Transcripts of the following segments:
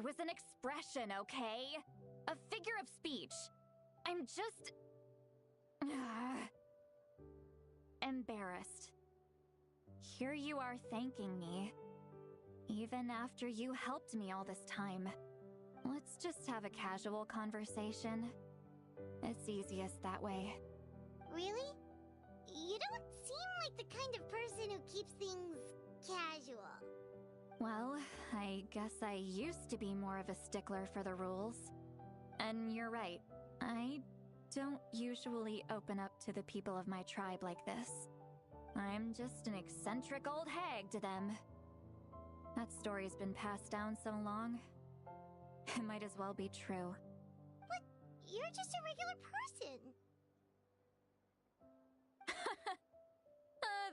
was an expression, okay? A figure of speech. I'm just... embarrassed. Here you are thanking me. Even after you helped me all this time. Let's just have a casual conversation. It's easiest that way. Really? You don't seem like the kind of person who keeps things casual. Well, I guess I used to be more of a stickler for the rules. And you're right, I don't usually open up to the people of my tribe like this. I'm just an eccentric old hag to them. That story's been passed down so long, it might as well be true. But you're just a regular person.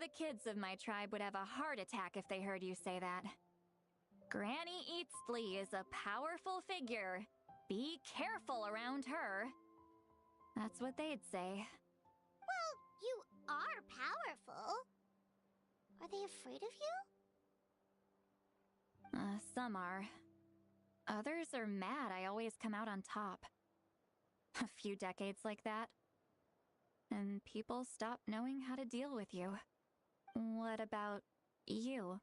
The kids of my tribe would have a heart attack if they heard you say that. Granny Eatsley is a powerful figure. Be careful around her. That's what they'd say. Well, you are powerful. Are they afraid of you? Some are. Others are mad I always come out on top. A few decades like that, and people stop knowing how to deal with you. What about you?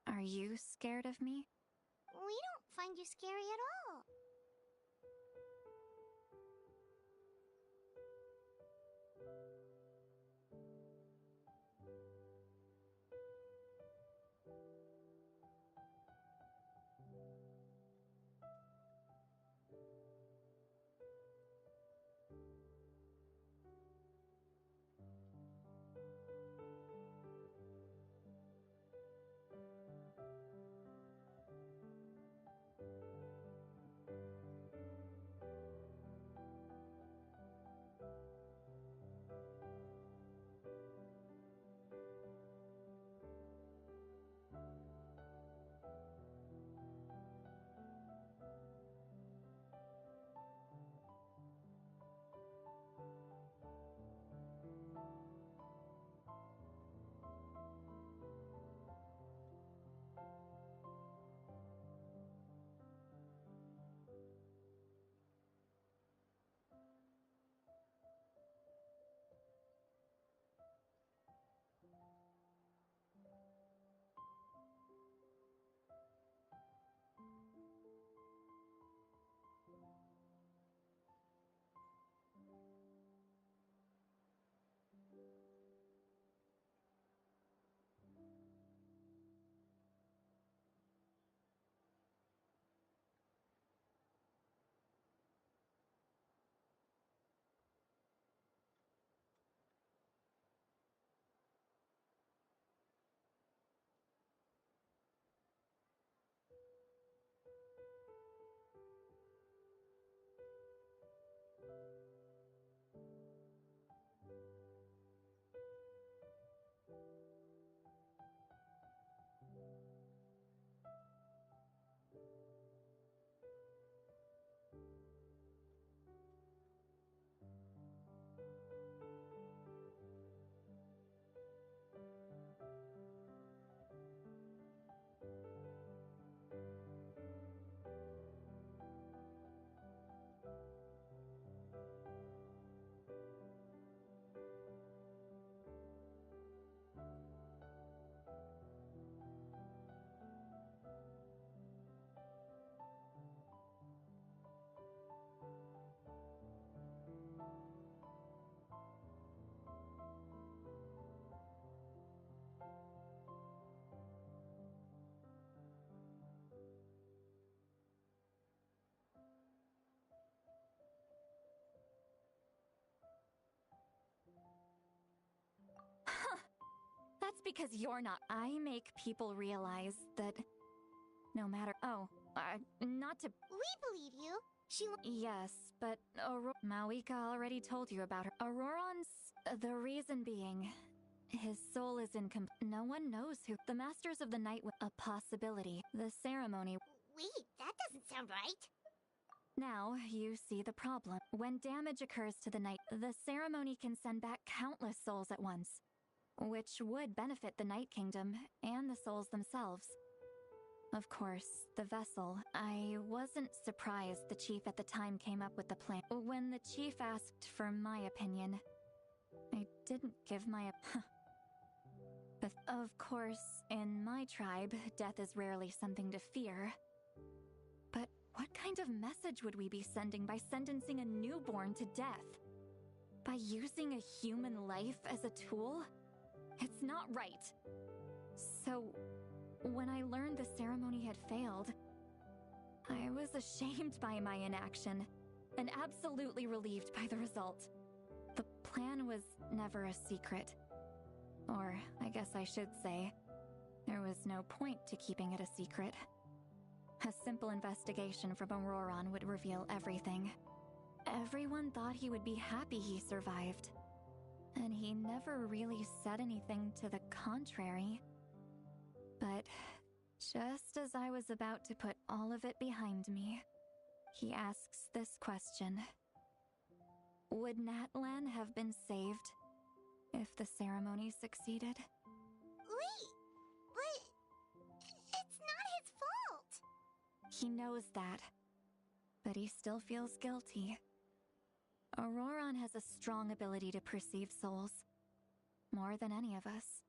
Are you scared of me? We don't find you scary at all. That's because you're not. I make people realize that no matter... not to... We believe you. Yes, but Mawika already told you about her. Auroron's... the reason being... his soul is no one knows who... The Masters of the Night... A possibility. The ceremony... Wait, that doesn't sound right. Now, you see the problem. When damage occurs to the Night, the ceremony can send back countless souls at once, which would benefit the Night Kingdom and the souls themselves. Of course, the vessel. I wasn't surprised the chief at the time came up with the plan. When the chief asked for my opinion, I didn't give my But of course, in my tribe, death is rarely something to fear. But what kind of message would we be sending by sentencing a newborn to death? By using a human life as a tool? It's not right. So, when I learned the ceremony had failed, I was ashamed by my inaction, and absolutely relieved by the result. The plan was never a secret. Or, I guess I should say, there was no point to keeping it a secret. A simple investigation from Auroron would reveal everything. Everyone thought he would be happy he survived. And he never really said anything to the contrary. But just as I was about to put all of it behind me, he asks this question. Would Natlan have been saved if the ceremony succeeded? Wait, but it's not his fault. He knows that, but he still feels guilty. Auroron has a strong ability to perceive souls, more than any of us.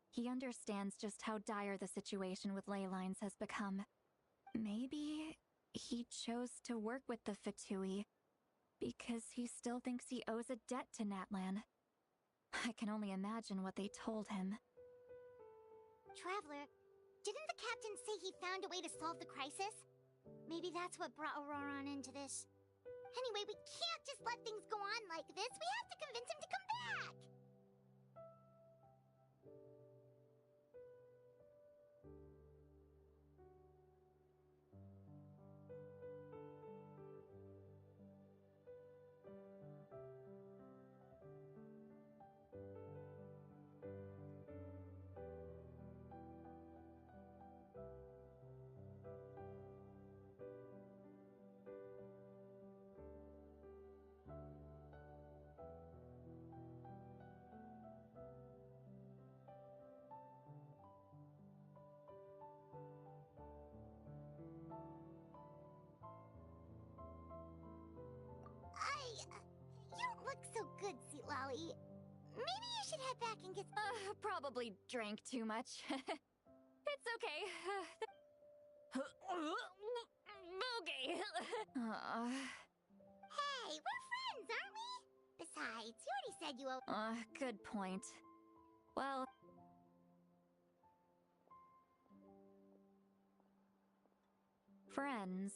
He understands just how dire the situation with ley lines has become. Maybe he chose to work with the Fatui because he still thinks he owes a debt to Natlan. I can only imagine what they told him. Traveler, didn't the captain say he found a way to solve the crisis? Maybe that's what brought Auroron into this. Anyway, we can't just let things go on like this. We have to convince him to come back! You don't look so good, Sweet Lolly. Maybe you should head back and get... Probably drank too much. It's okay. Okay. Hey, we're friends, aren't we? Besides, you already said you owe... Good point. Well... Friends.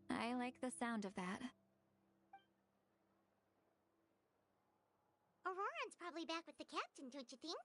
I like the sound of that. Auroron's probably back with the captain, don't you think?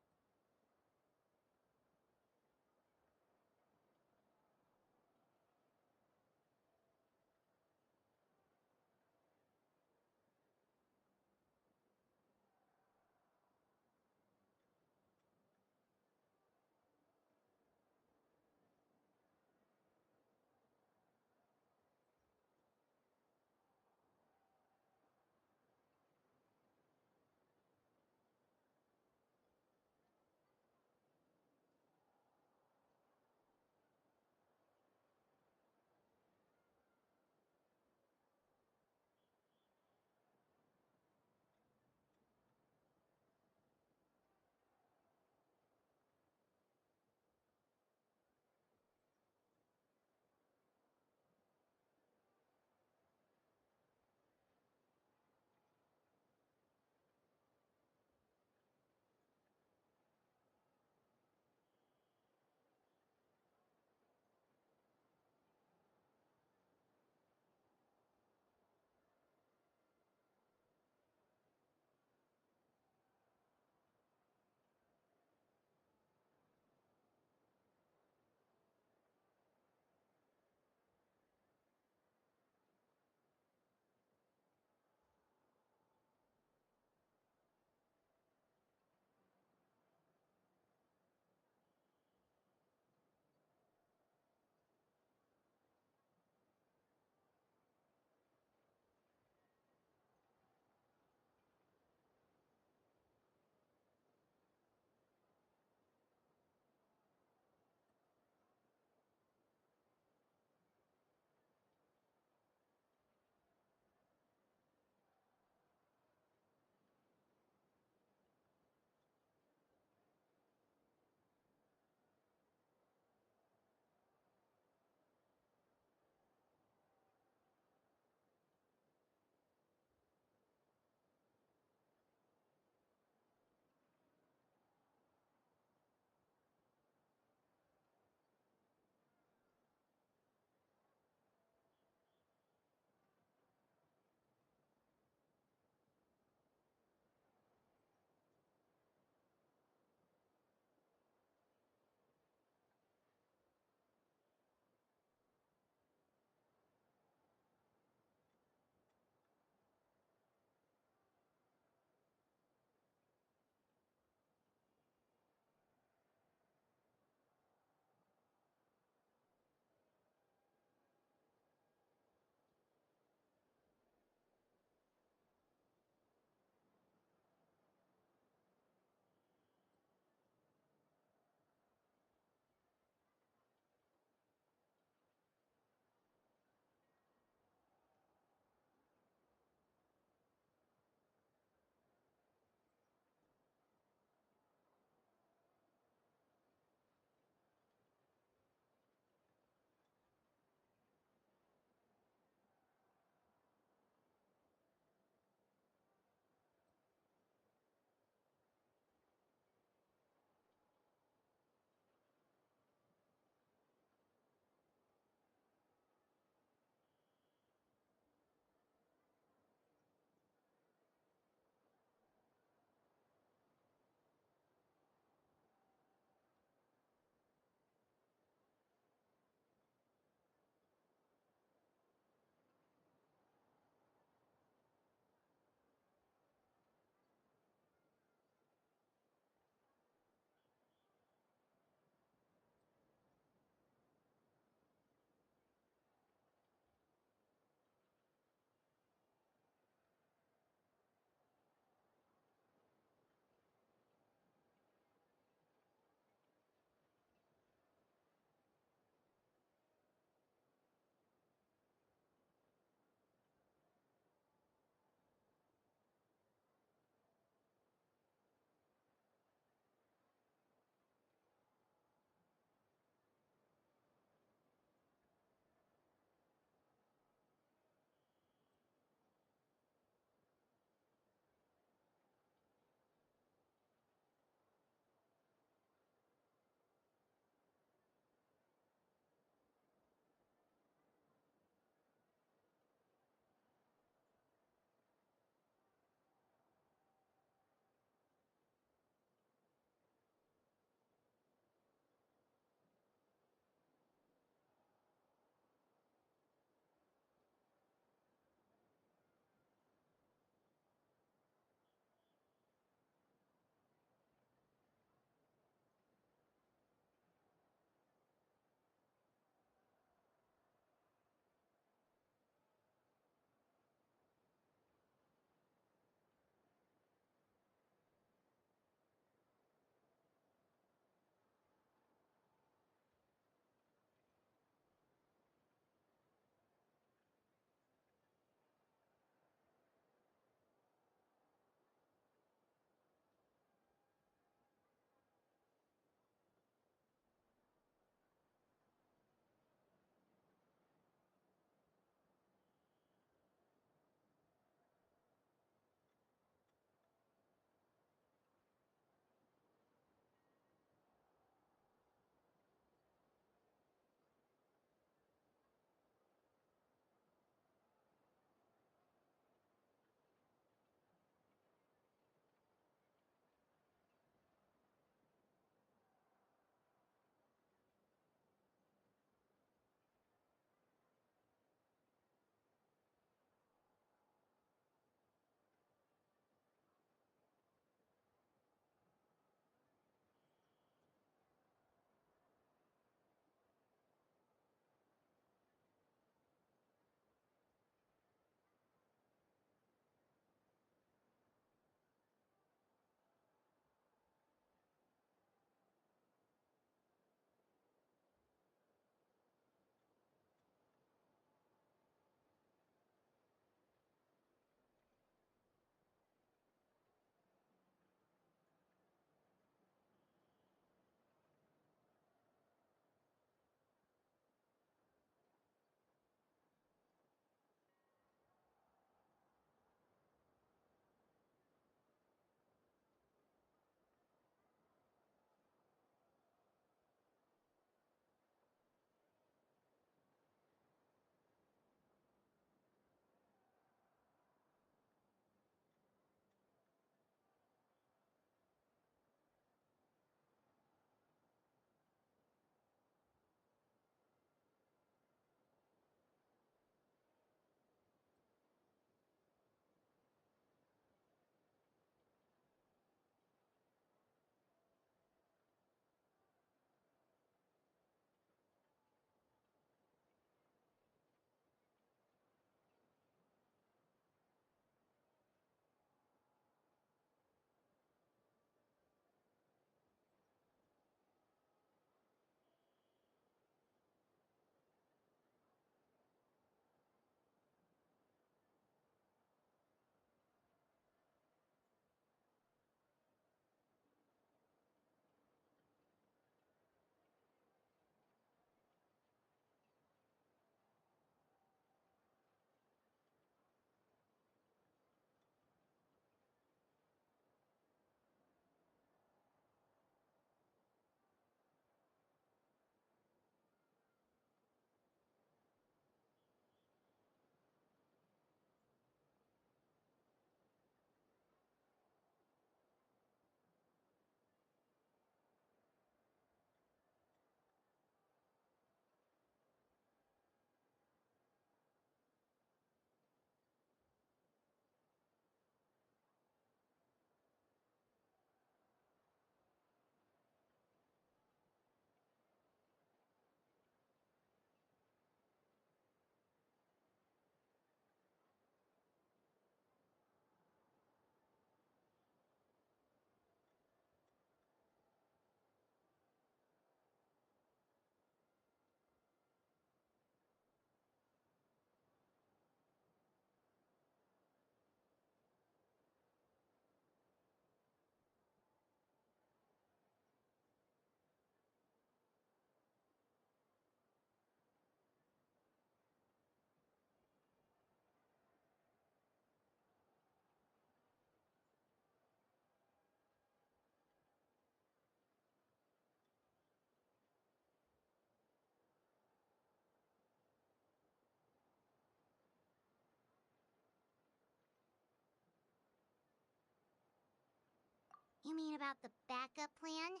about the backup plan.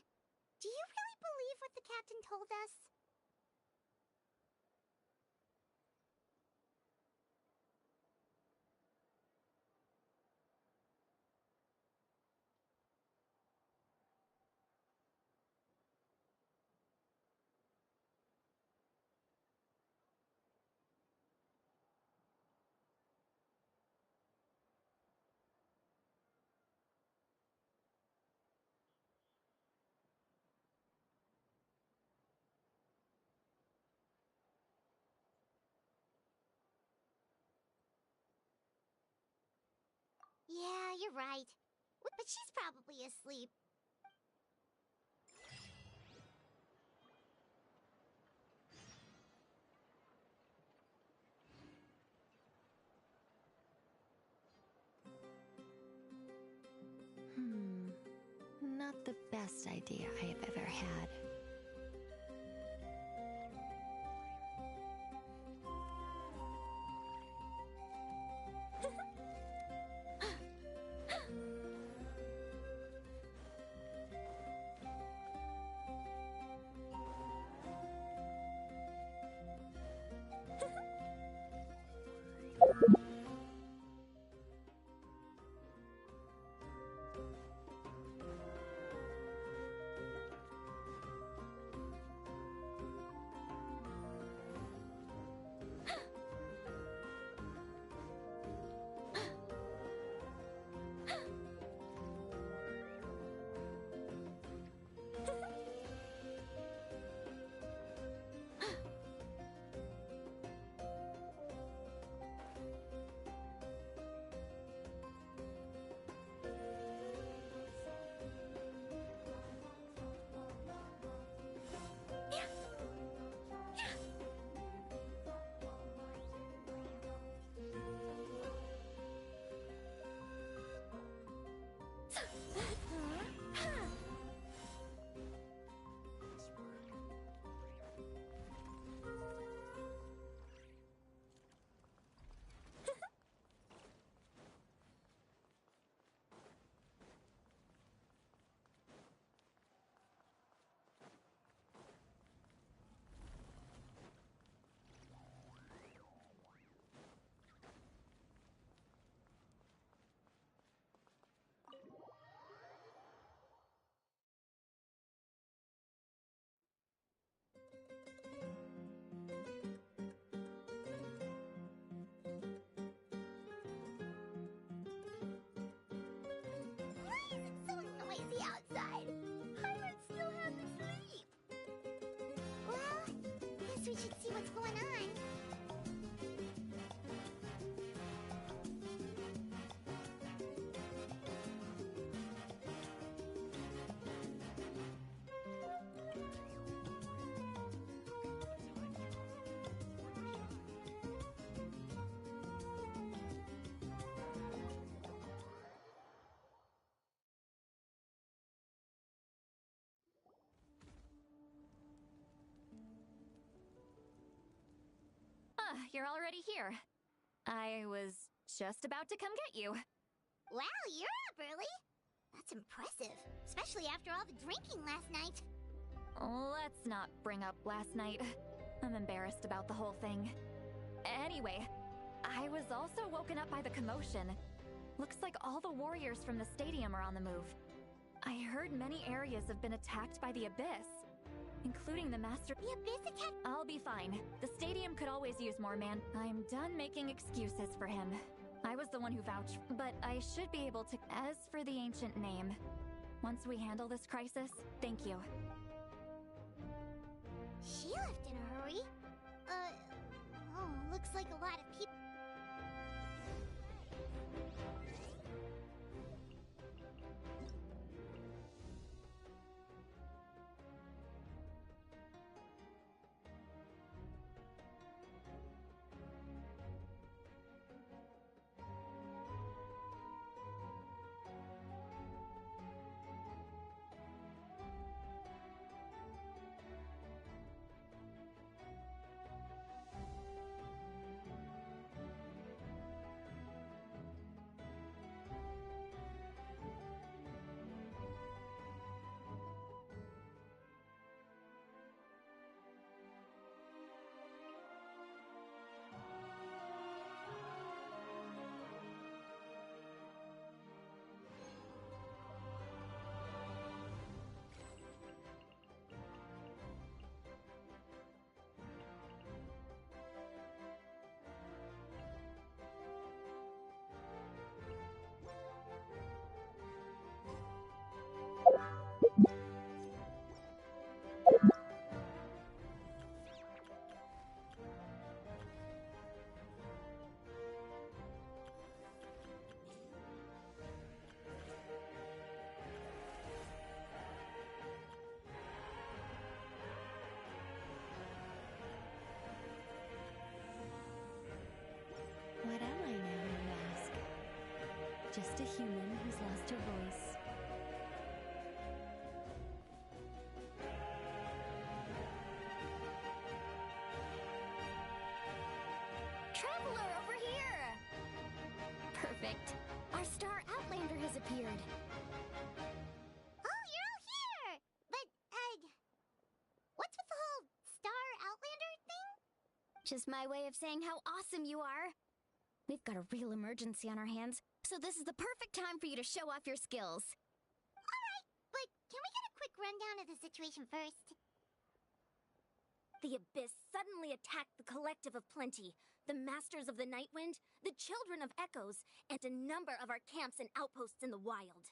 Do you really believe what the captain told us? Yeah, you're right. But she's probably asleep. Not the best idea I've ever had. Why is it so noisy outside? Pirates still have to sleep. Well, guess we should see what's going on. You're already here. I was just about to come get you. Wow, you're up early. That's impressive, especially after all the drinking last night. Let's not bring up last night. I'm embarrassed about the whole thing. Anyway, I was also woken up by the commotion. Looks like all the warriors from the stadium are on the move. I heard many areas have been attacked by the Abyss, including the Master. The Abyss attacked. I'll be fine. The stadium could always use more man. I'm done making excuses for him. I was the one who vouched, but I should be able to. As for the ancient name, once we handle this crisis, thank you. She left in a hurry. Looks like a lot of people. just a human who's lost her voice. Traveler, over here! Perfect. Our star outlander has appeared. Oh, you're all here! But, what's with the whole Star Outlander thing? Just my way of saying how awesome you are. We've got a real emergency on our hands, so this is the perfect time for you to show off your skills. Alright, but can we get a quick rundown of the situation first? The Abyss suddenly attacked the Collective of Plenty, the Masters of the Night Wind, the Children of Echoes, and a number of our camps and outposts in the wild.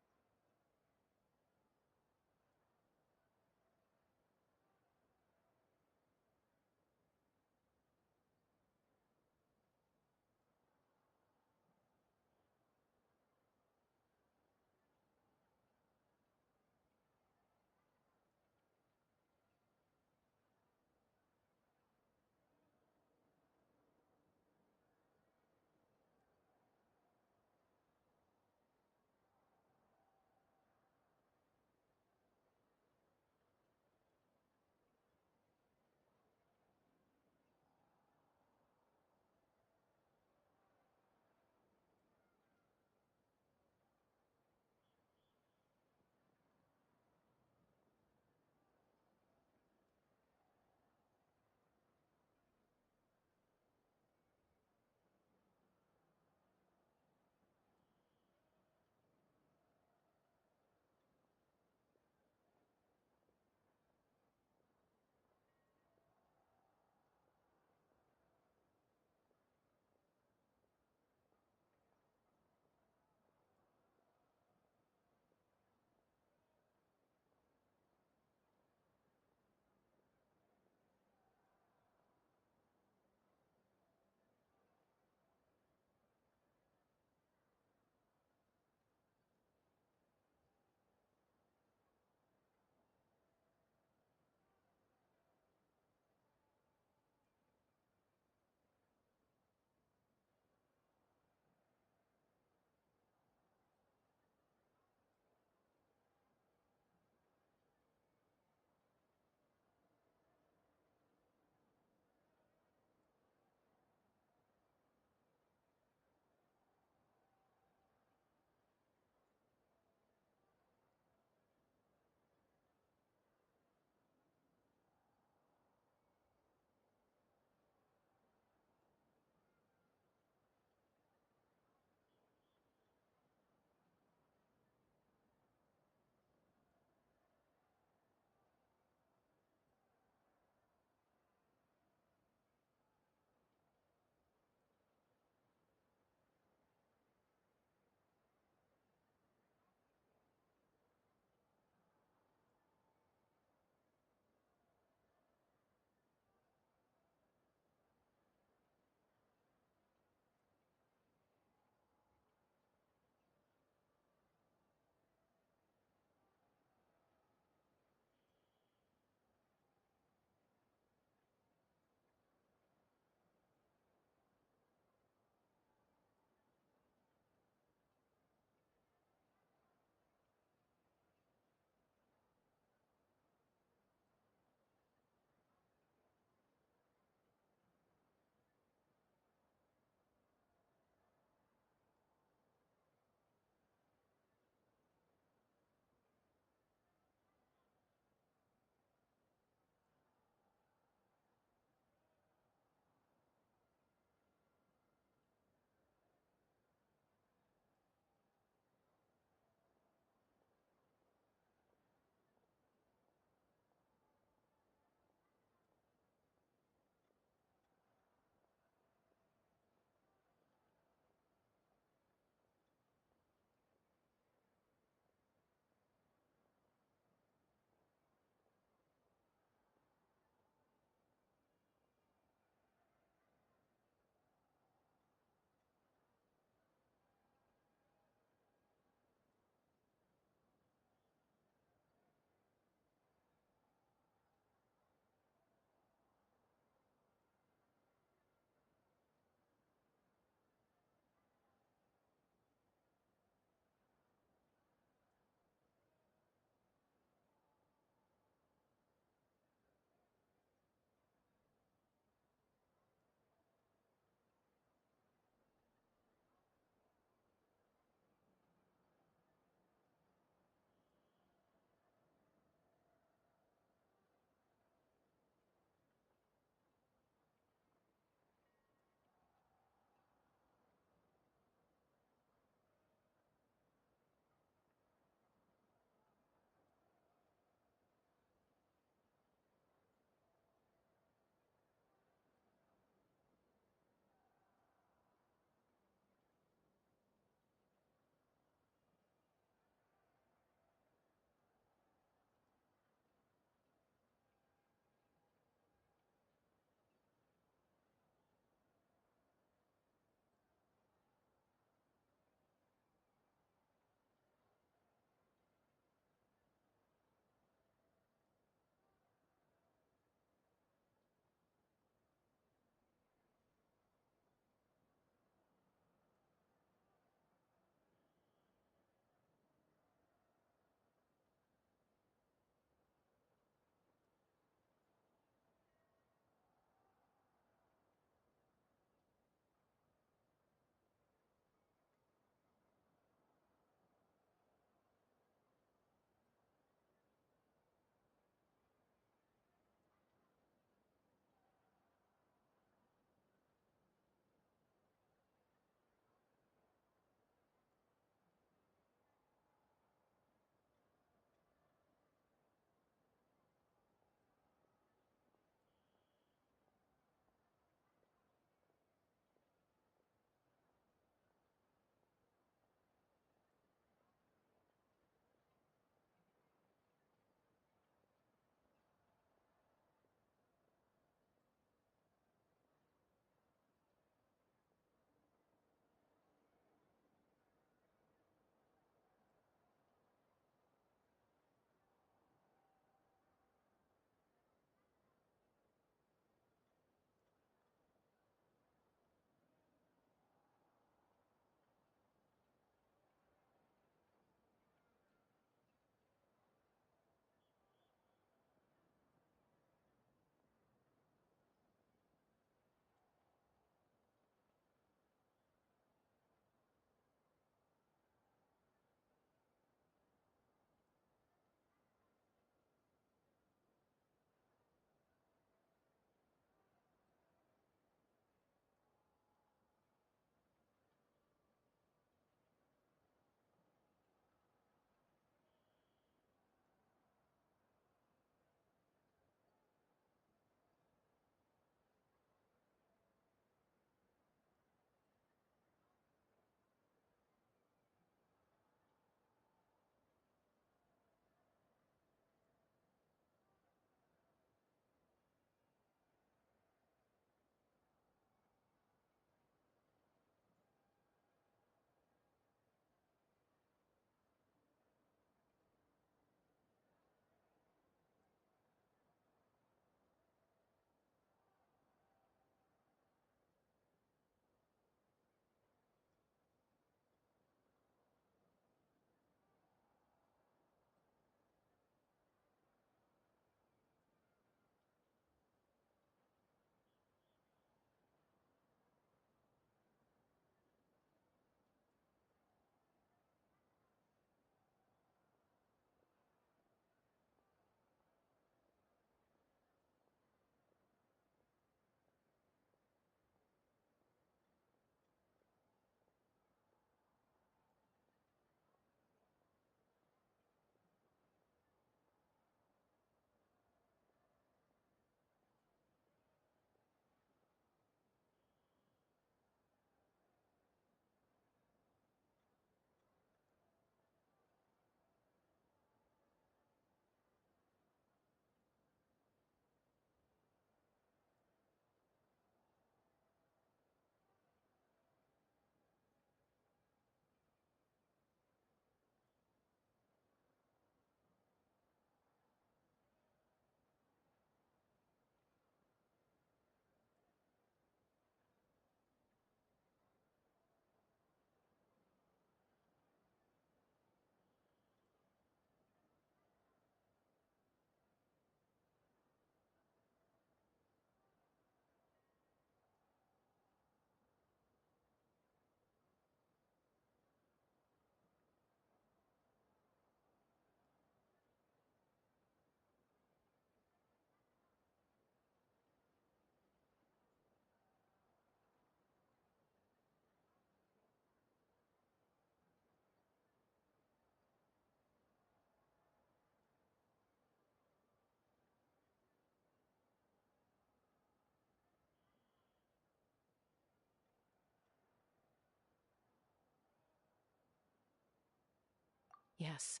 Yes,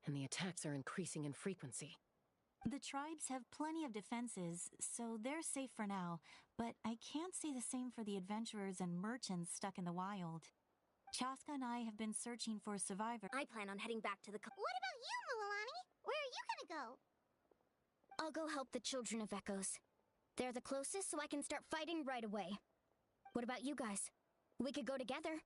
and the attacks are increasing in frequency. The tribes have plenty of defenses, so they're safe for now, but I can't say the same for the adventurers and merchants stuck in the wild. Chaska and I have been searching for a survivor. I plan on heading back to the... What about you, Mulalani? Where are you gonna go? I'll go help the Children of Echoes. They're the closest, so I can start fighting right away. What about you guys? We could go together.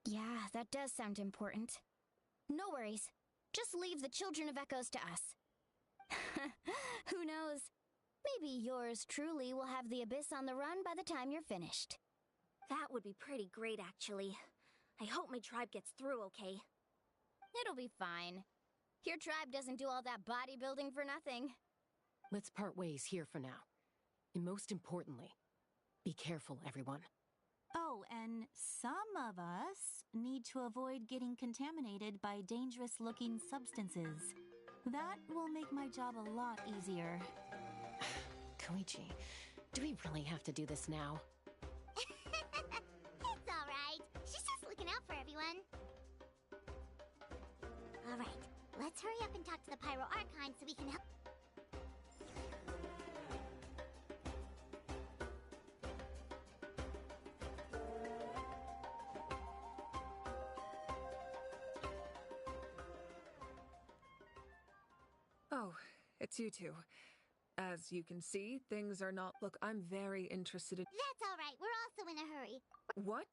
Yeah, that does sound important. No worries. Just leave the Children of Echoes to us. Who knows? Maybe yours truly will have the Abyss on the run by the time you're finished. That would be pretty great, actually. I hope my tribe gets through okay. It'll be fine. Your tribe doesn't do all that bodybuilding for nothing. Let's part ways here for now. And most importantly, be careful, everyone. Oh, and some of us need to avoid getting contaminated by dangerous-looking substances. That will make my job a lot easier. Koichi, do we really have to do this now? It's alright. She's just looking out for everyone. Alright, let's hurry up and talk to the Pyro Archon so we can help. Oh, it's you two. As you can see, things are not— Look, I'm very interested in— That's alright, we're also in a hurry. What?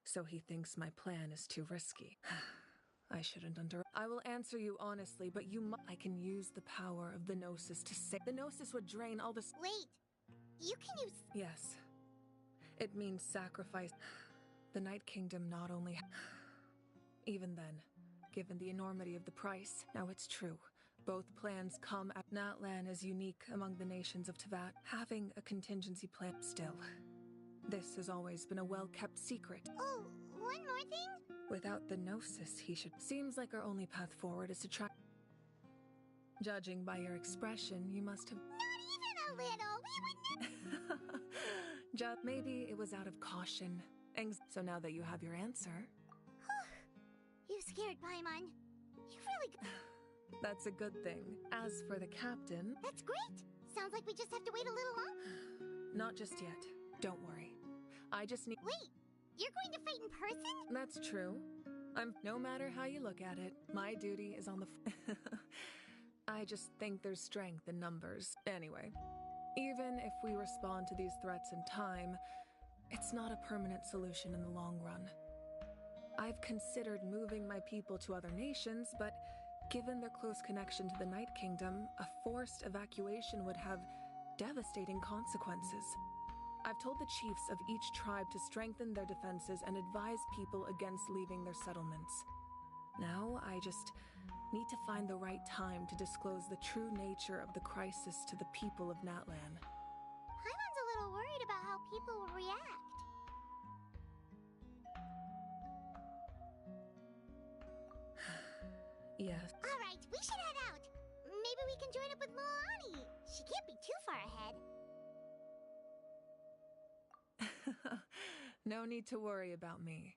So he thinks my plan is too risky. I shouldn't I will answer you honestly, but I can use the power of the Gnosis to say— The Gnosis would drain all this— Wait, you can use— Yes. It means sacrifice. The Night Kingdom not only— Even then, given the enormity of the price, now it's true. Both plans come at— Natlan is unique among the nations of Teyvat, having a contingency plan still. This has always been a well-kept secret. Oh, one more thing? Without the Gnosis, he should— Seems like our only path forward is to try— Judging by your expression, you must have— Not even a little! We would never— Maybe it was out of caution. So now that you have your answer— You scared Paimon. You really— That's a good thing. As for the captain— That's great! Sounds like we just have to wait a little longer. Not just yet. Don't worry. I just need— Wait! You're going to fight in person? That's true. No matter how you look at it, my duty is on the— I just think there's strength in numbers. Anyway, even if we respond to these threats in time, it's not a permanent solution in the long run. I've considered moving my people to other nations, but given their close connection to the Night Kingdom, a forced evacuation would have devastating consequences. I've told the chiefs of each tribe to strengthen their defenses and advise people against leaving their settlements. Now, I just need to find the right time to disclose the true nature of the crisis to the people of Natlan. Paimon's a little worried about how people will react. Yes. Alright, we should head out. Maybe we can join up with Milani. She can't be too far ahead. No need to worry about me.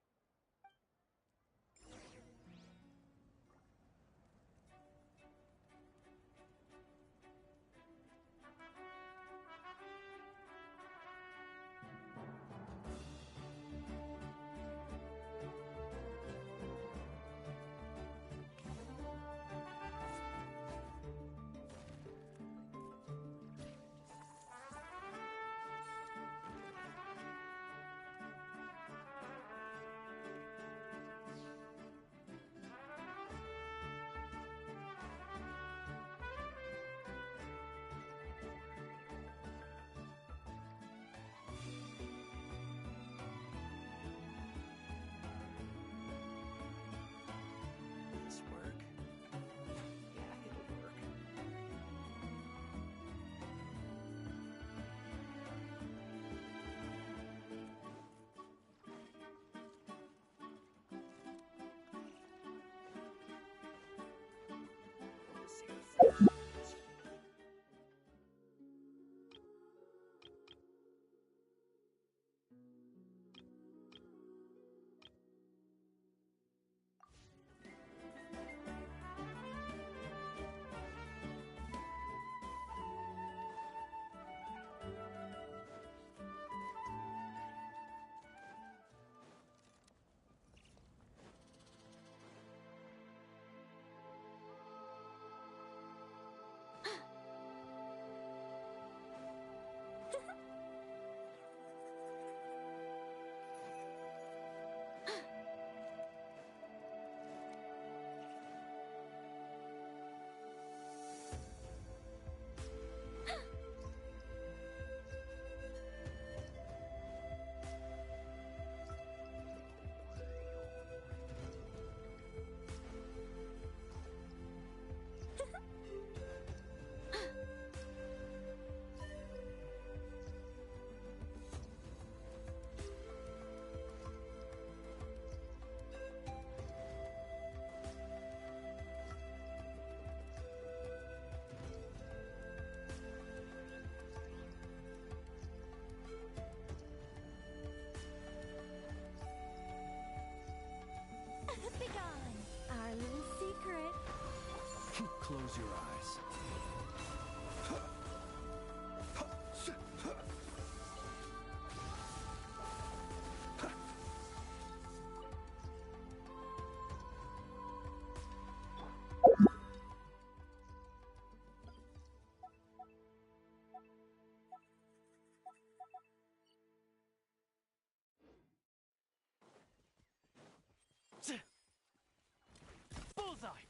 close your eyes. Bullseye!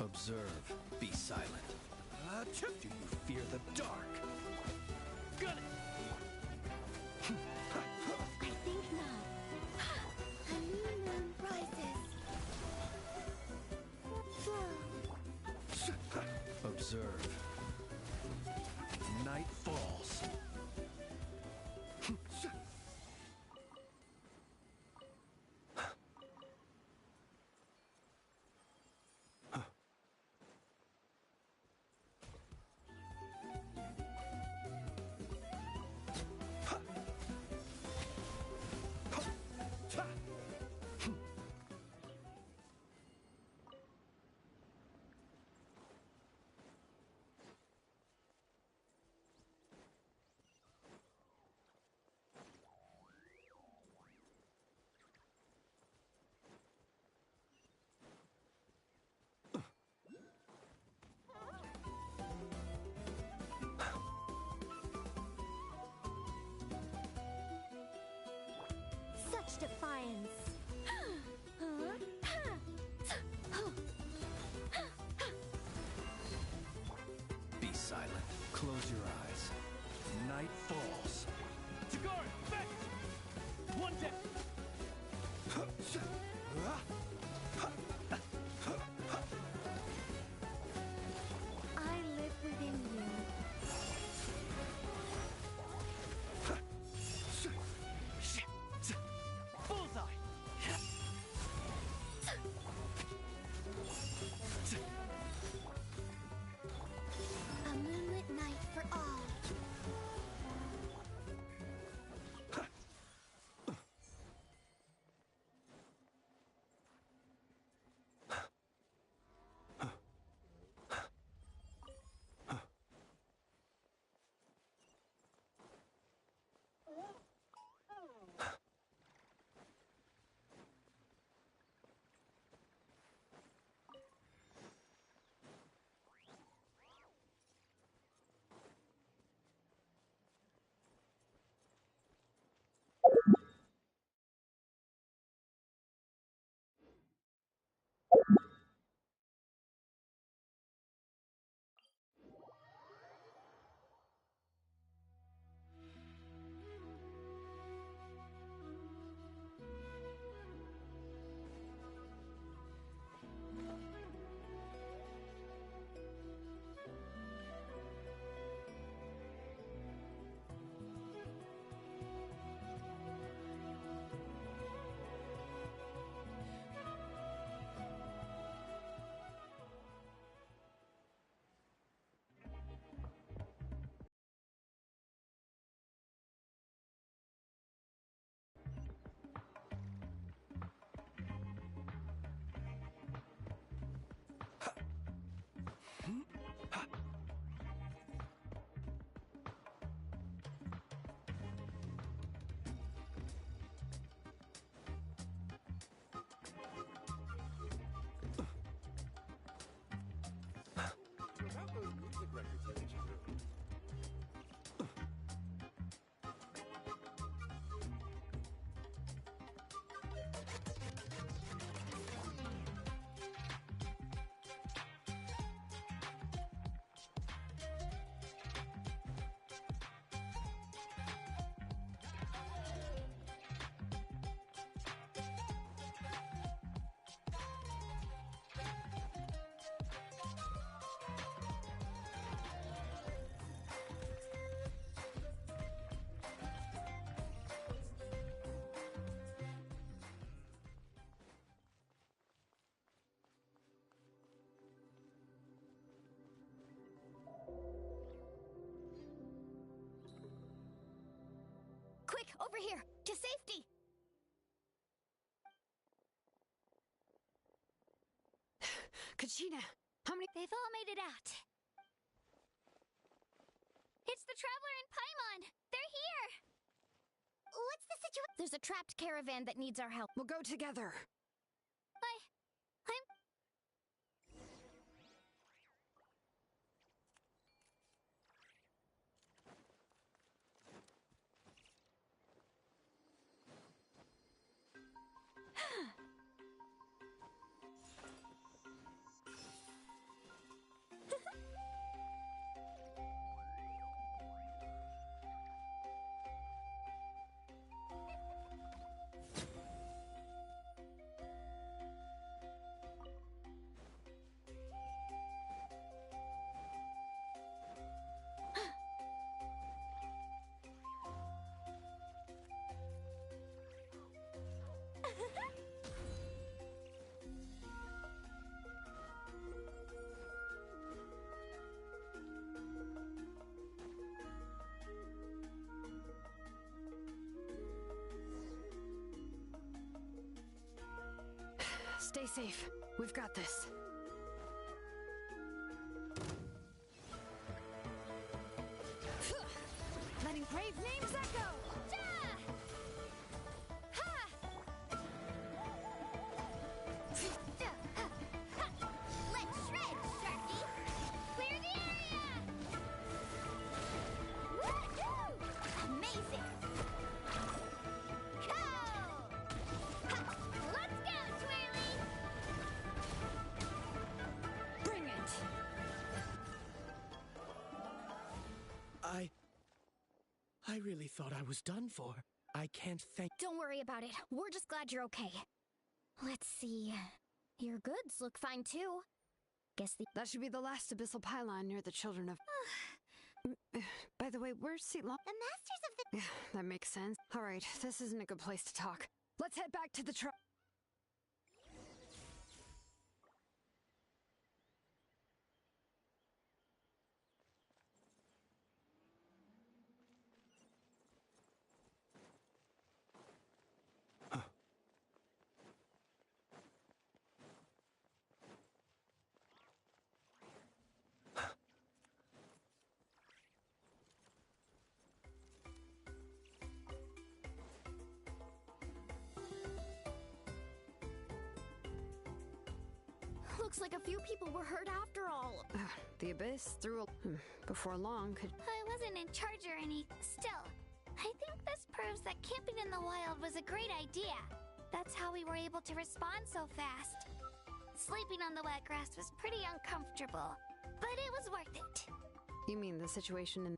Observe. Be silent. Do you fear the dark? Gun it! I think not. A new moon rises. Flow. Observe. Night falls. Such defiance. Be silent. Close your eyes. Night falls. Tagari, back! One deck! I live within you. Bullseye! A moonlit night for all. Over here! To safety! Kachina, how many— They've all made it out. It's the Traveler and Paimon! They're here! What's the situation? There's a trapped caravan that needs our help. We'll go together. I'm... Stay safe. We've got this. Letting brave names echo! Let's shred, Sharky! Clear the area! Woohoo! Amazing! Go! Ha! Let's go, Twirly! Bring it! I really thought I was done for. I can't thank— Don't worry about it. We're just glad you're okay. Let's see. Your goods look fine, too. Guess the... That should be the last abyssal pylon near the children of... By the way, where's Seatlong? The masters of the... Yeah, that makes sense. All right, this isn't a good place to talk. Let's head back to the Looks like a few people were hurt after all. The abyss through before long could... I wasn't in charge or any... Still, I think this proves that camping in the wild was a great idea. That's how we were able to respond so fast. Sleeping on the wet grass was pretty uncomfortable, but it was worth it. You mean the situation in...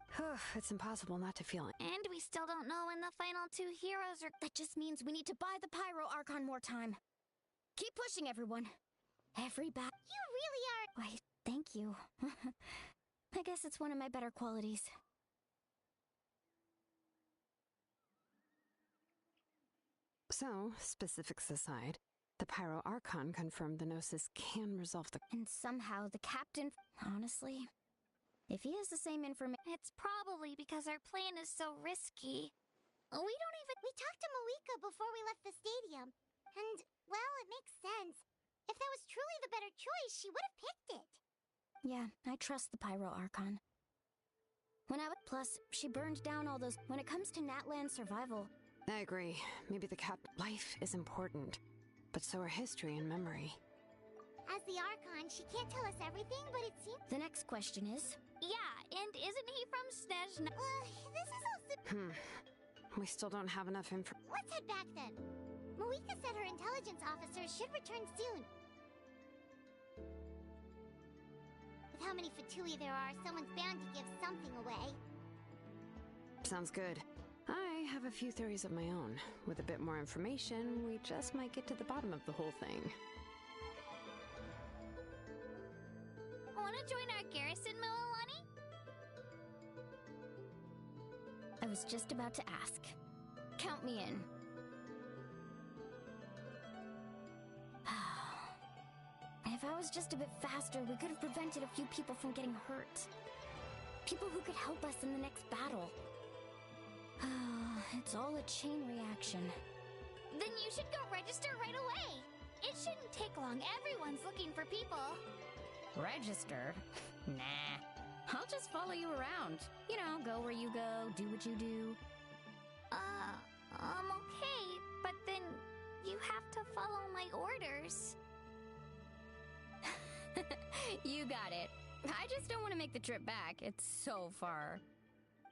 It's impossible not to feel it. And we still don't know when the final two heroes are... That just means we need to buy the Pyro Archon more time. Keep pushing, everyone. Every bat... You really are... Why, thank you. I guess it's one of my better qualities. So, specifics aside, the Pyro Archon confirmed the Gnosis can resolve the... And somehow the captain... Honestly, if he has the same information... It's probably because our plan is so risky. We don't even... We talked to Malika before we left the stadium. And, well, it makes sense. If that was truly the better choice, she would have picked it. Yeah, I trust the Pyro Archon. Plus, she burned down all those... When it comes to Natlan's survival... I agree. Maybe the life is important, but so are history and memory. As the Archon, she can't tell us everything, but it seems... The next question is... Yeah, and isn't he from snezhaya? This is also... We still don't have enough info... Let's head back then. Malika said her intelligence officers should return soon. With how many Fatui there are, someone's bound to give something away. Sounds good. I have a few theories of my own. With a bit more information, we just might get to the bottom of the whole thing. Wanna join our garrison, Mililani? I was just about to ask. Count me in. If I was just a bit faster, we could have prevented a few people from getting hurt. People who could help us in the next battle. It's all a chain reaction. Then you should go register right away. It shouldn't take long. Everyone's looking for people. Register? Nah. I'll just follow you around. You know, go where you go, do what you do. Okay, but then you have to follow my orders. You got it. I just don't want to make the trip back. It's so far.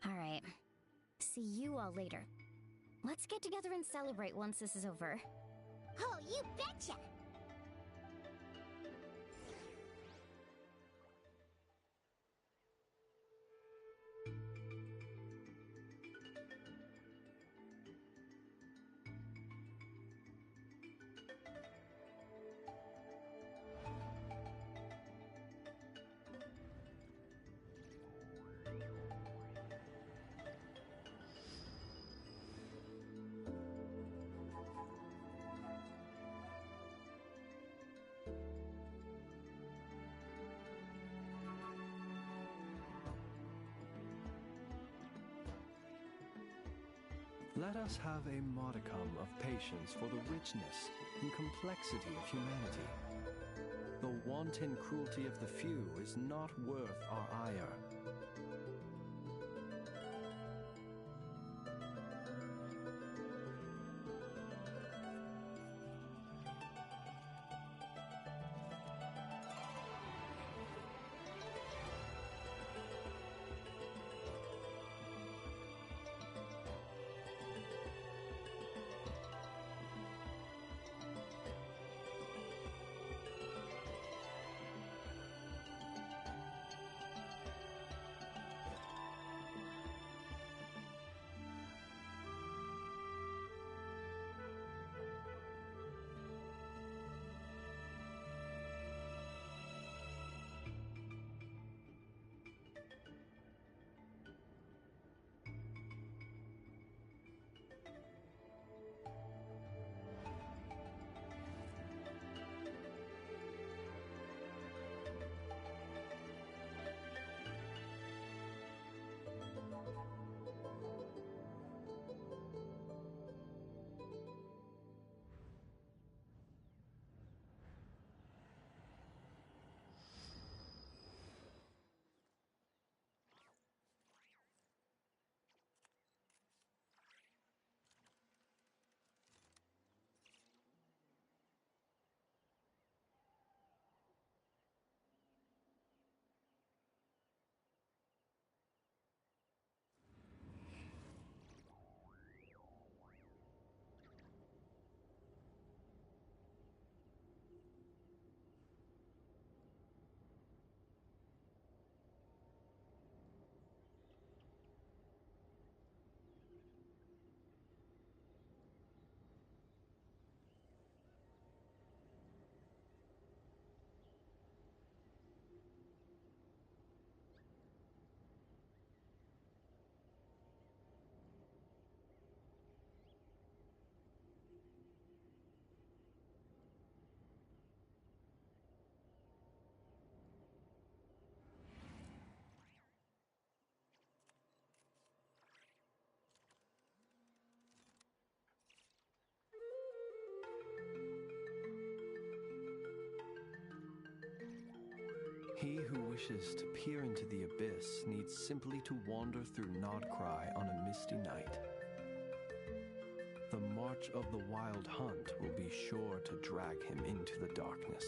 All right. See you all later. Let's get together and celebrate once this is over. Oh, you betcha! Let us have a modicum of patience for the richness and complexity of humanity. The wanton cruelty of the few is not worth our ire. He who wishes to peer into the abyss needs simply to wander through Nodcry on a misty night. The march of the wild hunt will be sure to drag him into the darkness.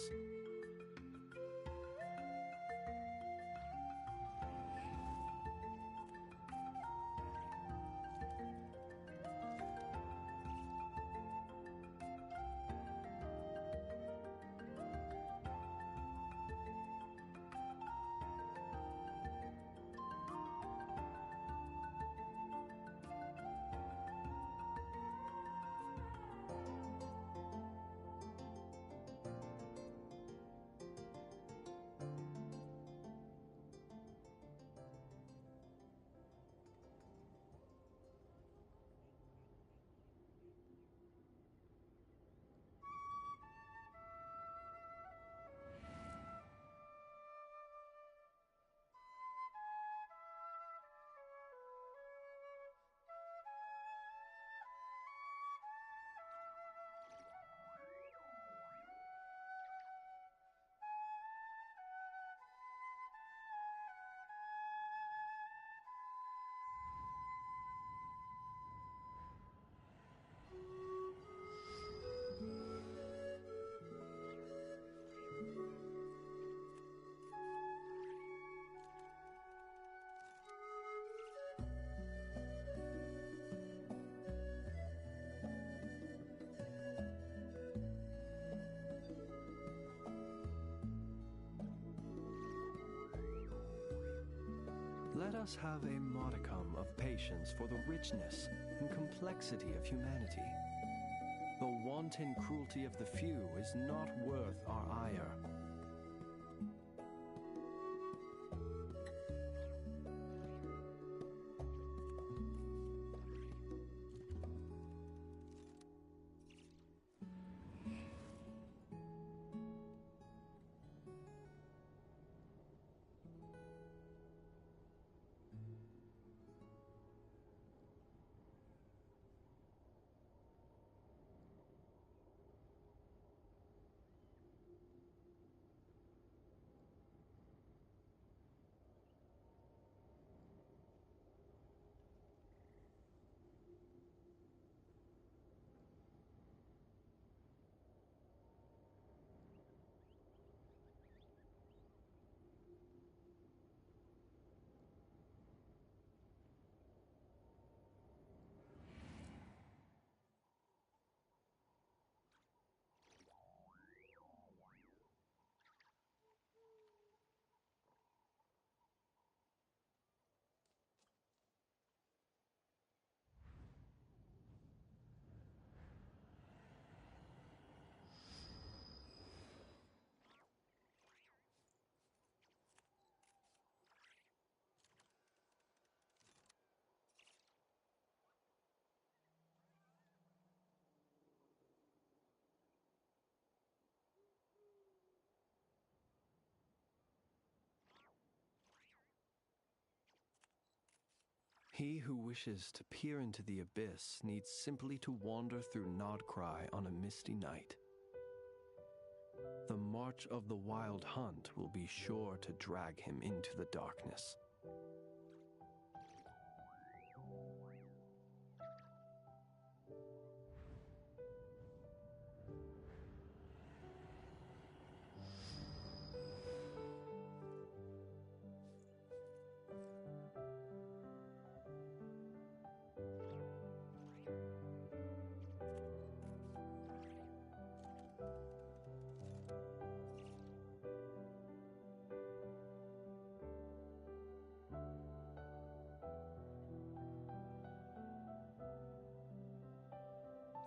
Let us have a modicum of patience for the richness and complexity of humanity. The wanton cruelty of the few is not worth our ire. He who wishes to peer into the abyss needs simply to wander through Nodcry on a misty night. The march of the wild hunt will be sure to drag him into the darkness.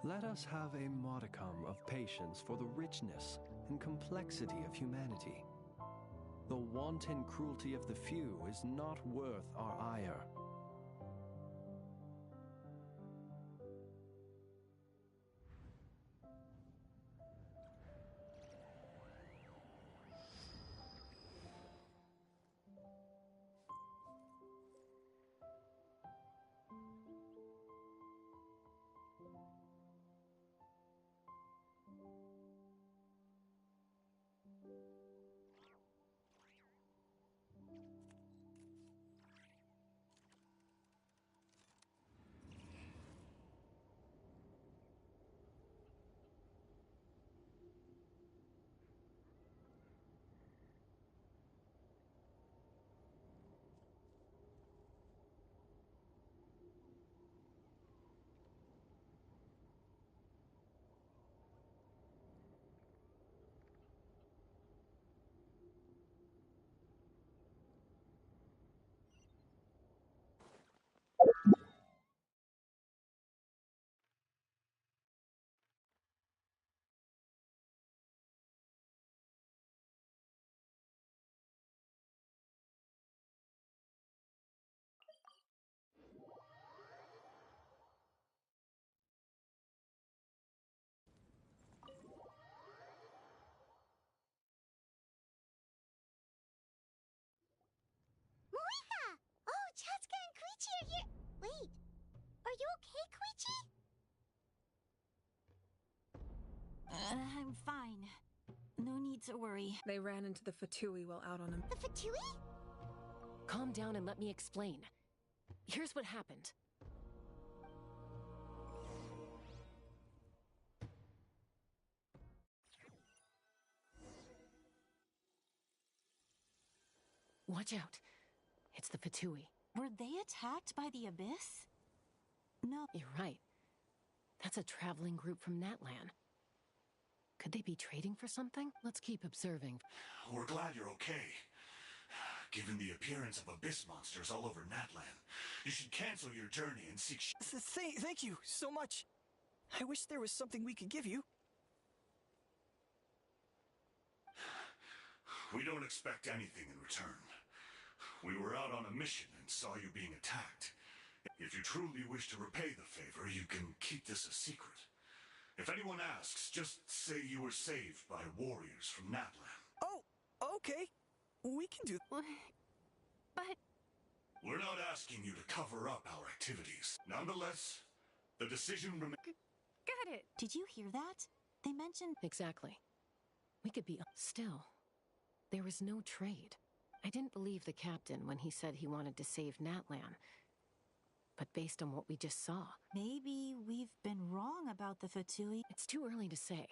Let us have a modicum of patience for the richness and complexity of humanity. The wanton cruelty of the few is not worth our ire. Moiha! Oh, Chaska and Koichi are here! Wait, are you okay, Koichi? I'm fine. No need to worry. They ran into the Fatui while out on a... The Fatui? Calm down and let me explain. Here's what happened. Watch out. It's the Fatui. Were they attacked by the abyss? No. You're right. That's a traveling group from Natlan. Could they be trading for something? Let's keep observing. We're glad you're okay. given the appearance of abyss monsters all over Natlan. You should cancel your journey and seek Thank you so much. I wish there was something we could give you. We don't expect anything in return. We were out on a mission and saw you being attacked. If you truly wish to repay the favor, you can keep this a secret. If anyone asks, just say you were saved by warriors from Natlan. Oh, okay. We can do... But... We're not asking you to cover up our activities. Nonetheless, the decision remains... Got it. Did you hear that? They mentioned... Exactly. We could be... Still, there was no trade. I didn't believe the captain when he said he wanted to save Natlan. But based on what we just saw... Maybe we've been wrong about the Fatui. It's too early to say.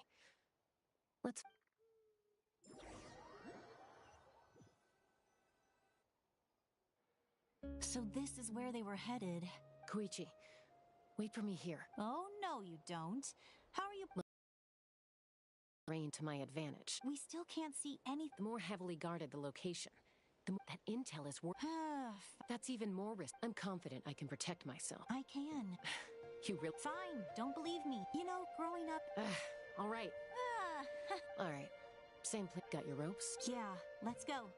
Let's... So this is where they were headed. Koichi, wait for me here. Oh, no, you don't. How are you... Rain to my advantage. We still can't see anything. The more heavily guarded the location, the more that intel is worth. That's even more risk. I'm confident I can protect myself. I can. You really... Fine, don't believe me. You know, growing up... All right. All right. Same place. Got your ropes? Yeah, let's go.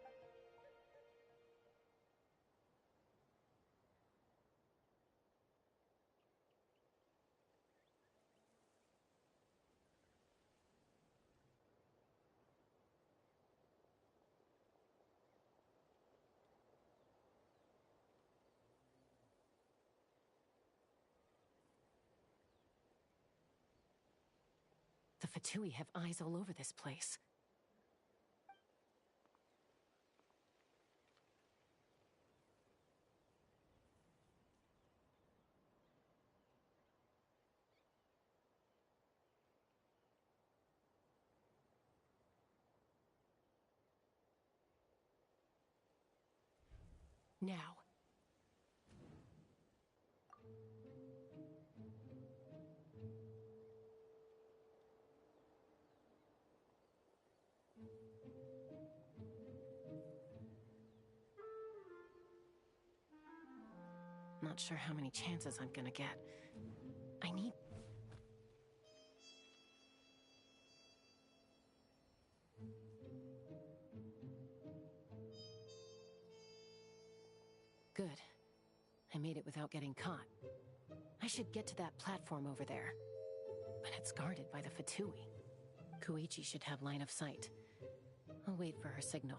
The Fatui have eyes all over this place. Now. Not sure how many chances I'm gonna get. I need... Good. I made it without getting caught. I should get to that platform over there. But it's guarded by the Fatui. Koichi should have line of sight. I'll wait for her signal.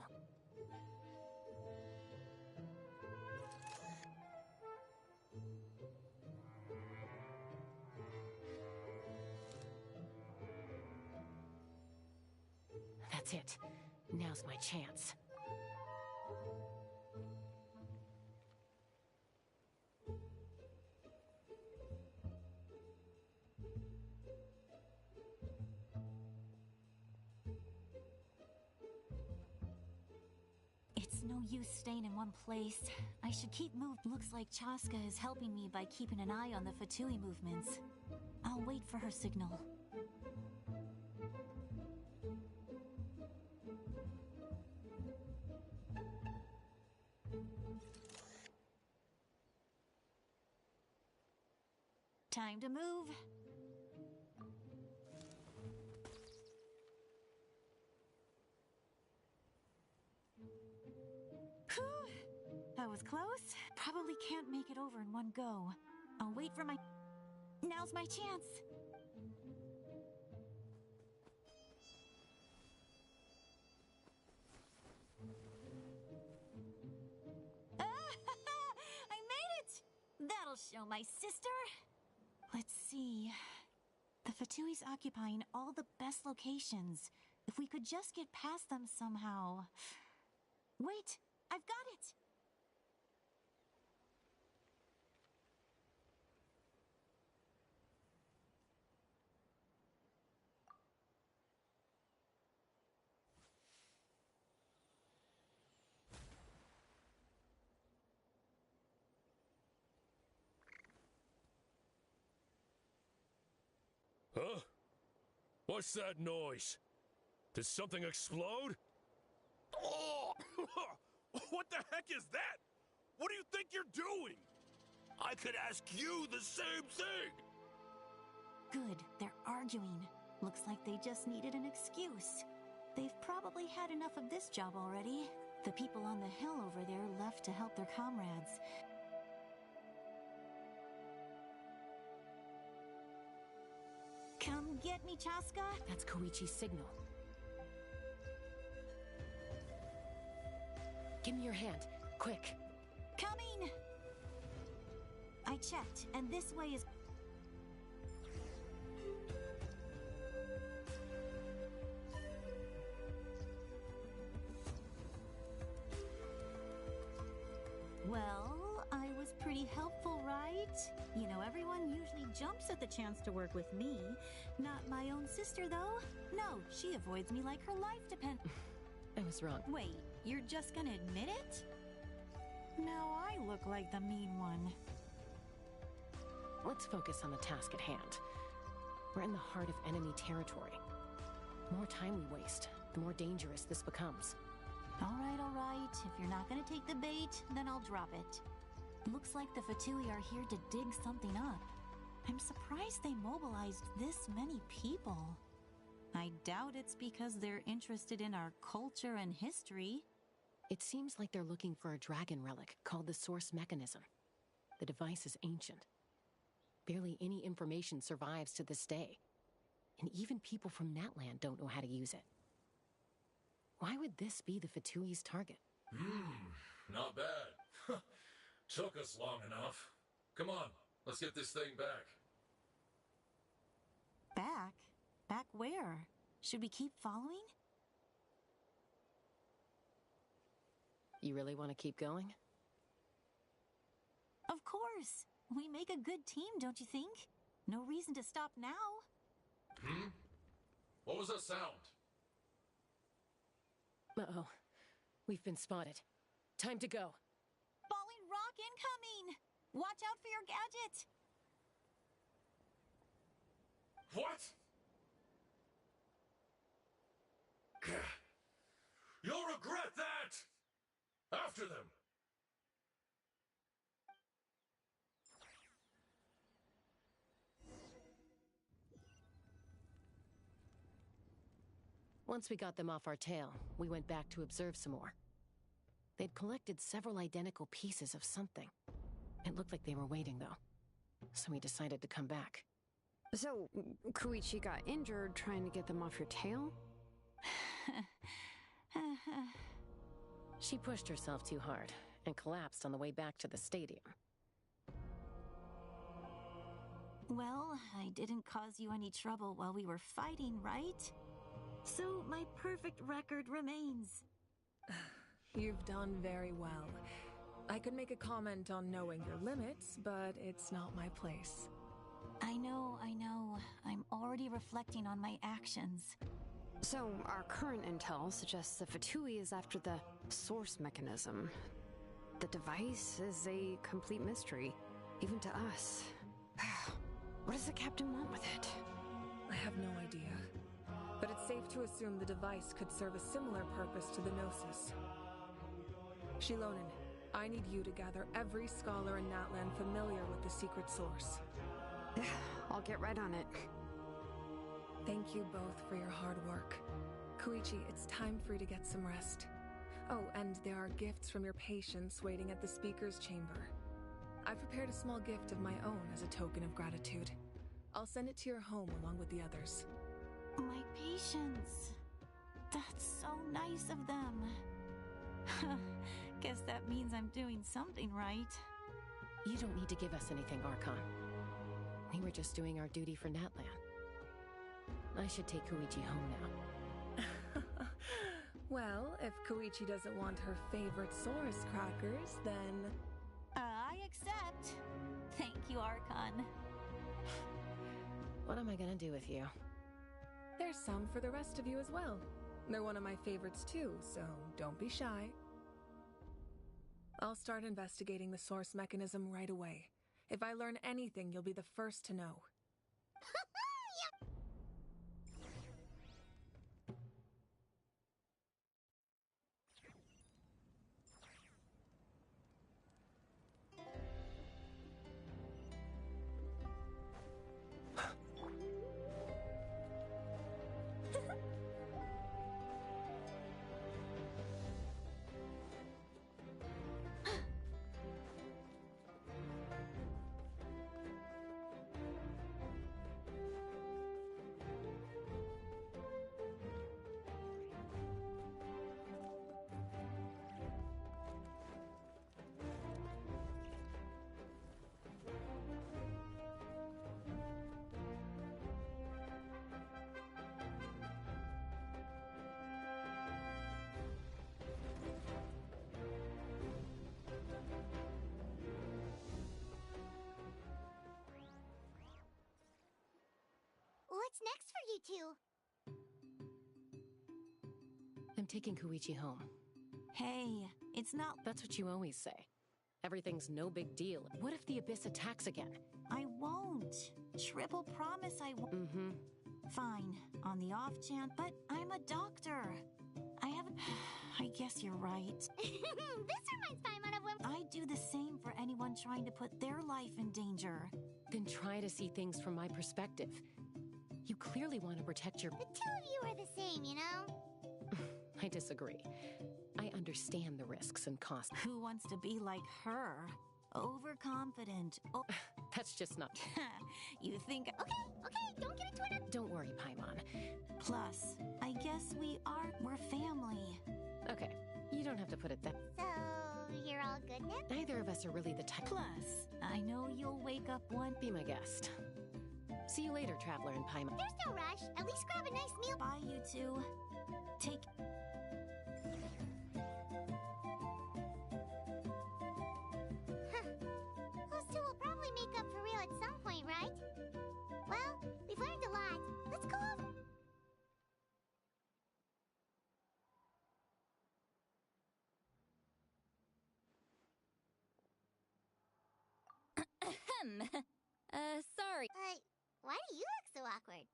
That's it. Now's my chance. It's no use staying in one place. I should keep moving. Looks like Chaska is helping me by keeping an eye on the Fatui movements. I'll wait for her signal. Time to move. Whew. That was close. Probably can't make it over in one go. I'll wait for my... Now's my chance. I made it! That'll show my sister. Let's see. The Fatui's occupying all the best locations. If we could just get past them somehow. Wait, I've got it! Huh? What's that noise? Did something explode? Oh! What the heck is that? What do you think you're doing? I could ask you the same thing! Good, they're arguing. Looks like they just needed an excuse. They've probably had enough of this job already. The people on the hill over there left to help their comrades. Come get me, Chaska. That's Koichi's signal. Give me your hand, quick. Coming! I checked, and this way is... Well, I was pretty helpful, right? You know, everyone usually jumps at the chance to work with me. Not my own sister, though. No, she avoids me like her life depends... I was wrong. Wait, you're just gonna admit it? Now I look like the mean one. Let's focus on the task at hand. We're in the heart of enemy territory. The more time we waste, the more dangerous this becomes. All right. If you're not gonna take the bait, then I'll drop it. Looks like the Fatui are here to dig something up. I'm surprised they mobilized this many people. I doubt it's because they're interested in our culture and history. It seems like they're looking for a dragon relic called the Source Mechanism. The device is ancient. Barely any information survives to this day. And even people from Natland don't know how to use it. Why would this be the Fatui's target? Not bad. Took us long enough. Come on, let's get this thing back. Back? Back where? Should we keep following? You really want to keep going? Of course. We make a good team, don't you think? No reason to stop now. What was that sound? Uh-oh. We've been spotted. Time to go. Falling rock incoming! Watch out for your gadget! What? You'll regret that! After them! Once we got them off our tail, we went back to observe some more. They'd collected several identical pieces of something. It looked like they were waiting, though. So we decided to come back. So, Koichi got injured trying to get them off your tail? She pushed herself too hard and collapsed on the way back to the stadium. Well, I didn't cause you any trouble while we were fighting, right? So my perfect record remains. You've done very well. I could make a comment on knowing your limits, but it's not my place. I know. I'm already reflecting on my actions. So, our current intel suggests the Fatui is after the source mechanism. The device is a complete mystery, even to us. What does the captain want with it? I have no idea. But it's safe to assume the device could serve a similar purpose to the Gnosis. Shilonen, I need you to gather every scholar in Natland familiar with the secret source. I'll get right on it. Thank you both for your hard work. Koichi, it's time for you to get some rest. Oh, and there are gifts from your patients waiting at the speaker's chamber. I've prepared a small gift of my own as a token of gratitude. I'll send it to your home along with the others. My patience. That's so nice of them. Guess that means I'm doing something right. You don't need to give us anything, Archon. We were just doing our duty for Natland. I should take Koichi home now. Well, if Koichi doesn't want her favorite Saurus crackers, then... I accept. Thank you, Archon. What am I gonna do with you? There's some for the rest of you as well. They're one of my favorites too, so don't be shy. I'll start investigating the source mechanism right away. If I learn anything, you'll be the first to know. next for you two? I'm taking Koichi home. Hey, it's not. That's what you always say. Everything's no big deal. What if the Abyss attacks again? I won't. Triple promise I won't. Mm-hmm. Fine, on the off chance, but I'm a doctor. I haven't. I guess you're right. This reminds Paimon of when I do the same for anyone trying to put their life in danger. Then try to see things from my perspective. You clearly want to protect your... the two of you are the same, you know? I disagree. I understand the risks and costs. Who wants to be like her? Overconfident. Oh. That's just not... You think... Okay, don't get into it. Don't worry, Paimon. Plus, I guess we're family. Okay, you don't have to put it that... So, you're all good now? Neither of us are really the type... Plus, I know you'll wake up one... Be my guest. See you later, Traveler and Paimon. There's no rush. At least grab a nice meal. Bye, you two. Take... Those two will probably make up for real at some point, right? Well, we've learned a lot. Let's go over. Sorry. Why do you look so awkward?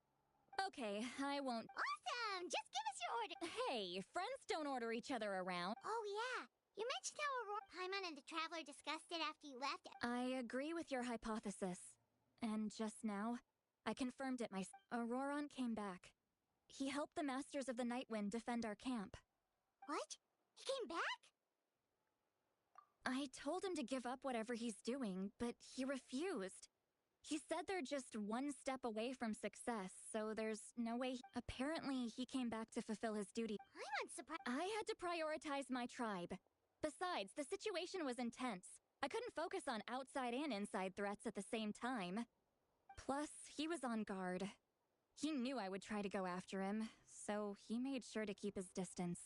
Okay, I won't. Awesome! Just give us your order. Hey, friends don't order each other around. Oh, yeah. You mentioned how Aurora, Paimon, and the Traveler discussed it after you left. I agree with your hypothesis. And just now, I confirmed it myself. Auroron came back. He helped the Masters of the Nightwind defend our camp. What? He came back? I told him to give up whatever he's doing, but he refused. He said they're just one step away from success, so there's no way. Apparently, he came back to fulfill his duty. I'm unsurprised. I had to prioritize my tribe. Besides, the situation was intense. I couldn't focus on outside and inside threats at the same time. Plus, he was on guard. He knew I would try to go after him, so he made sure to keep his distance.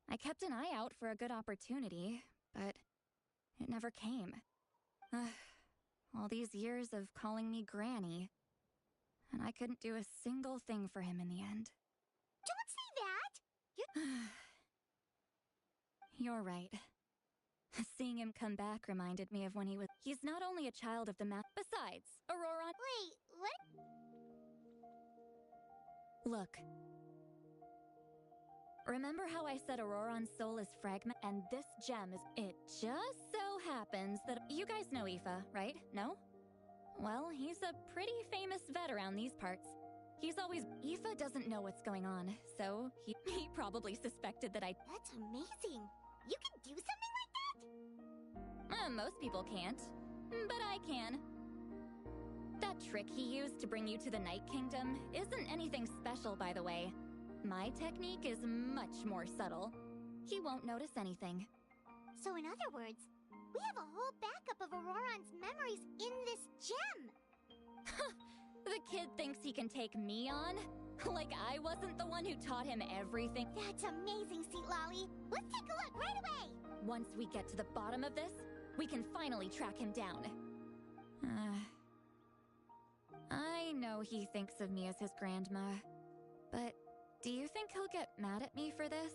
I kept an eye out for a good opportunity, but it never came. All these years of calling me Granny, and I couldn't do a single thing for him in the end. Don't say that! You're right. Seeing him come back reminded me of when he was... He's not only a child of the map. Besides, Auroron... Wait, what? Look. Remember how I said Auroron's soul is fragment? And this gem is... It just so happens that... You guys know Aoife, right? No? Well, he's a pretty famous vet around these parts. He's always... Aoife doesn't know what's going on, so he probably suspected that I... That's amazing. You can do something like that? Most people can't, but I can. That trick he used to bring you to the Night Kingdom isn't anything special, by the way. My technique is much more subtle. He won't notice anything. So in other words, we have a whole backup of Auroron's memories in this gem! The kid thinks he can take me on? Like I wasn't the one who taught him everything. That's amazing, Seat Lolly. Let's take a look right away! Once we get to the bottom of this, we can finally track him down. I know he thinks of me as his grandma, but do you think he'll get mad at me for this?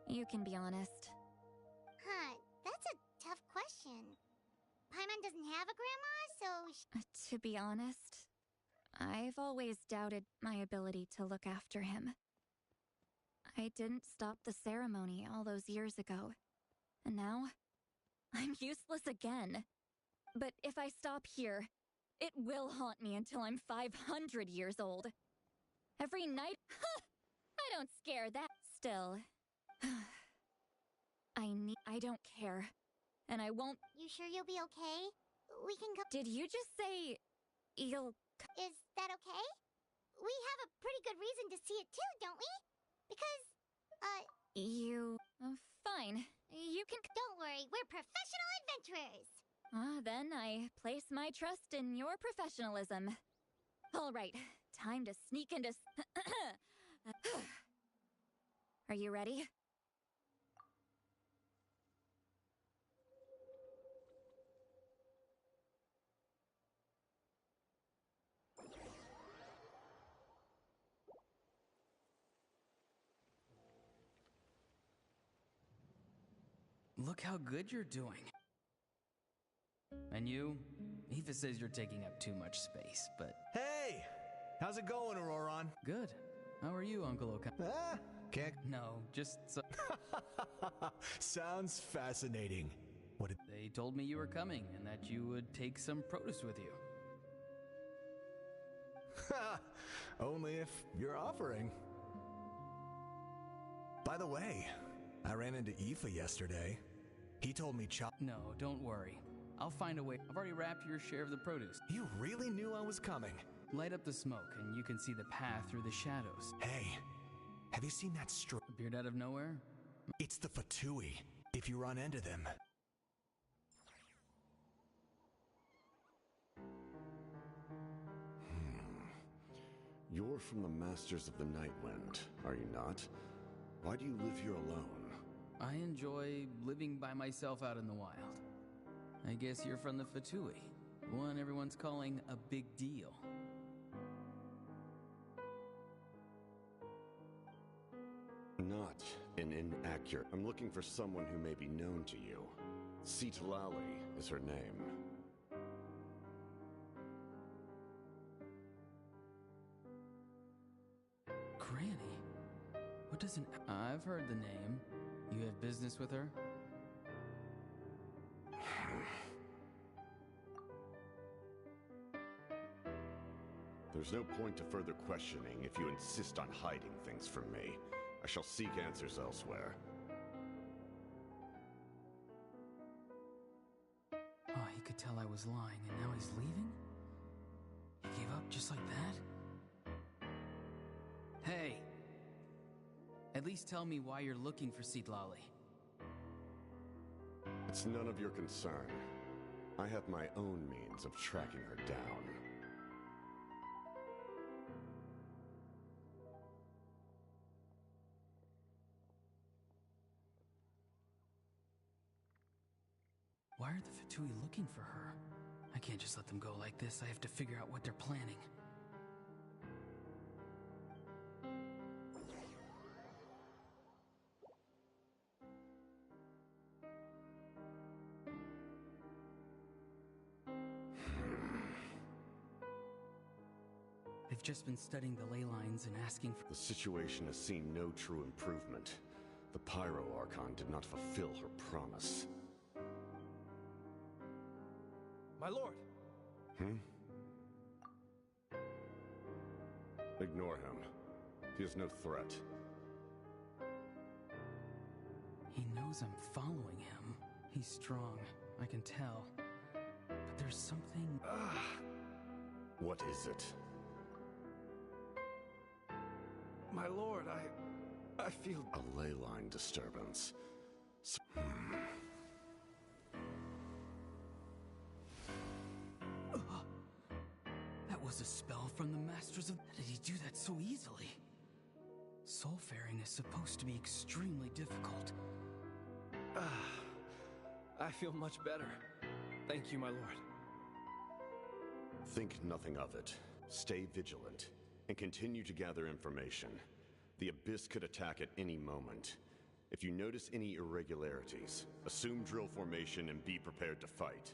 You can be honest. That's a tough question. Paimon doesn't have a grandma, so... To be honest, I've always doubted my ability to look after him. I didn't stop the ceremony all those years ago, and now I'm useless again. But if I stop here, it will haunt me until I'm 500 years old. Every night... I don't scare that. Still... I don't care. And I won't... You sure you'll be okay? We can go... Did you just say... you'll... Is that okay? We have a pretty good reason to see it too, don't we? Because, You... fine. You can... Don't worry, we're professional adventurers! Then I place my trust in your professionalism. All right, time to sneak into... Are you ready? Look how good you're doing. And you? Aoife says you're taking up too much space, but... Hey! How's it going, Auroron? Good. How are you, Uncle Oka? Can't... No, just so... Sounds fascinating. What did... They told me you were coming and that you would take some produce with you. Ha! Only if you're offering. By the way, I ran into Aoife yesterday. He told me No, don't worry. I'll find a way. I've already wrapped your share of the produce. You really knew I was coming. Light up the smoke and you can see the path through the shadows. Hey, have you seen that appeared out of nowhere? It's the Fatui. If you run into them. You're from the Masters of the Nightwind, are you not? Why do you live here alone? I enjoy living by myself out in the wild. I guess you're from the Fatui, one everyone's calling a big deal. Not an inaccurate. I'm looking for someone who may be known to you. Citlali is her name. Granny? What does an... I've heard the name. You have business with her? There's no point to further questioning if you insist on hiding things from me. I shall seek answers elsewhere. Oh, he could tell I was lying, and now he's leaving? He gave up just like that? Hey! At least tell me why you're looking for Citlali. It's none of your concern. I have my own means of tracking her down. Why are the Fatui looking for her? I can't just let them go like this. I have to figure out what they're planning. They've just been studying the ley lines and asking for... The situation has seen no true improvement. The Pyro Archon did not fulfill her promise. My lord! Ignore him. He is no threat. He knows I'm following him. He's strong, I can tell. But there's something... What is it? My lord, I feel... A ley line disturbance. That was a spell from the Masters of... How did he do that so easily? Soulfaring is supposed to be extremely difficult. I feel much better. Thank you, my lord. Think nothing of it. Stay vigilant, and continue to gather information. The Abyss could attack at any moment. If you notice any irregularities, assume drill formation and be prepared to fight.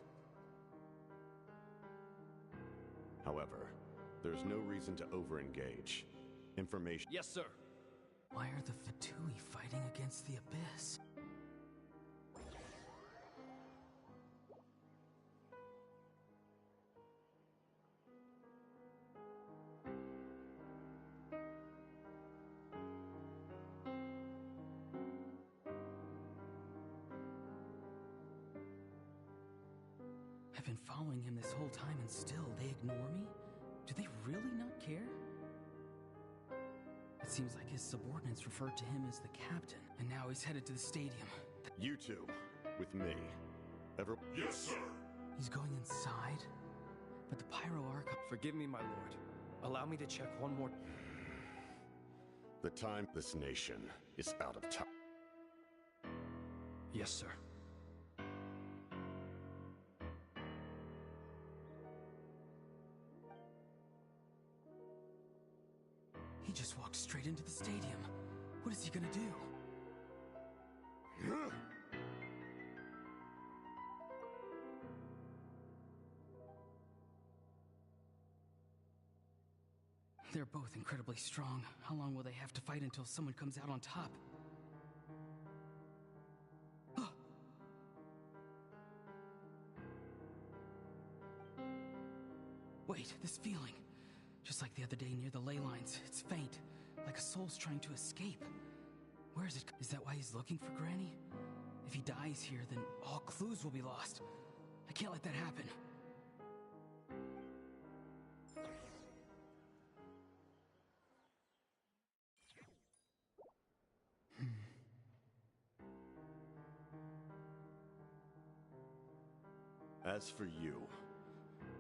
However, there's no reason to over-engage. Information... Yes, sir. Why are the Fatui fighting against the Abyss? I've been following him this whole time and still they ignore me? Do they really not care? It seems like his subordinates referred to him as the captain, and now he's headed to the stadium. You two, with me. Yes, sir! He's going inside? But the Pyro Archon... Forgive me, my lord. Allow me to check one more... The time this nation is out of time. Yes, sir. He just walked straight into the stadium. What is he gonna do? They're both incredibly strong. How long will they have to fight until someone comes out on top? Wait, this feeling. Just like the other day near the ley lines. It's faint, like a soul's trying to escape. Where is it? Is that why he's looking for Granny? If he dies here, then all clues will be lost. I can't let that happen. As for you,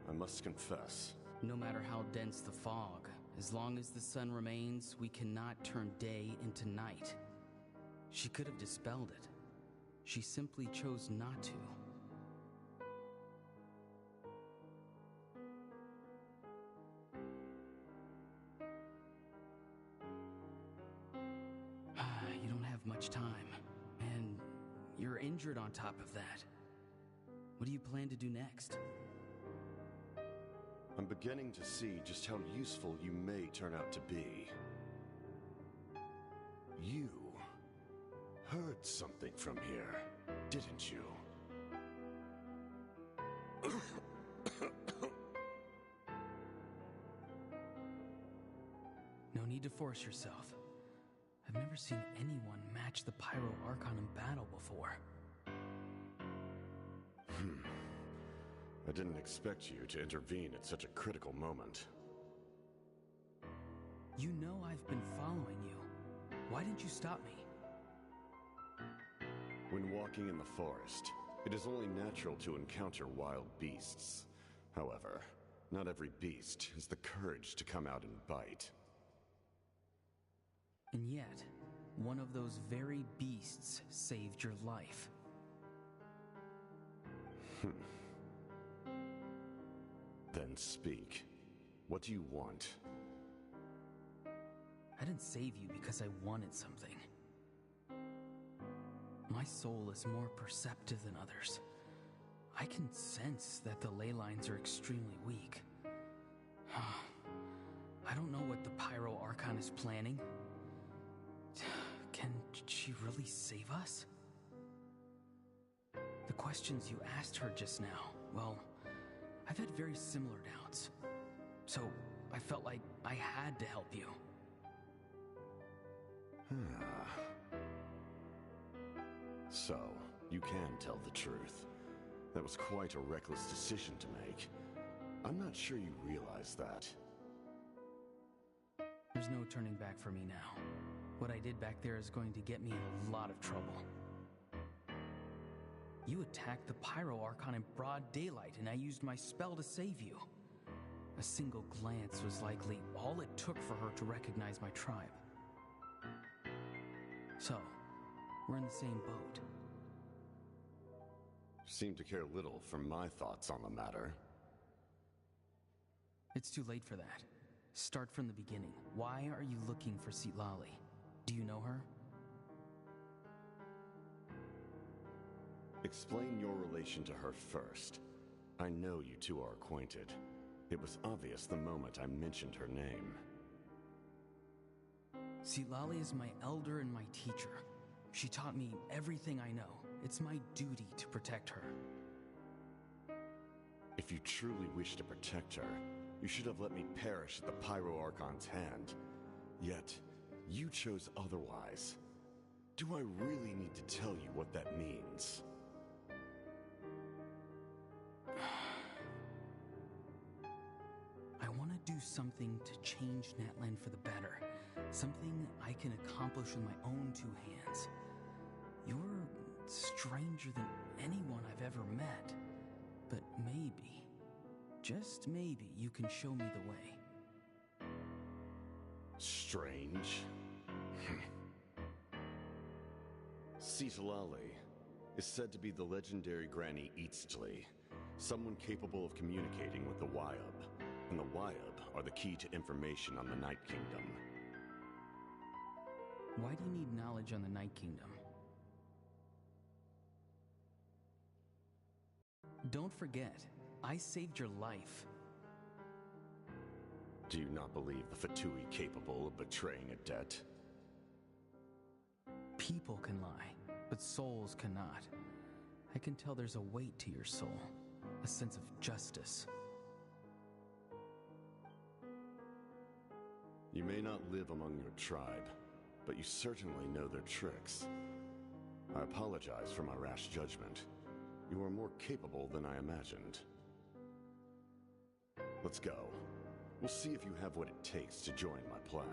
I must confess. No matter how dense the fog, as long as the sun remains, we cannot turn day into night. She could have dispelled it. She simply chose not to. You don't have much time, and you're injured on top of that. What do you plan to do next? I'm beginning to see just how useful you may turn out to be. You heard something from here, didn't you? No need to force yourself. I've never seen anyone match the Pyro Archon in battle before. I didn't expect you to intervene at such a critical moment. You know I've been following you. Why didn't you stop me? When walking in the forest, it is only natural to encounter wild beasts. However, not every beast has the courage to come out and bite. And yet, one of those very beasts saved your life. Then speak. What do you want? I didn't save you because I wanted something. My soul is more perceptive than others. I can sense that the ley lines are extremely weak. I don't know what the Pyro Archon is planning. Can she really save us? The questions you asked her just now, well, I've had very similar doubts. So I felt like I had to help you. So, you can tell the truth. That was quite a reckless decision to make. I'm not sure you realize that. There's no turning back for me now. What I did back there is going to get me in a lot of trouble. You attacked the Pyro Archon in broad daylight, and I used my spell to save you. A single glance was likely all it took for her to recognize my tribe. So, we're in the same boat. Seem to care little for my thoughts on the matter. It's too late for that. Start from the beginning. Why are you looking for Citlali? Do you know her? Explain your relation to her first. I know you two are acquainted. It was obvious the moment I mentioned her name. Citlali is my elder and my teacher. She taught me everything I know. It's my duty to protect her. If you truly wish to protect her, you should have let me perish at the Pyro Archon's hand. Yet, you chose otherwise. Do I really need to tell you what that means? I want to do something to change Natlan for the better. Something I can accomplish with my own two hands. You're stranger than anyone I've ever met. But maybe, just maybe, you can show me the way. Strange? Citlali is said to be the legendary Granny Eatsley, someone capable of communicating with the Wyab, and the Wyab are the key to information on the Night Kingdom. Why do you need knowledge on the Night Kingdom? Don't forget, I saved your life. Do you not believe the Fatui capable of betraying a debt? People can lie, but souls cannot. I can tell there's a weight to your soul, a sense of justice. You may not live among your tribe, but you certainly know their tricks. I apologize for my rash judgment. You are more capable than I imagined. Let's go. We'll see if you have what it takes to join my plan.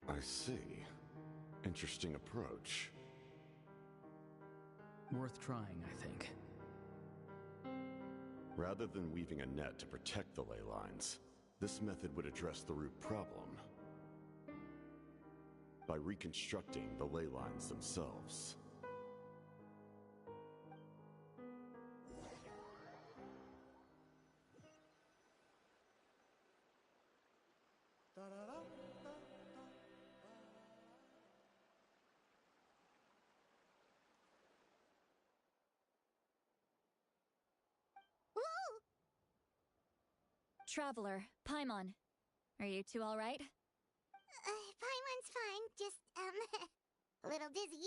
I see. Interesting approach. Worth trying, I think. Rather than weaving a net to protect the ley lines, this method would address the root problem by reconstructing the ley lines themselves. Traveler, Paimon. Are you two all right? Paimon's fine, just, a little dizzy.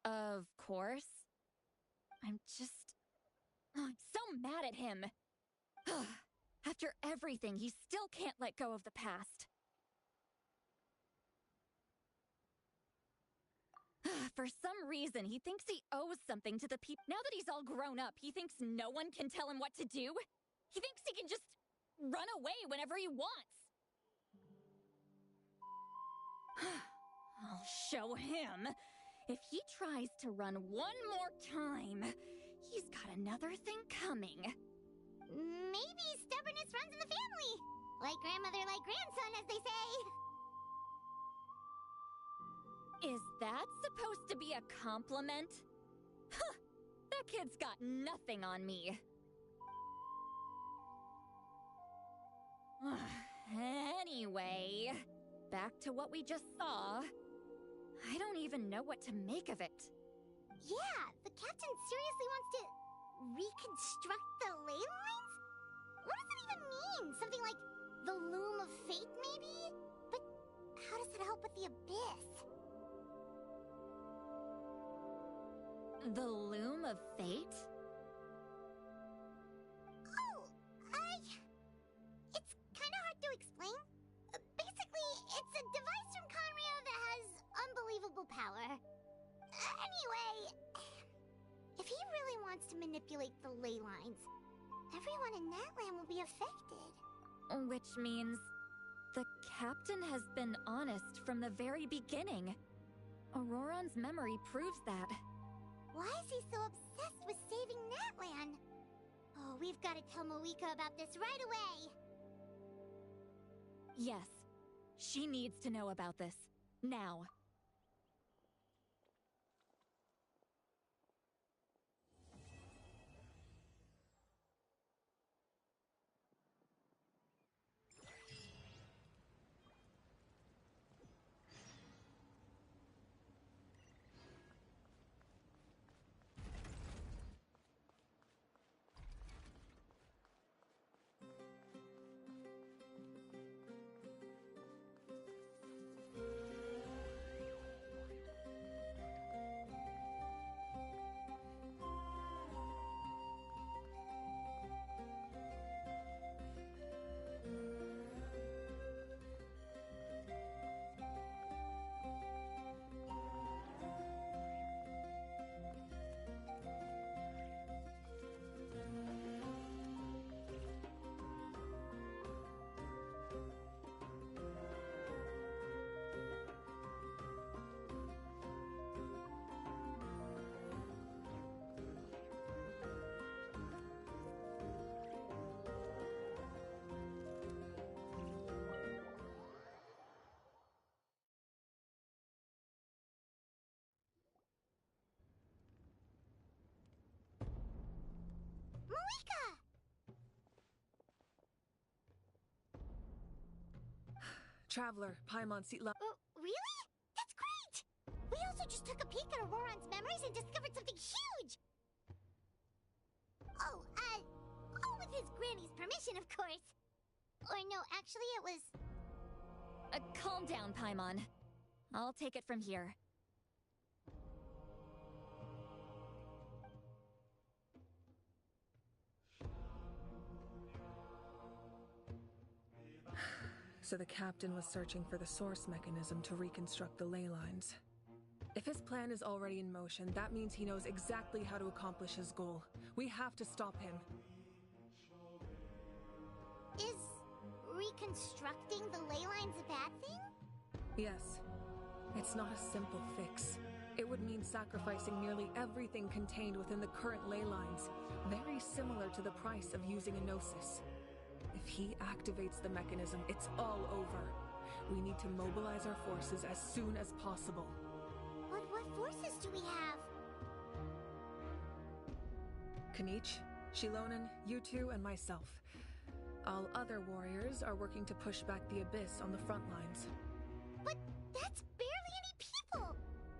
Of course. I'm so mad at him. After everything, he still can't let go of the past. For some reason, he thinks he owes something to the people. Now that he's all grown up, he thinks no one can tell him what to do. He thinks he can just run away whenever he wants. I'll show him. If he tries to run one more time, he's got another thing coming. Maybe stubbornness runs in the family. Like grandmother, like grandson, as they say. Is that supposed to be a compliment? Huh! That kid's got nothing on me. Anyway, back to what we just saw. I don't even know what to make of it. Yeah, the captain seriously wants to reconstruct the ley lines? What does that even mean? Something like the loom of fate, maybe? But how does that help with the abyss? The loom of fate? Oh, it's kind of hard to explain. Basically, it's a device from Conrio that has unbelievable power. Anyway, if he really wants to manipulate the ley lines, everyone in Natland will be affected. Which means the captain has been honest from the very beginning. Auroron's memory proves that. Why is he so obsessed with saving Natland? Oh, we've got to tell Moeka about this right away. Yes, she needs to know about this. Now. Traveler, Paimon Sitla. Really? That's great! We also just took a peek at Auroron's memories and discovered something huge! Oh, with his granny's permission, of course. Or no, actually it was... Calm down, Paimon. I'll take it from here. So the captain was searching for the source mechanism to reconstruct the ley lines. If his plan is already in motion, that means he knows exactly how to accomplish his goal. We have to stop him. Is reconstructing the ley lines a bad thing? Yes. It's not a simple fix. It would mean sacrificing nearly everything contained within the current ley lines, very similar to the price of using a gnosis. If he activates the mechanism, it's all over. We need to mobilize our forces as soon as possible. But what forces do we have? Kanich, Shilonen, you two, and myself. All other warriors are working to push back the abyss on the front lines. But that's barely any people!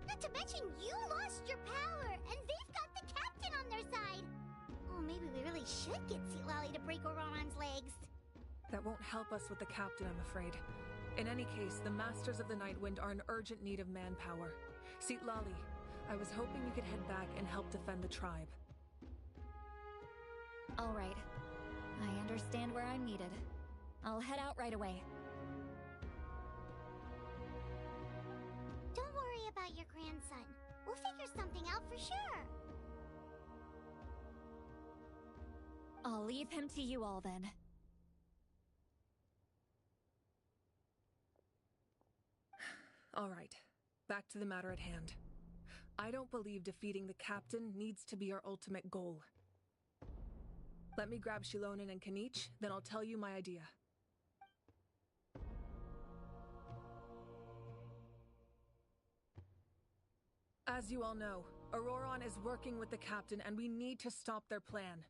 Not to mention you lost your power, and they've got the captain on their side! Oh, maybe we really should get Citlali to break Auroron's legs. That won't help us with the captain, I'm afraid. In any case, the Masters of the Nightwind are in urgent need of manpower. Citlali, I was hoping you could head back and help defend the tribe. All right. I understand where I'm needed. I'll head out right away. Don't worry about your grandson. We'll figure something out for sure. I'll leave him to you all then. All right, back to the matter at hand. I don't believe defeating the captain needs to be our ultimate goal. Let me grab Shilonen and Kanich, then I'll tell you my idea. As you all know, Auroron is working with the captain and we need to stop their plan.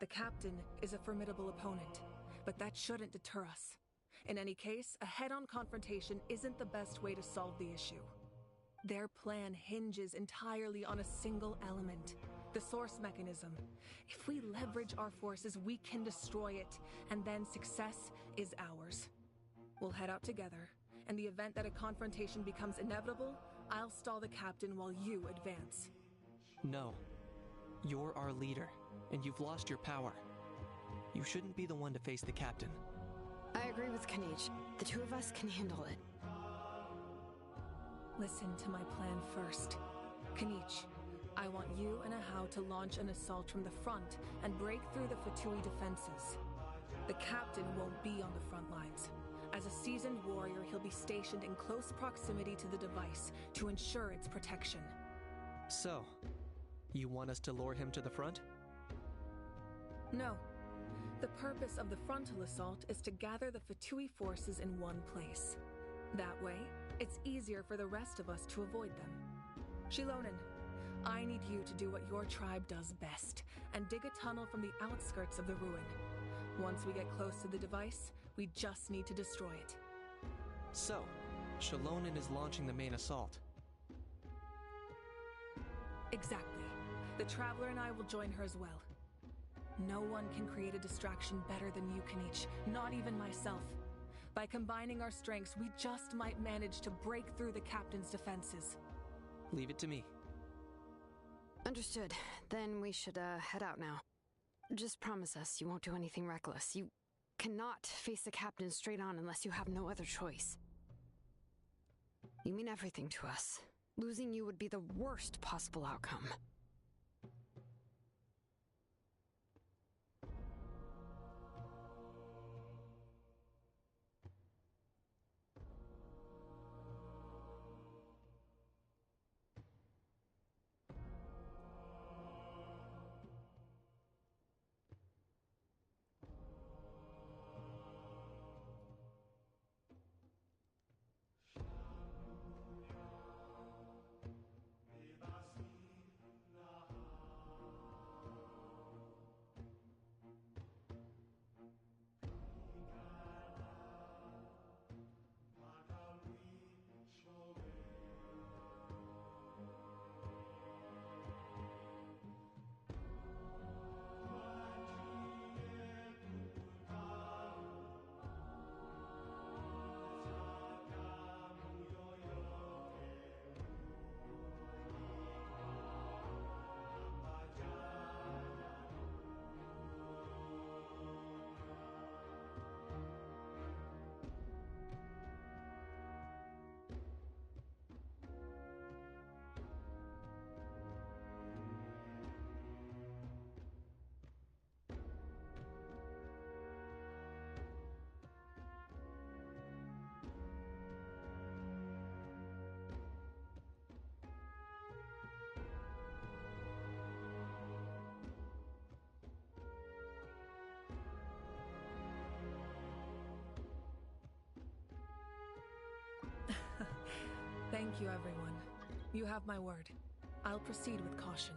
The captain is a formidable opponent, but that shouldn't deter us. In any case, a head-on confrontation isn't the best way to solve the issue. Their plan hinges entirely on a single element, the source mechanism. If we leverage our forces, we can destroy it, and then success is ours. We'll head out together. In the event that a confrontation becomes inevitable, I'll stall the captain while you advance. No. You're our leader, and you've lost your power. You shouldn't be the one to face the captain. I agree with Kanich. The two of us can handle it. Listen to my plan first. Kanich, I want you and Ahau to launch an assault from the front and break through the Fatui defenses. The captain won't be on the front lines. As a seasoned warrior, he'll be stationed in close proximity to the device to ensure its protection. So, you want us to lure him to the front? No. The purpose of the frontal assault is to gather the Fatui forces in one place. That way, it's easier for the rest of us to avoid them. Shilonen, I need you to do what your tribe does best, and dig a tunnel from the outskirts of the ruin. Once we get close to the device, we just need to destroy it. So, Shilonen is launching the main assault. Exactly. The Traveler and I will join her as well. No one can create a distraction better than you, Kanich, not even myself. By combining our strengths, we just might manage to break through the captain's defenses. Leave it to me. Understood. Then we should head out now. Just promise us you won't do anything reckless. You cannot face the captain straight on unless you have no other choice. You mean everything to us. Losing you would be the worst possible outcome. Thank you, everyone. You have my word. I'll proceed with caution.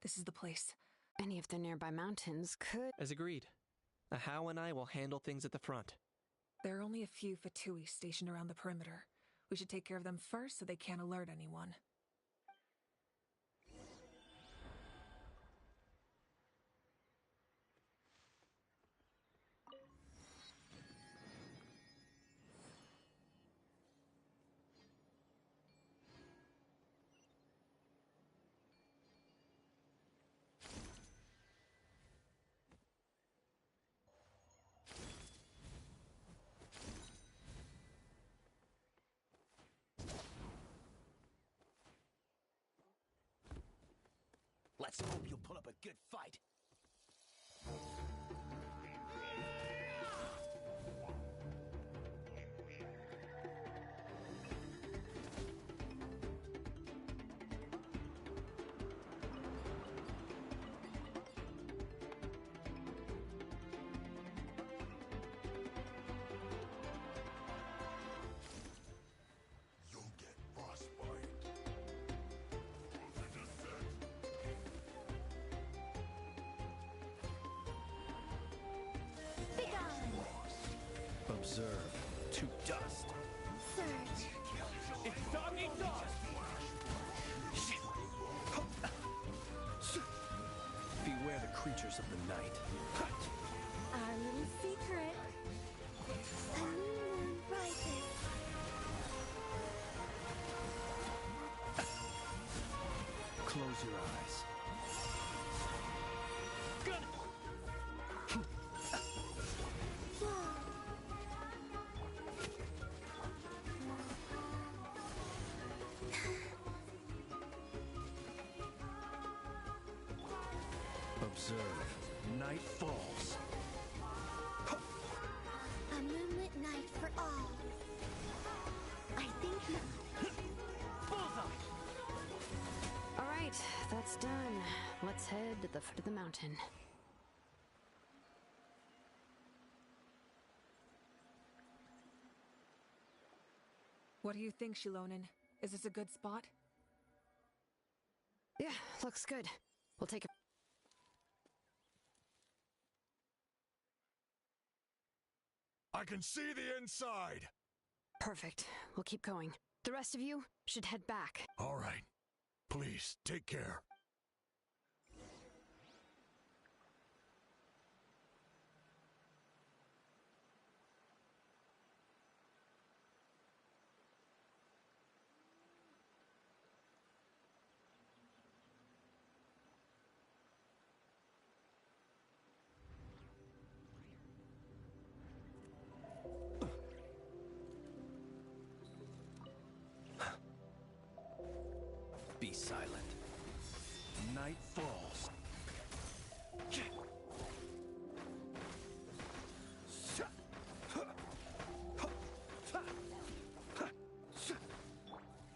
This is the place. Any of the nearby mountains could... As agreed. Ahau and I will handle things at the front. There are only a few Fatui stationed around the perimeter. We should take care of them first so they can't alert anyone. Let's hope you'll put up a good fight. Observe to dust. Surge. It's dog eat dog! Beware the creatures of the night. Our little secret. A new moon rises. Close your eyes. Observe. Night falls. A moonlit night for all. I think not. Bullseye! All right, that's done. Let's head to the foot of the mountain. What do you think, Shilonen? Is this a good spot? Yeah, looks good. We'll take a... I can see the inside! Perfect. We'll keep going. The rest of you should head back. All right. Please, take care. Be silent. Night falls.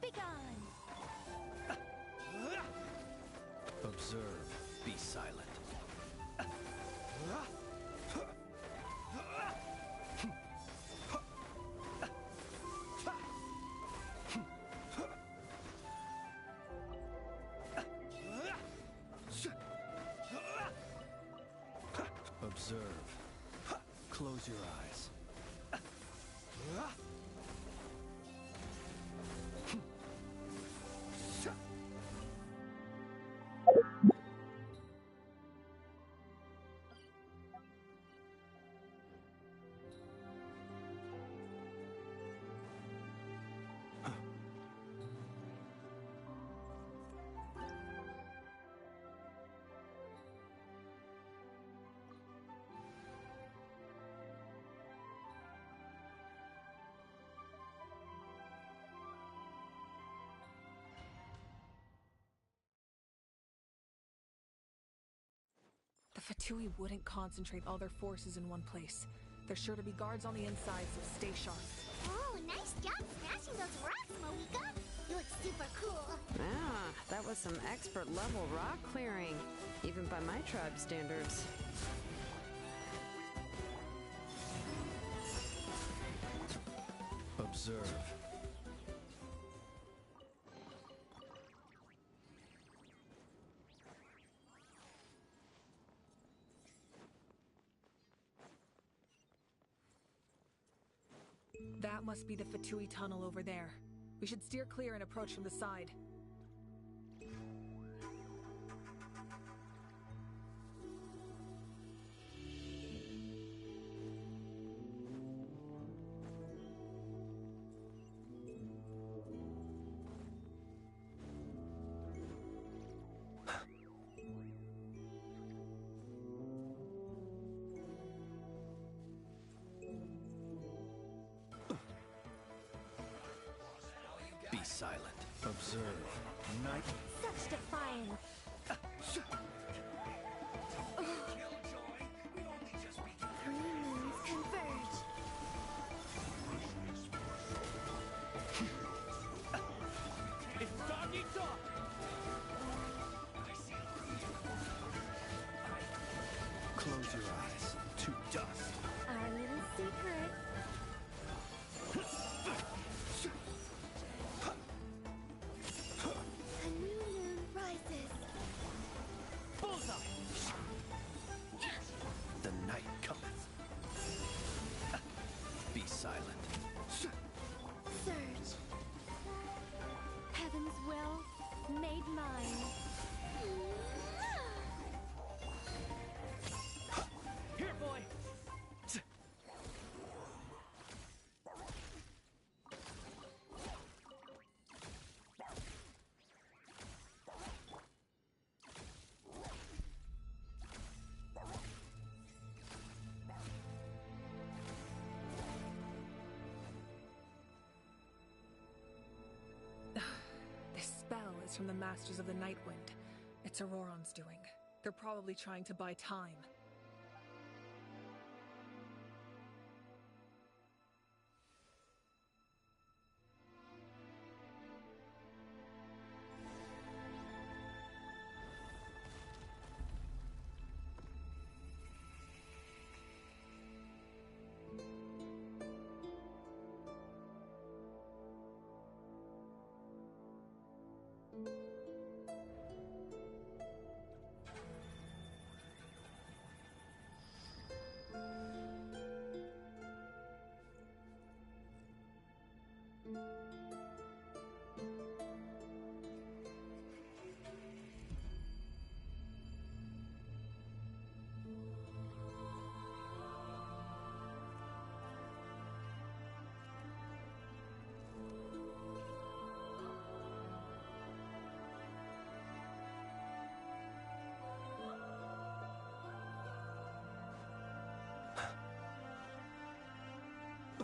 Begone. Observe. Be silent. Observe. Close your eyes. The Fatui wouldn't concentrate all their forces in one place. There's sure to be guards on the inside, so stay sharp. Oh, nice job smashing those rocks, Moeka. You look super cool. Ah, that was some expert level rock clearing, even by my tribe standards. Observe. That must be the Fatui tunnel over there. We should steer clear and approach from the side. Be silent. Observe. Night. Such defiance. Three moons converge. It's doggy dog! Close your eyes. To dust. Our little secret. A new moon rises. Bullseye! The night cometh. Be silent. Surge. Heaven's will made mine. Here, boy! This spell is from the Masters of the Night Wind. It's Auroron's doing. They're probably trying to buy time.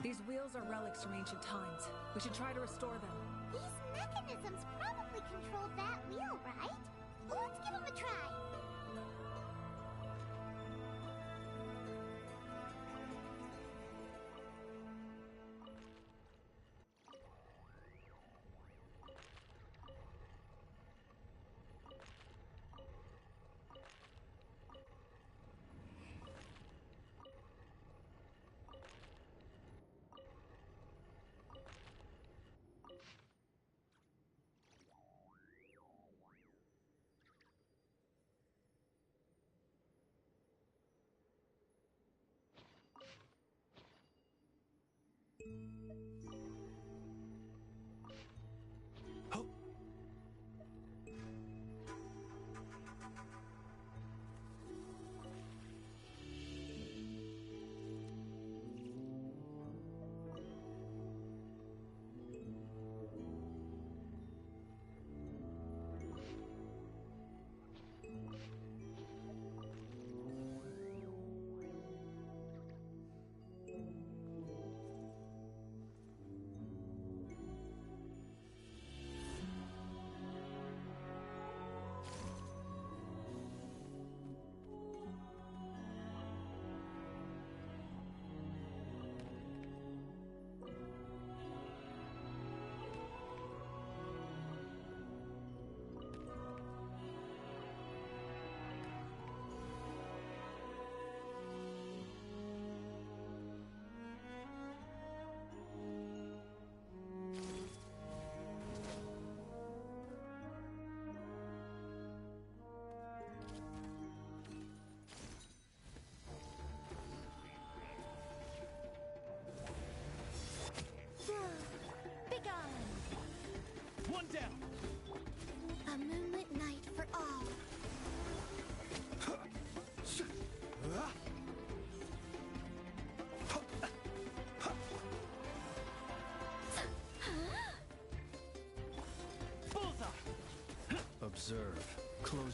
These wheels are relics from ancient times. We should try to restore them. These mechanisms probably control that wheel, right? Let's give them a try.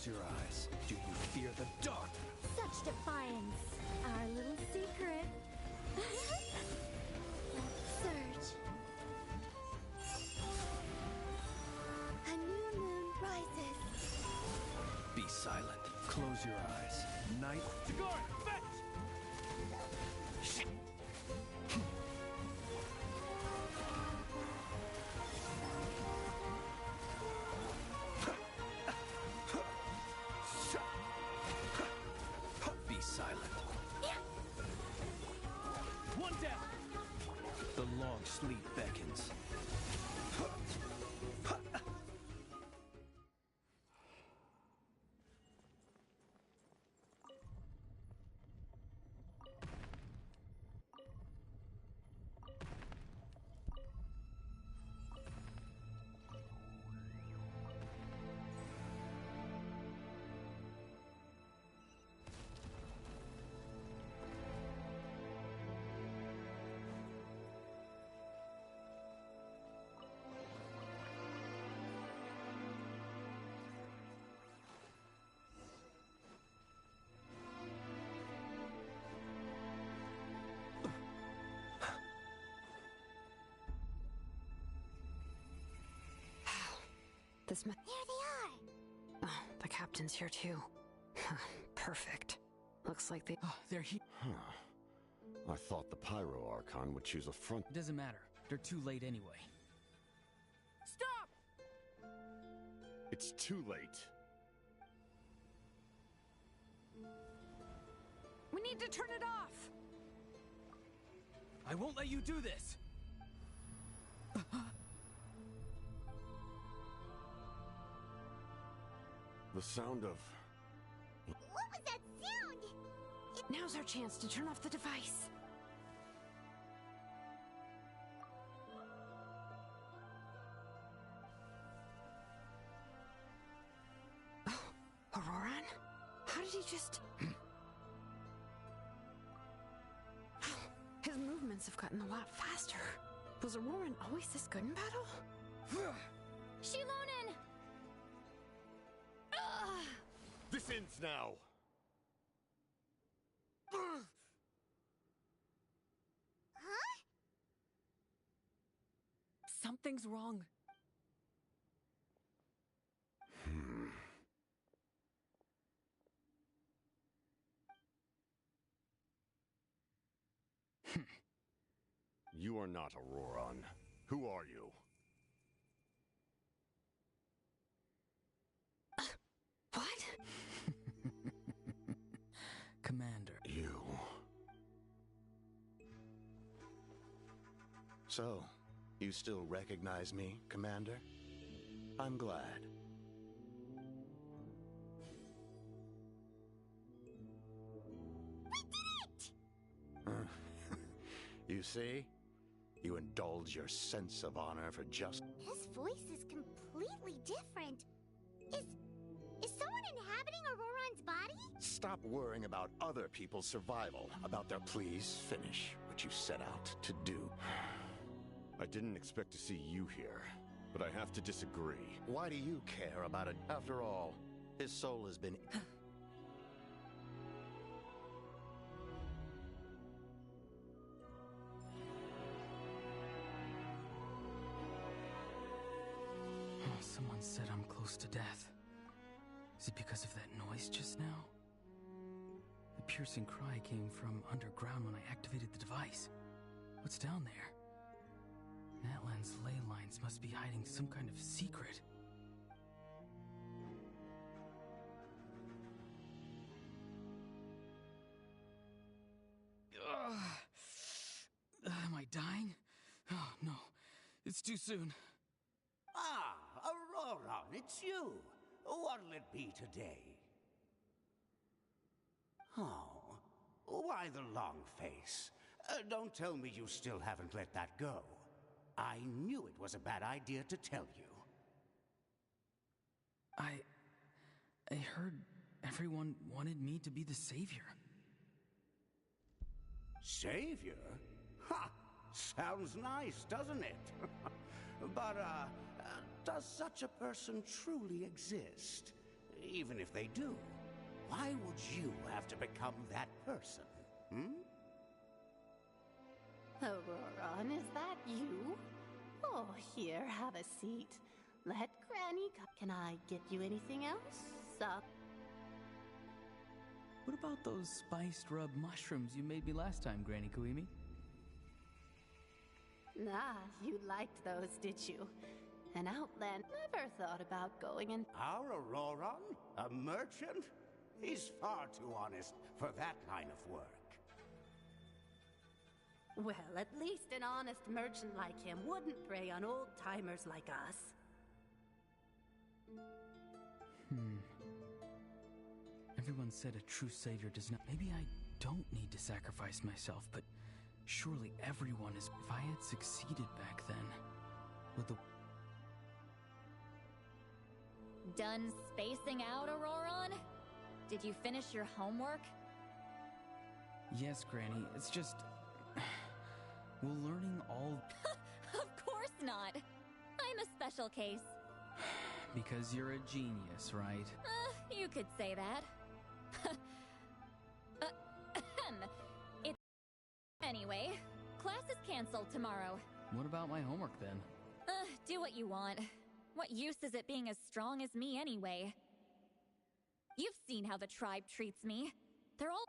Close your eyes. Do you fear the dark? Such defiance. Our little secret. Let's search. A new moon rises. Be silent. Close your eyes. Night. Guard, fetch! Be silent. One down! The long sleep beckons. Here they are! Oh, the captain's here too. Perfect. Looks like they... Oh, they're here. Huh. I thought the Pyro Archon would choose a front... It doesn't matter. They're too late anyway. Stop! It's too late. We need to turn it off! I won't let you do this! The sound of... What was that sound? Now's our chance to turn off the device. Oh, Auroran? How did he just... His movements have gotten a lot faster. Was Auroran always this good in battle? Shilonen! This ends now! Huh? Something's wrong. You are not Auroran. Who are you? What? Commander. You. So, you still recognize me, Commander? I'm glad. We did it! You see? You indulge your sense of honor for just... His voice is completely different. Is someone inhabiting Auroran's body? Stop worrying about other people's survival, about their... Please finish what you set out to do. I didn't expect to see you here, but I have to disagree. Why do you care about it? After all, his soul has been... Someone said I'm close to death. Is it because of that noise just now? The piercing cry came from underground when I activated the device. What's down there? Natlan's ley lines must be hiding some kind of secret. Am I dying? Oh, no. It's too soon. Ah, Auroran, it's you. What'll it be today? Oh, why the long face? Don't tell me you still haven't let that go. I knew it was a bad idea to tell you. I heard everyone wanted me to be the savior. Savior? Ha! Sounds nice, doesn't it? But, does such a person truly exist? Even if they do, why would you have to become that person? Auroron, is that you? Oh, here, have a seat. Let Granny come. Can I get you anything else? What about those spiced rub mushrooms you made me last time, Granny Kuimi? Ah, you liked those, did you? An outland. Never thought about going in. Our Auroron? A merchant? He's far too honest for that line of work. Well, at least an honest merchant like him wouldn't prey on old-timers like us. Everyone said a true savior does not... Maybe I don't need to sacrifice myself, but surely everyone is... If I had succeeded back then, would the... Done spacing out, Auroron? Did you finish your homework? Yes, Granny, it's just... Will learning all... Of course not. I'm a special case. Because you're a genius, right? You could say that. It's... Anyway, class is canceled tomorrow. What about my homework, then? Do what you want. What use is it being as strong as me, anyway? You've seen how the tribe treats me. They're all...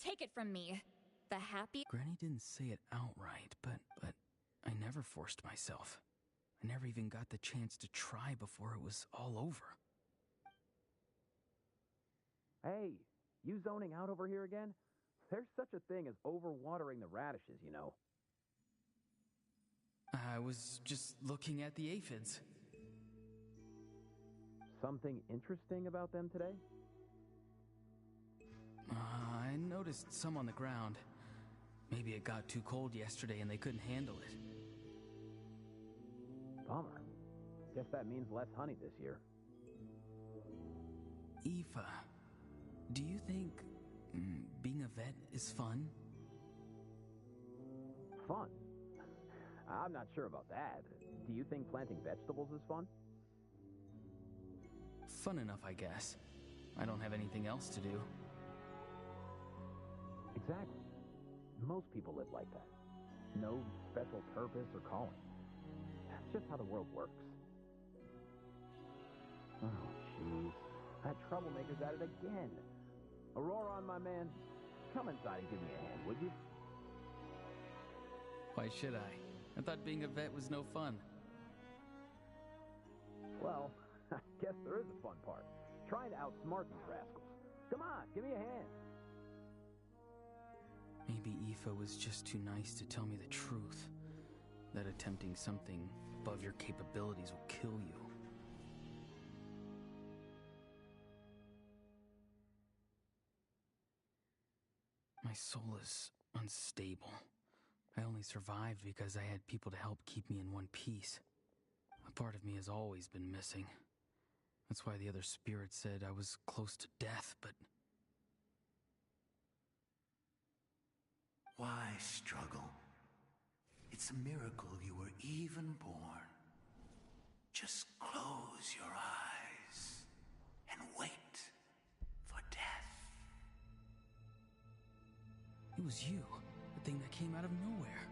Take it from me. The happy... Granny didn't say it outright, but I never forced myself. I never even got the chance to try before it was all over. Hey, you zoning out over here again? There's such a thing as overwatering the radishes, you know. I was just looking at the aphids. Something interesting about them today? I noticed some on the ground. Maybe it got too cold yesterday and they couldn't handle it. Bummer. Guess that means less honey this year. Aoife, do you think being a vet is fun? Fun? I'm not sure about that. Do you think planting vegetables is fun? Fun enough, I guess. I don't have anything else to do. Exactly. Most people live like that. No special purpose or calling. That's just how the world works. Oh, jeez. That troublemaker's at it again. Auroron, my man, come inside and give me a hand, would you? Why should I? I thought being a vet was no fun. Well, I guess there is a fun part. Trying to outsmart these rascals. Come on, give me a hand. Maybe Aoife was just too nice to tell me the truth. That attempting something above your capabilities will kill you. My soul is unstable. I only survived because I had people to help keep me in one piece. A part of me has always been missing. That's why the other spirits said I was close to death, but... Why struggle? It's a miracle you were even born. Just close your eyes and wait for death. It was you, the thing that came out of nowhere.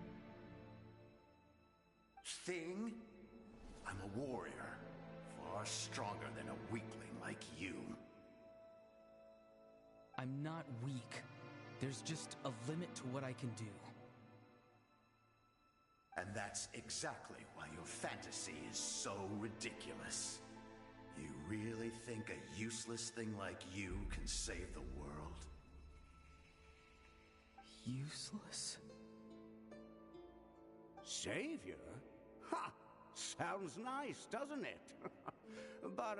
Thing? I'm a warrior, far stronger than a weakling like you. I'm not weak. There's just a limit to what I can do. And that's exactly why your fantasy is so ridiculous. You really think a useless thing like you can save the world? Useless? Savior? Ha! Sounds nice, doesn't it? But,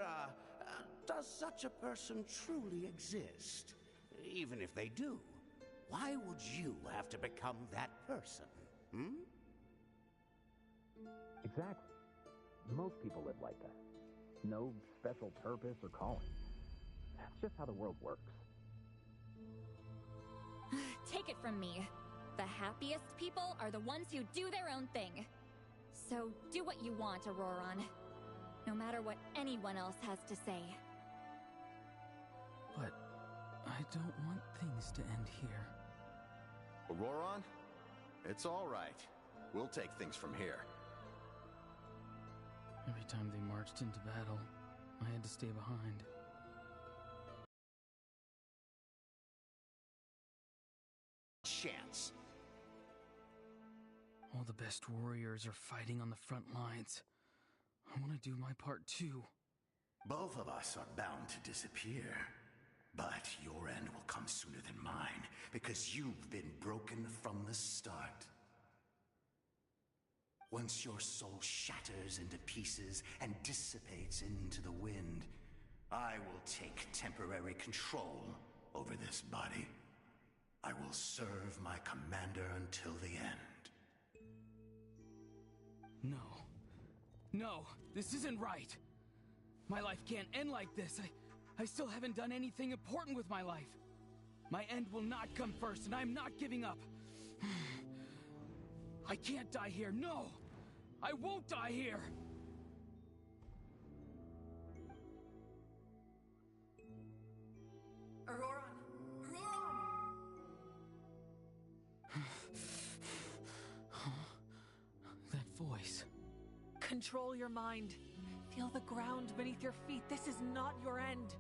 does such a person truly exist? Even if they do, why would you have to become that person? Exactly. Most people live like that. No special purpose or calling. That's just how the world works. Take it from me. The happiest people are the ones who do their own thing. So do what you want, Auroron. No matter what anyone else has to say. But I don't want things to end here. Auroron? It's all right. We'll take things from here. Every time they marched into battle, I had to stay behind. Chance. All the best warriors are fighting on the front lines. I want to do my part too. Both of us are bound to disappear. But your end will come sooner than mine, because you've been broken from the start. Once your soul shatters into pieces and dissipates into the wind, I will take temporary control over this body. I will serve my commander until the end. No. No, this isn't right. My life can't end like this. I still haven't done anything important with my life. My end will not come first, and I'm not giving up. I can't die here. No! I won't die here! Auroron! That voice. Control your mind. Feel the ground beneath your feet. This is not your end.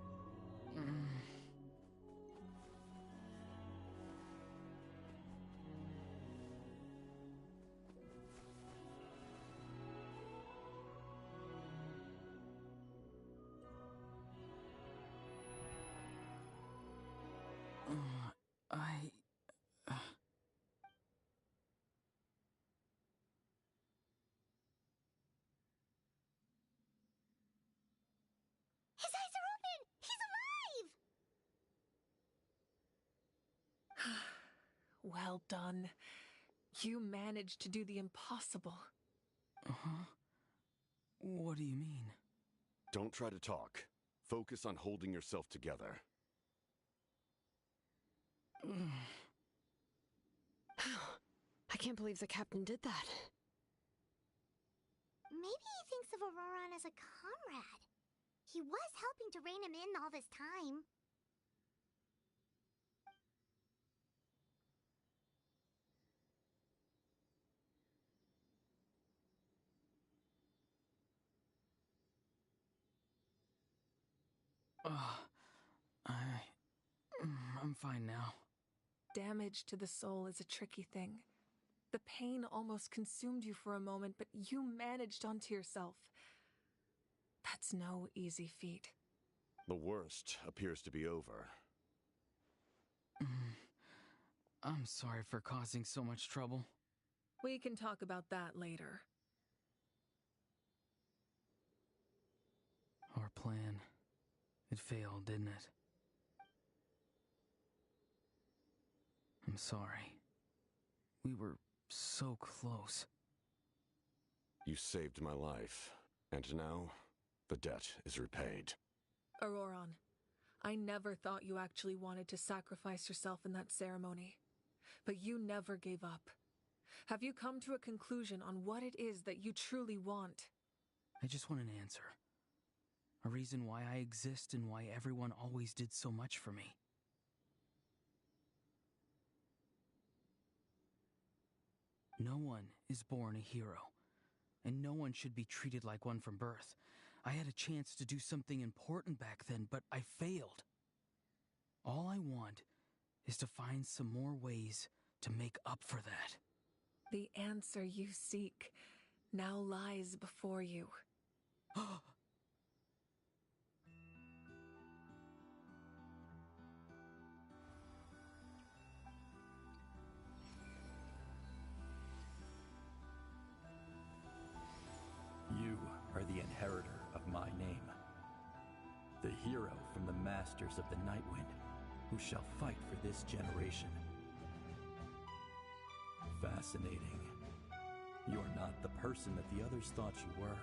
His eyes are open! He's alive! Well done. You managed to do the impossible. Uh-huh. What do you mean? Don't try to talk. Focus on holding yourself together. I can't believe the captain did that. Maybe he thinks of Auroron as a comrade. He was helping to rein him in all this time. I'm fine now. Damage to the soul is a tricky thing. The pain almost consumed you for a moment, but you managed onto yourself. That's no easy feat. The worst appears to be over. I'm sorry for causing so much trouble. We can talk about that later. Our plan. It failed, didn't it? I'm sorry. We were so close. You saved my life, and now the debt is repaid. Auroron, I never thought you actually wanted to sacrifice yourself in that ceremony. But you never gave up. Have you come to a conclusion on what it is that you truly want? I just want an answer. A reason why I exist and why everyone always did so much for me. No one is born a hero, and no one should be treated like one from birth. I had a chance to do something important back then, but I failed. All I want is to find some more ways to make up for that. The answer you seek now lies before you. You are the inheritor of my name. The hero from the masters of the Nightwind, who shall fight for this generation. Fascinating. You're not the person that the others thought you were.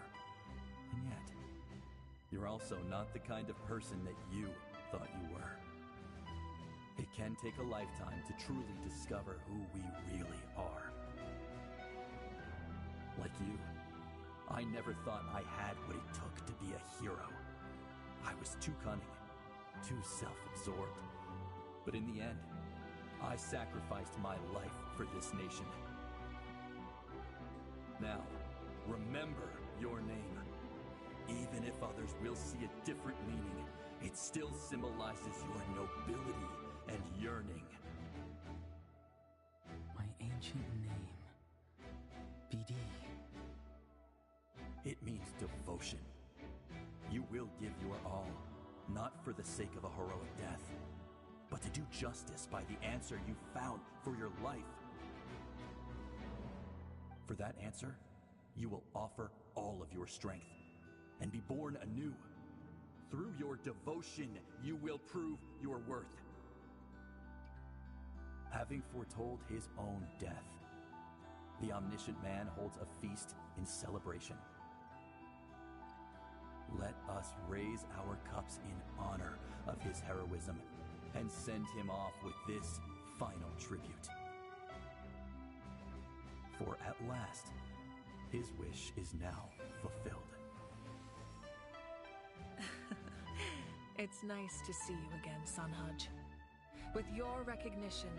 And yet, you're also not the kind of person that you thought you were. It can take a lifetime to truly discover who we really are. Like you, I never thought I had what it took to be a hero. I was too cunning, too self-absorbed. But in the end, I sacrificed my life for this nation. Now, remember your name. Even if others will see a different meaning, it still symbolizes your nobility and yearning. My ancient name. BD. It means devotion. You will give your all, not for the sake of a heroic death, but to do justice by the answer you found for your life. For that answer, you will offer all of your strength and be born anew. Through your devotion, you will prove your worth. Having foretold his own death, the omniscient man holds a feast in celebration. Let us raise our cups in honor of his heroism and send him off with this final tribute. For at last, his wish is now fulfilled. It's nice to see you again, Snezhaya. With your recognition,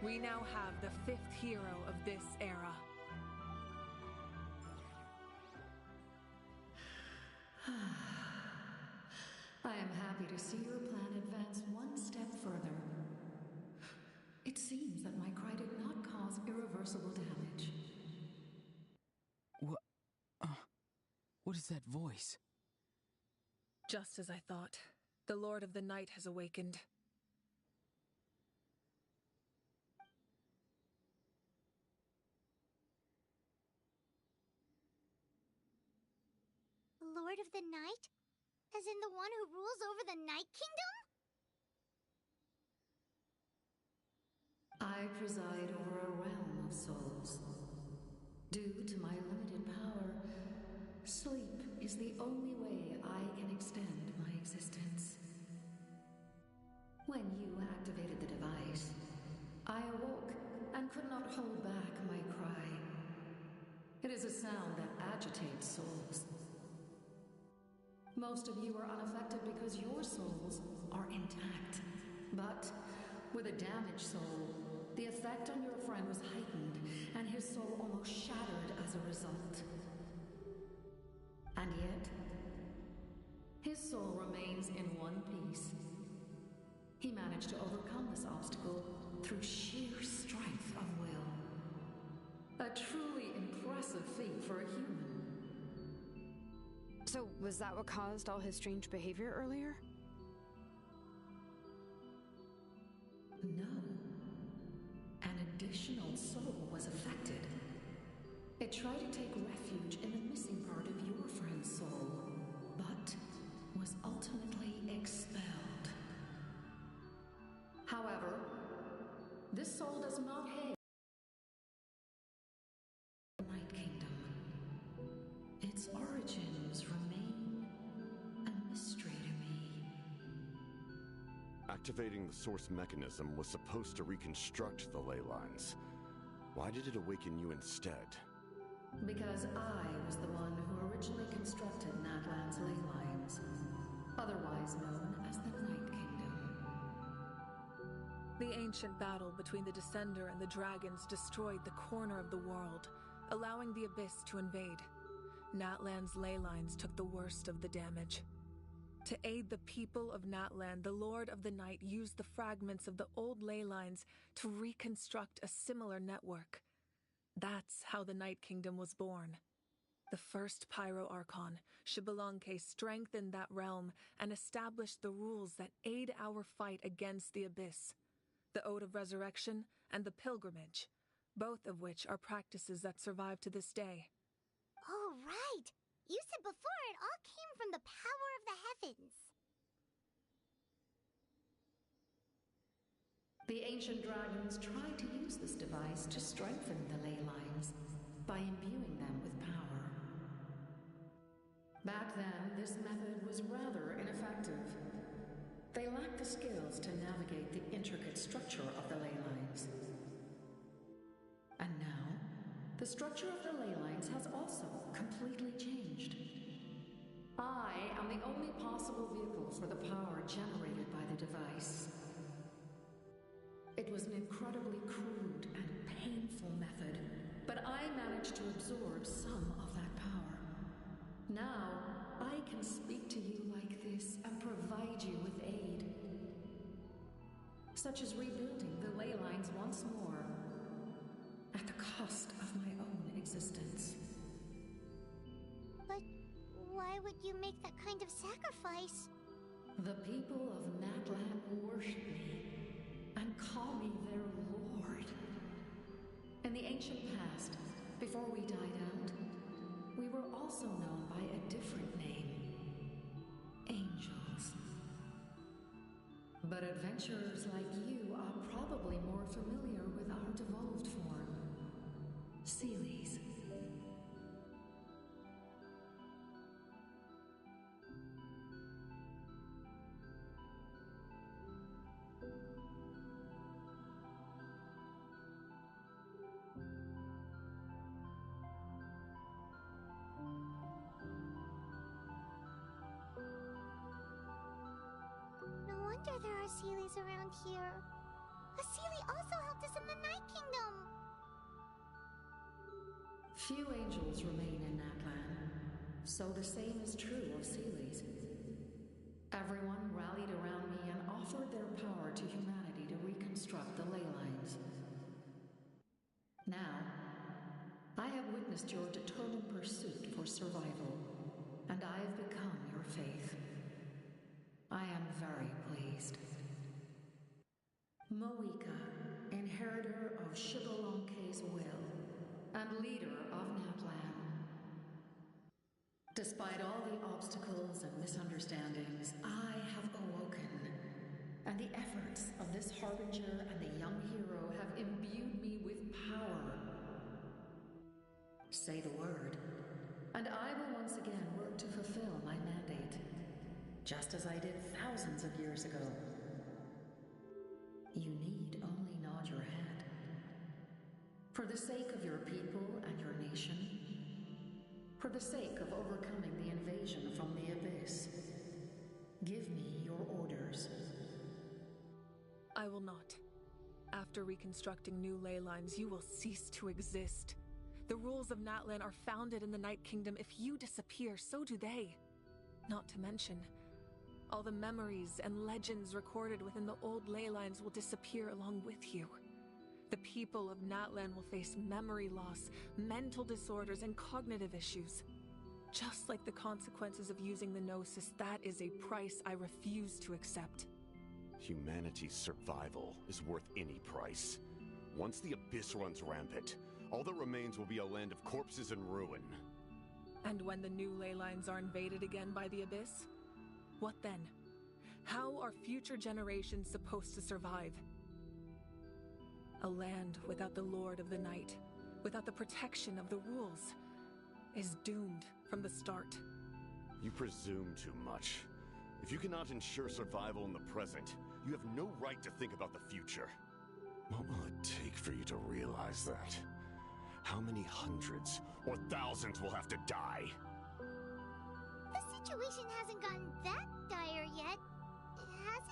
we now have the 5th hero of this era. I am happy to see your plan advance one step further. It seems that my cry did not cause irreversible damage. What is that voice? Just as I thought, the Lord of the Night has awakened. Lord of the Night? As in the one who rules over the Night Kingdom? I preside over a realm of souls. Due to my limited power, sleep is the only way I can extend my existence. When you activated the device, I awoke and could not hold back my cry. It is a sound that agitates souls. Most of you are unaffected because your souls are intact. But with a damaged soul, the effect on your friend was heightened, and his soul almost shattered as a result. And yet, his soul remains in one piece. He managed to overcome this obstacle through sheer strength of will. A truly impressive feat for a human. So, was that what caused all his strange behavior earlier? No. An additional soul was affected. It tried to take refuge in the missing part of your friend's soul, but was ultimately expelled. However, this soul does not hail the Night Kingdom. Its origins remain a mystery to me. Activating the source mechanism was supposed to reconstruct the ley lines. Why did it awaken you instead? Because I was the one who originally constructed Natlan's ley lines, otherwise known as the Night Kingdom. The ancient battle between the Descender and the dragons destroyed the corner of the world, allowing the Abyss to invade. Natlan's ley lines took the worst of the damage. To aid the people of Natlan, the Lord of the Night used the fragments of the old ley lines to reconstruct a similar network. That's how the Night Kingdom was born. The first Pyro Archon, Xbalanque, strengthened that realm and established the rules that aid our fight against the Abyss. The Ode of Resurrection and the Pilgrimage, both of which are practices that survive to this day. Oh, right! You said before it all came from the power of the heavens. The ancient dragons tried to use this device to strengthen the ley lines by imbuing them with power. Back then, this method was rather ineffective. They lacked the skills to navigate the intricate structure of the ley lines. And now, the structure of the ley lines has also completely changed. I am the only possible vehicle for the power generated by the device. It was an incredibly crude and painful method, but I managed to absorb some of that power. Now, I can speak to you like this and provide you with aid, such as rebuilding the ley lines once more, at the cost of my own existence. But why would you make that kind of sacrifice? The people of Natlan worship me and call me their lord. In the ancient past, before we died out, we were also known by a different name: angels. But adventurers like you are probably more familiar with our devolved form, Seelies. No wonder there are Seelies around here. A Seelie also helped us in the Night Kingdom. Few angels remain in Natlan, so the same is true of Seelies. Everyone rallied around me and offered their power to humanity to reconstruct the ley lines. Now, I have witnessed your determined pursuit for survival, and I have become your faith. I am very pleased. Moika, inheritor of Shibalonke's will, and leader of Natlan. Despite all the obstacles and misunderstandings, I have awoken, and the efforts of this harbinger and the young hero have imbued me with power. Say the word, and I will once again work to fulfill my mandate, just as I did thousands of years ago. You need only nod your head. For the sake of your people and your nation, for the sake of overcoming the invasion from the Abyss, give me your orders. I will not. After reconstructing new ley lines, you will cease to exist. The rules of Natlan are founded in the Night Kingdom. If you disappear, so do they. Not to mention, all the memories and legends recorded within the old ley lines will disappear along with you. The people of Natlan will face memory loss, mental disorders, and cognitive issues. Just like the consequences of using the Gnosis, that is a price I refuse to accept. Humanity's survival is worth any price. Once the Abyss runs rampant, all that remains will be a land of corpses and ruin. And when the new ley lines are invaded again by the Abyss? What then? How are future generations supposed to survive? A land without the Lord of the Night, without the protection of the rules, is doomed from the start. You presume too much. If you cannot ensure survival in the present, you have no right to think about the future. What will it take for you to realize that? How many hundreds or thousands will have to die? The situation hasn't gotten that dire yet, has it?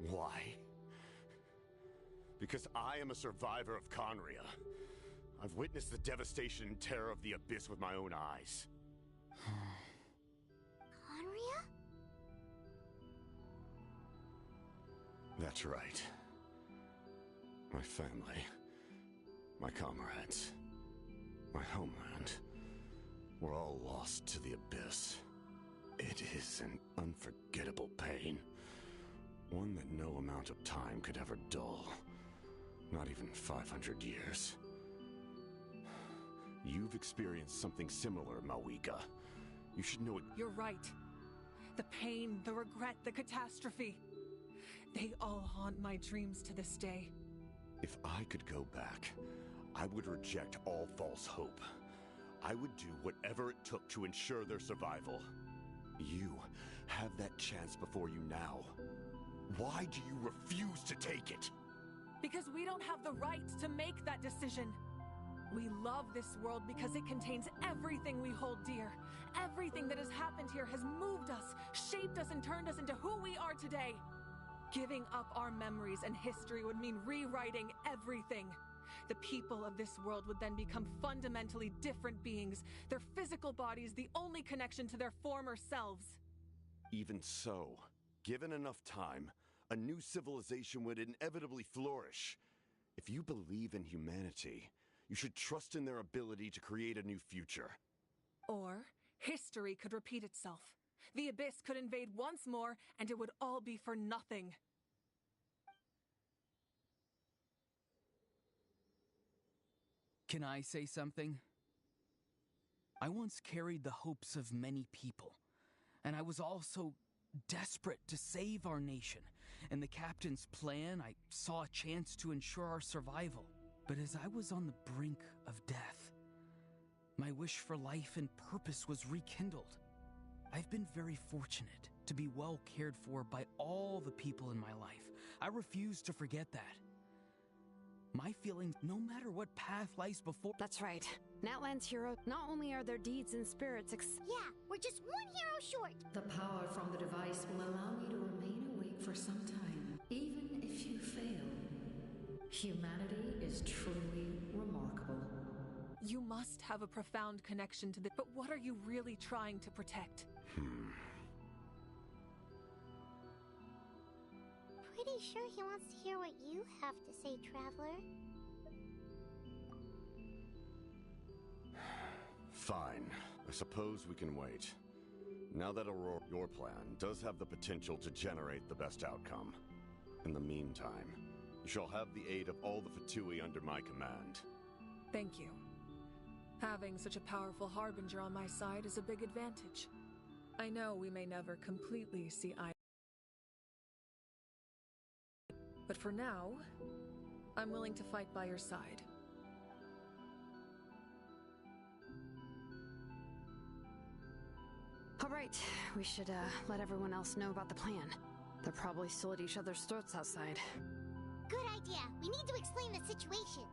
Why? Because I am a survivor of Conria. I've witnessed the devastation and terror of the Abyss with my own eyes. Conria? That's right. My family, my comrades, my homeland, were all lost to the Abyss. It is an unforgettable pain. One that no amount of time could ever dull. Not even 500 years. You've experienced something similar, Mawika. You should know it. You're right. The pain, the regret, the catastrophe. They all haunt my dreams to this day. If I could go back, I would reject all false hope. I would do whatever it took to ensure their survival. You have that chance before you now. Why do you refuse to take it? Because we don't have the right to make that decision. We love this world because it contains everything we hold dear. Everything that has happened here has moved us, shaped us, and turned us into who we are today. Giving up our memories and history would mean rewriting everything. The people of this world would then become fundamentally different beings, their physical bodies the only connection to their former selves. Even so, given enough time, a new civilization would inevitably flourish. If you believe in humanity, you should trust in their ability to create a new future. Or history could repeat itself. The Abyss could invade once more, and it would all be for nothing. Can I say something? I once carried the hopes of many people, and I was also desperate to save our nation. In the captain's plan, I saw a chance to ensure our survival. But as I was on the brink of death, my wish for life and purpose was rekindled. I've been very fortunate to be well cared for by all the people in my life. I refuse to forget that. My feelings, no matter what path lies before... That's right. Natlan's hero, not only are their deeds and spirits Yeah, we're just one hero short. The power from the device will allow me to remain awake for some time, even if you fail. Humanity is truly remarkable. You must have a profound connection to the... But what are you really trying to protect? Pretty sure he wants to hear what you have to say, Traveler. Fine. I suppose we can wait. Now that Aurora, your plan does have the potential to generate the best outcome. In the meantime, you shall have the aid of all the Fatui under my command. Thank you. Having such a powerful harbinger on my side is a big advantage. I know we may never completely see eye. But for now, I'm willing to fight by your side. All right, we should let everyone else know about the plan. They're probably still at each other's throats outside. Good idea. We need to explain the situation.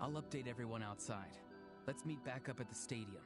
I'll update everyone outside. Let's meet back up at the stadium.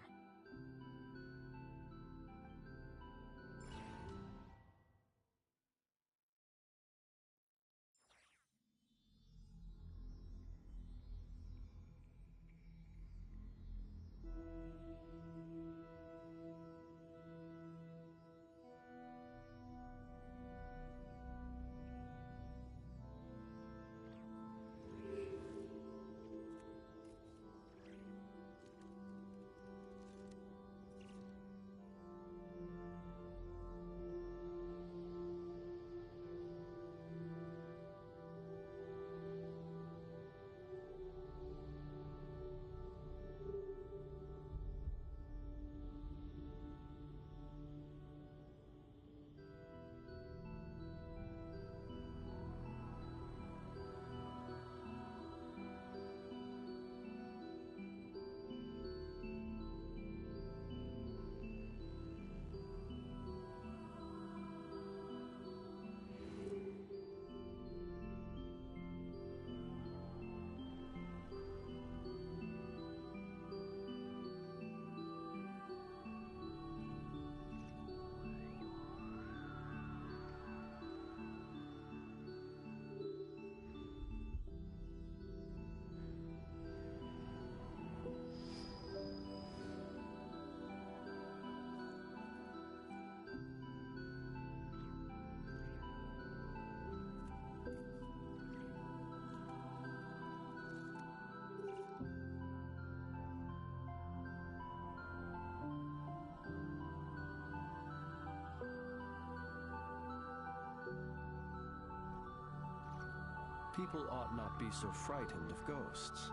People ought not be so frightened of ghosts.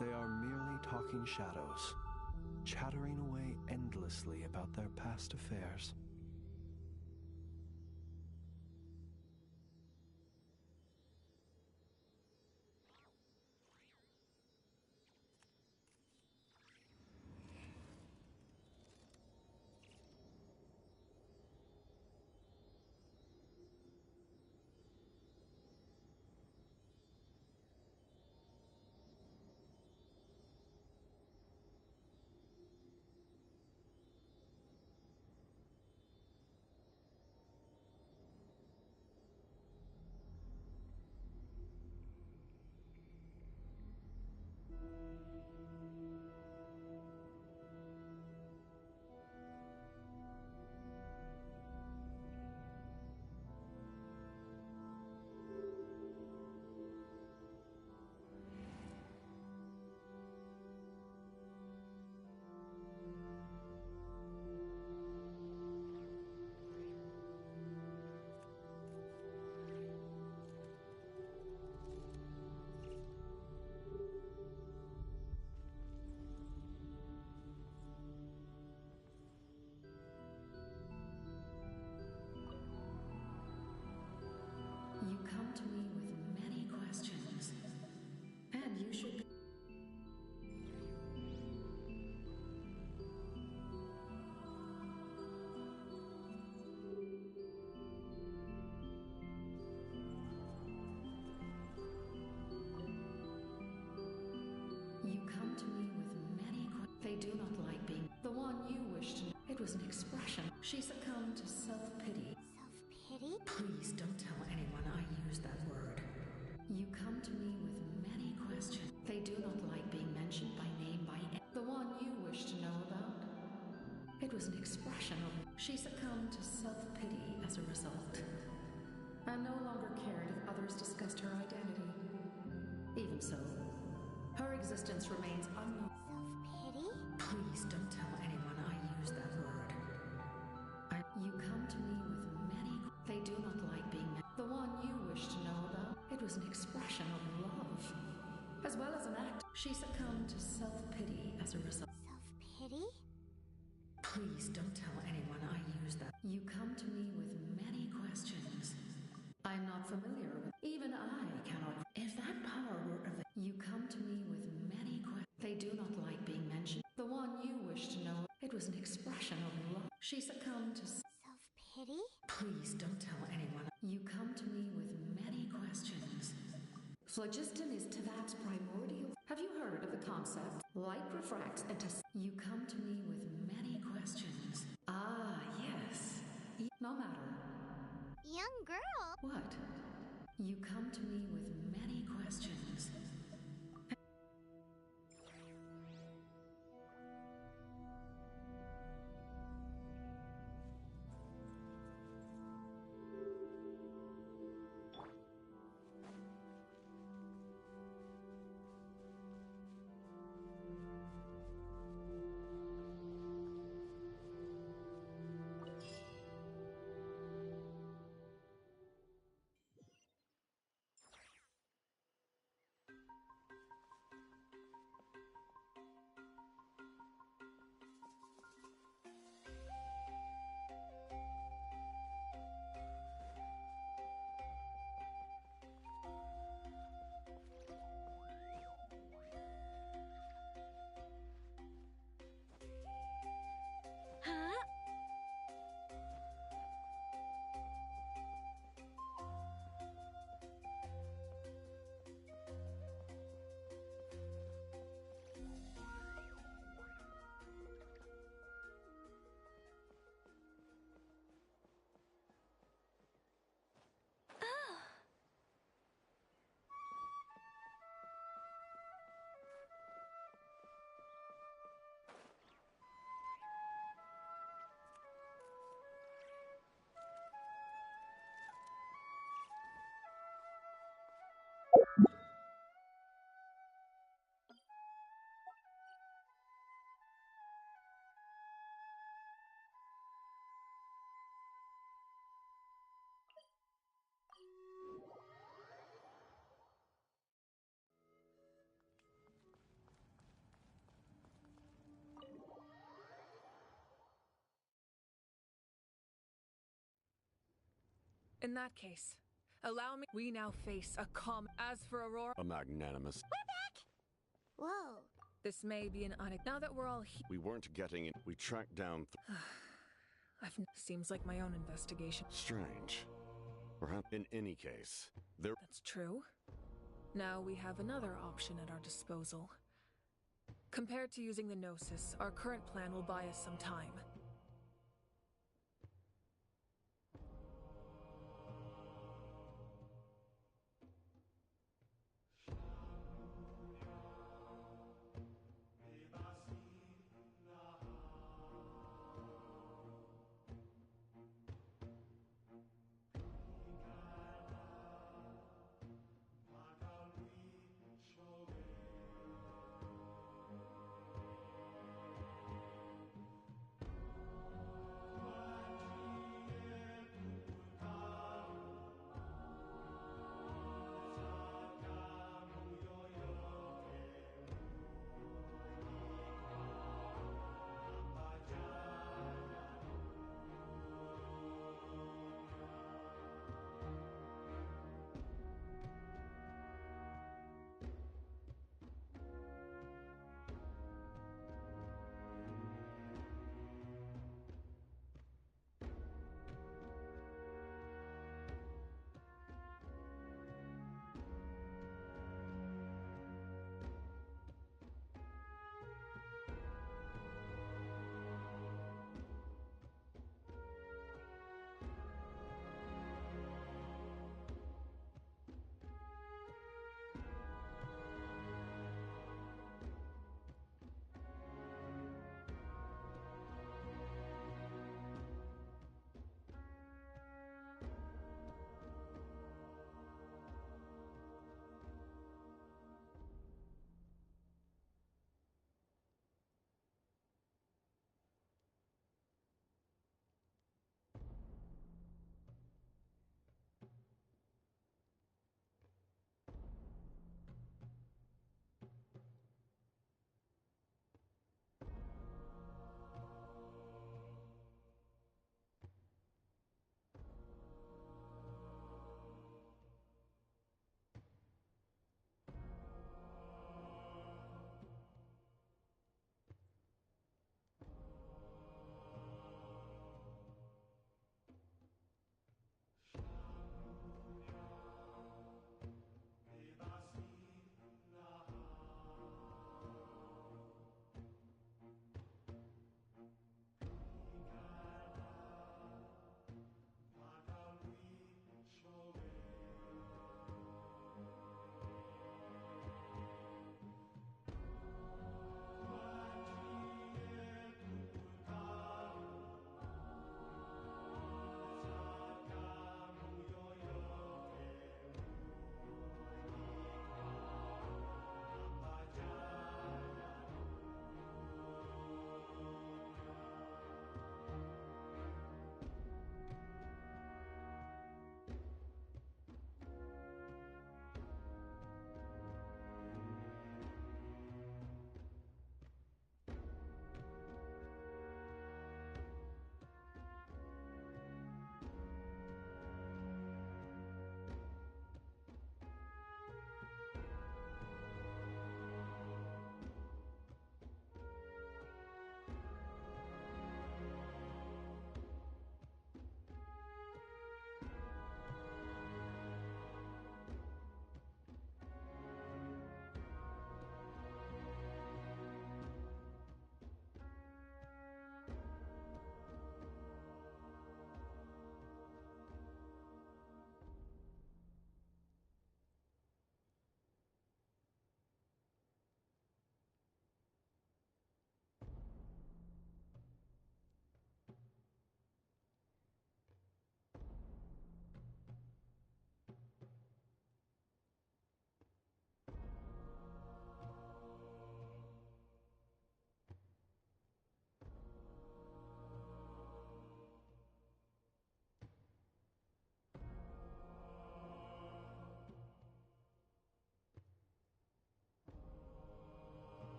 They are merely talking shadows, chattering away endlessly about their past affairs. You come to me with many questions, and you should be. You come to me with many questions. They do not like being the one you wish to know. It was an expression. She succumbed to self-pity. Self-pity? Please don't tell anyone I used that word. You come to me with many questions. They do not like being mentioned by name by the one you wish to know about. It was an expression of she succumbed to self-pity as a result, and no longer cared if others discussed her identity. Even so, her existence remains unknown. Self-pity? Please don't tell anyone I used that word. You come to me with many. They do not like being the one you wish to know about. It was an expression of love, as well as an act. She succumbed to self-pity as a result. Self-pity? Please don't tell anyone I used that. You come to me with many questions. I'm not familiar with. Even I cannot. If that power were available. You come to me with many questions. They do not like being mentioned. The one you wish to know. It was an expression of love. She succumbed to self-pity? Please don't tell anyone. You come to me with many questions. Phlogiston is Tavax primordial. Have Have you heard of the concept? Light refracts into... You come to me with many questions. Ah, yes. No matter. Young girl. What? You come to me with many questions. Huh? In that case, allow me. We now face a As for Aurora, A magnanimous. Whoa. this may be an now that we're all here. We weren't getting it. We tracked down. Seems like my own investigation. Strange. Perhaps in any case, there. That's true. Now we have another option at our disposal. Compared to using the Gnosis, our current plan will buy us some time.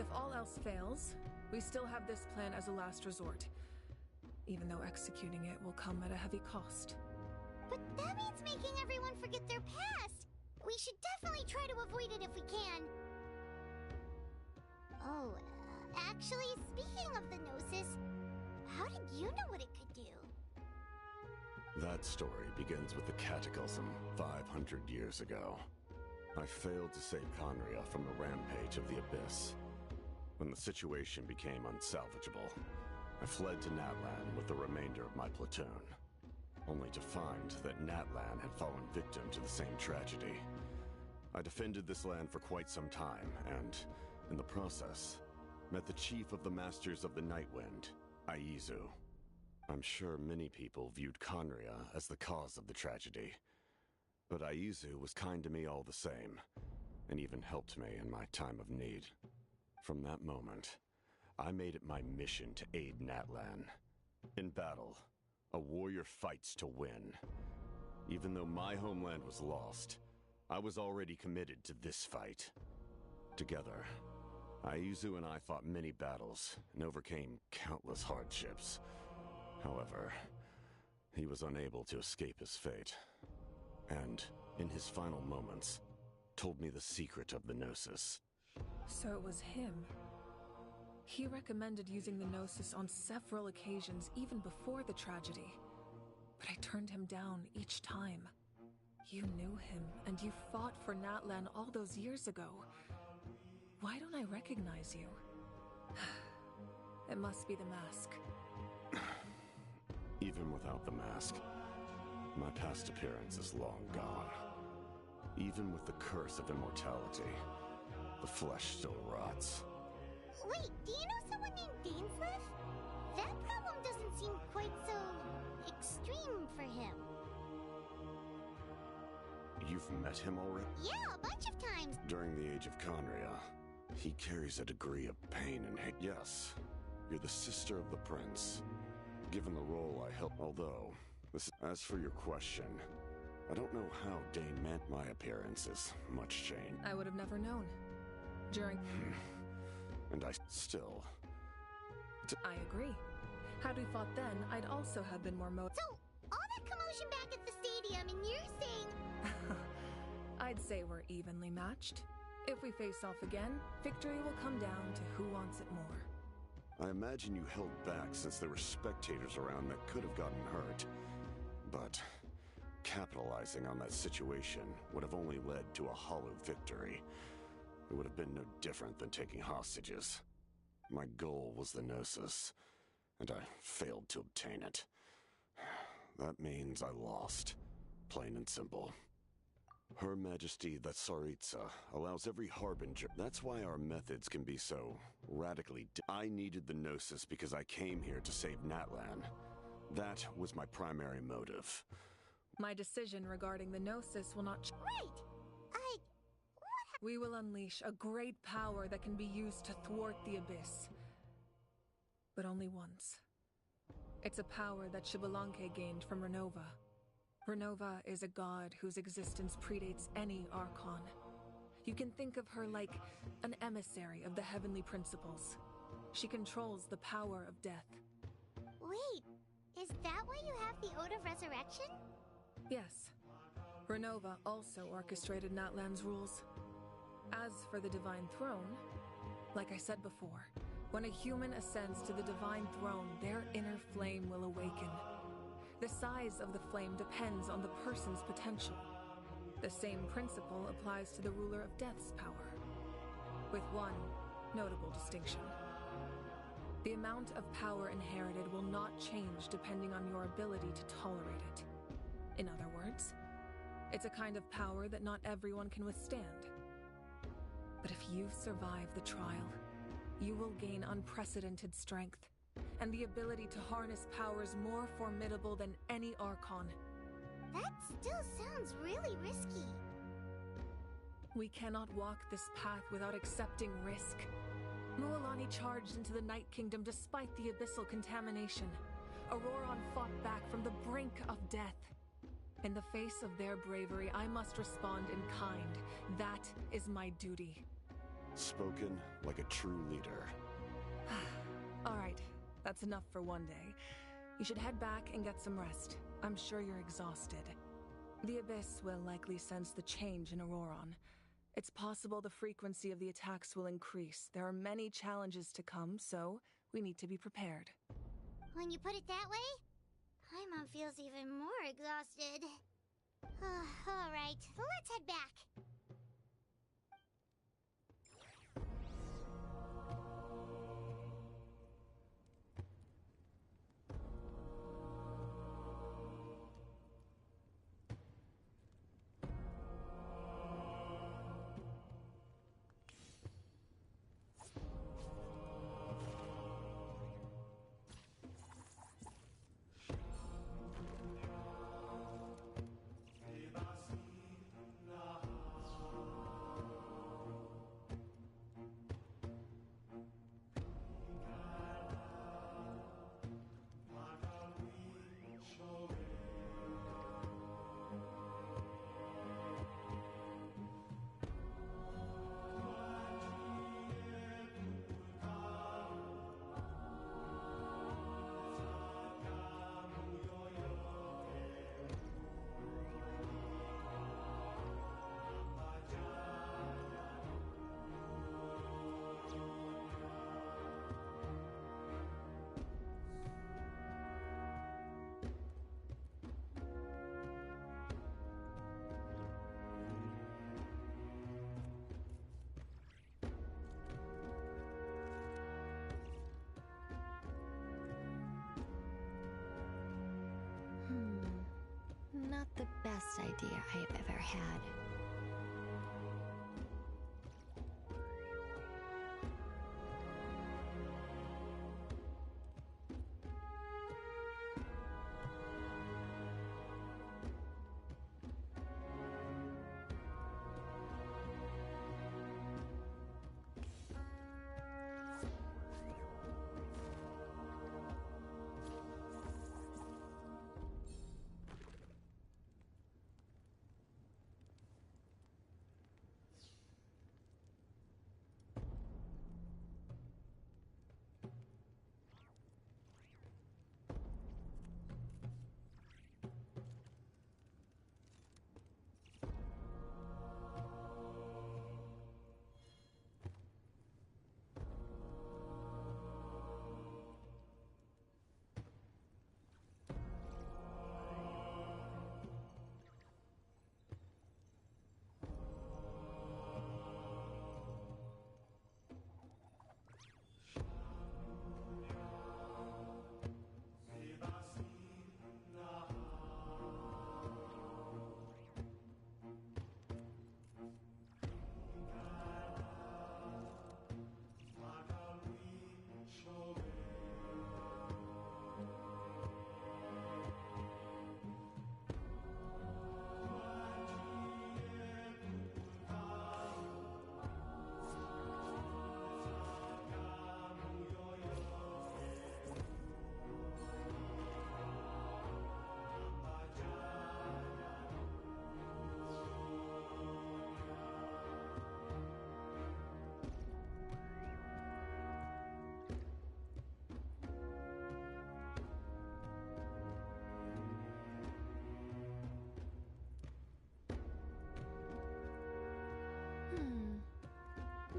if all else fails, we still have this plan as a last resort. Even though executing it will come at a heavy cost. But that means making everyone forget their past! We should definitely try to avoid it if we can. Oh, actually, speaking of the Gnosis, how did you know what it could do? That story begins with the Cataclysm 500 years ago. I failed to save Conria from the rampage of the Abyss. When the situation became unsalvageable, I fled to Natlan with the remainder of my platoon, only to find that Natlan had fallen victim to the same tragedy. I defended this land for quite some time, and, in the process, met the chief of the Masters of the Nightwind, Aizu. I'm sure many people viewed Conria as the cause of the tragedy, but Aizu was kind to me all the same, and even helped me in my time of need. From that moment, I made it my mission to aid Natlan. In battle, a warrior fights to win. Even though my homeland was lost, I was already committed to this fight. Together, Aizu and I fought many battles and overcame countless hardships. However, he was unable to escape his fate, and, in his final moments, told me the secret of the Gnosis. So it was him. He recommended using the Gnosis on several occasions, even before the tragedy. But I turned him down each time. You knew him, and you fought for Natlan all those years ago. Why don't I recognize you? It must be the mask. Even without the mask, my past appearance is long gone. Even with the curse of immortality, the flesh still rots. Wait, do you know someone named Dainsleif? That problem doesn't seem quite so extreme for him. You've met him already? Yeah, a bunch of times. During the age of Conria, he carries a degree of pain and hate. Yes, you're the sister of the prince. Given the role I help, although, as for your question, I don't know how Dane meant my appearance is much changed. I would have never known. During... And I still... I agree. Had we fought then, I'd also have been more So, all that commotion back at the stadium, and you're saying... I'd say we're evenly matched. If we face off again, victory will come down to who wants it more. I imagine you held back since there were spectators around that could have gotten hurt. But capitalizing on that situation would have only led to a hollow victory. It would have been no different than taking hostages. My goal was the Gnosis, and I failed to obtain it. That means I lost, plain and simple. Her Majesty, the Tsaritsa, allows every harbinger. That's why our methods can be so radically I needed the Gnosis because I came here to save Natlan. That was my primary motive. My decision regarding the Gnosis will not Wait! We will unleash a great power that can be used to thwart the Abyss. But only once. It's a power that Xbalanque gained from Renova. Renova is a god whose existence predates any Archon. You can think of her like an emissary of the heavenly principles. She controls the power of death. Wait, is that why you have the Ode of Resurrection? Yes. Renova also orchestrated Natlan's rules. As for the Divine Throne, like I said before, when a human ascends to the Divine Throne, their inner flame will awaken. The size of the flame depends on the person's potential. The same principle applies to the ruler of Death's power, with one notable distinction. The amount of power inherited will not change depending on your ability to tolerate it. In other words, it's a kind of power that not everyone can withstand. But if you survive the trial, you will gain unprecedented strength, and the ability to harness powers more formidable than any Archon. That still sounds really risky. We cannot walk this path without accepting risk. Mualani charged into the Night Kingdom despite the abyssal contamination. Auroron fought back from the brink of death. In the face of their bravery, I must respond in kind. That is my duty. Spoken like a true leader. All right, that's enough for one day. You should head back and get some rest. I'm sure you're exhausted. The Abyss will likely sense the change in Auroron. It's possible the frequency of the attacks will increase. There are many challenges to come, so we need to be prepared. When you put it that way, Paimon feels even more exhausted. All right, let's head back. Not the best idea I have ever had.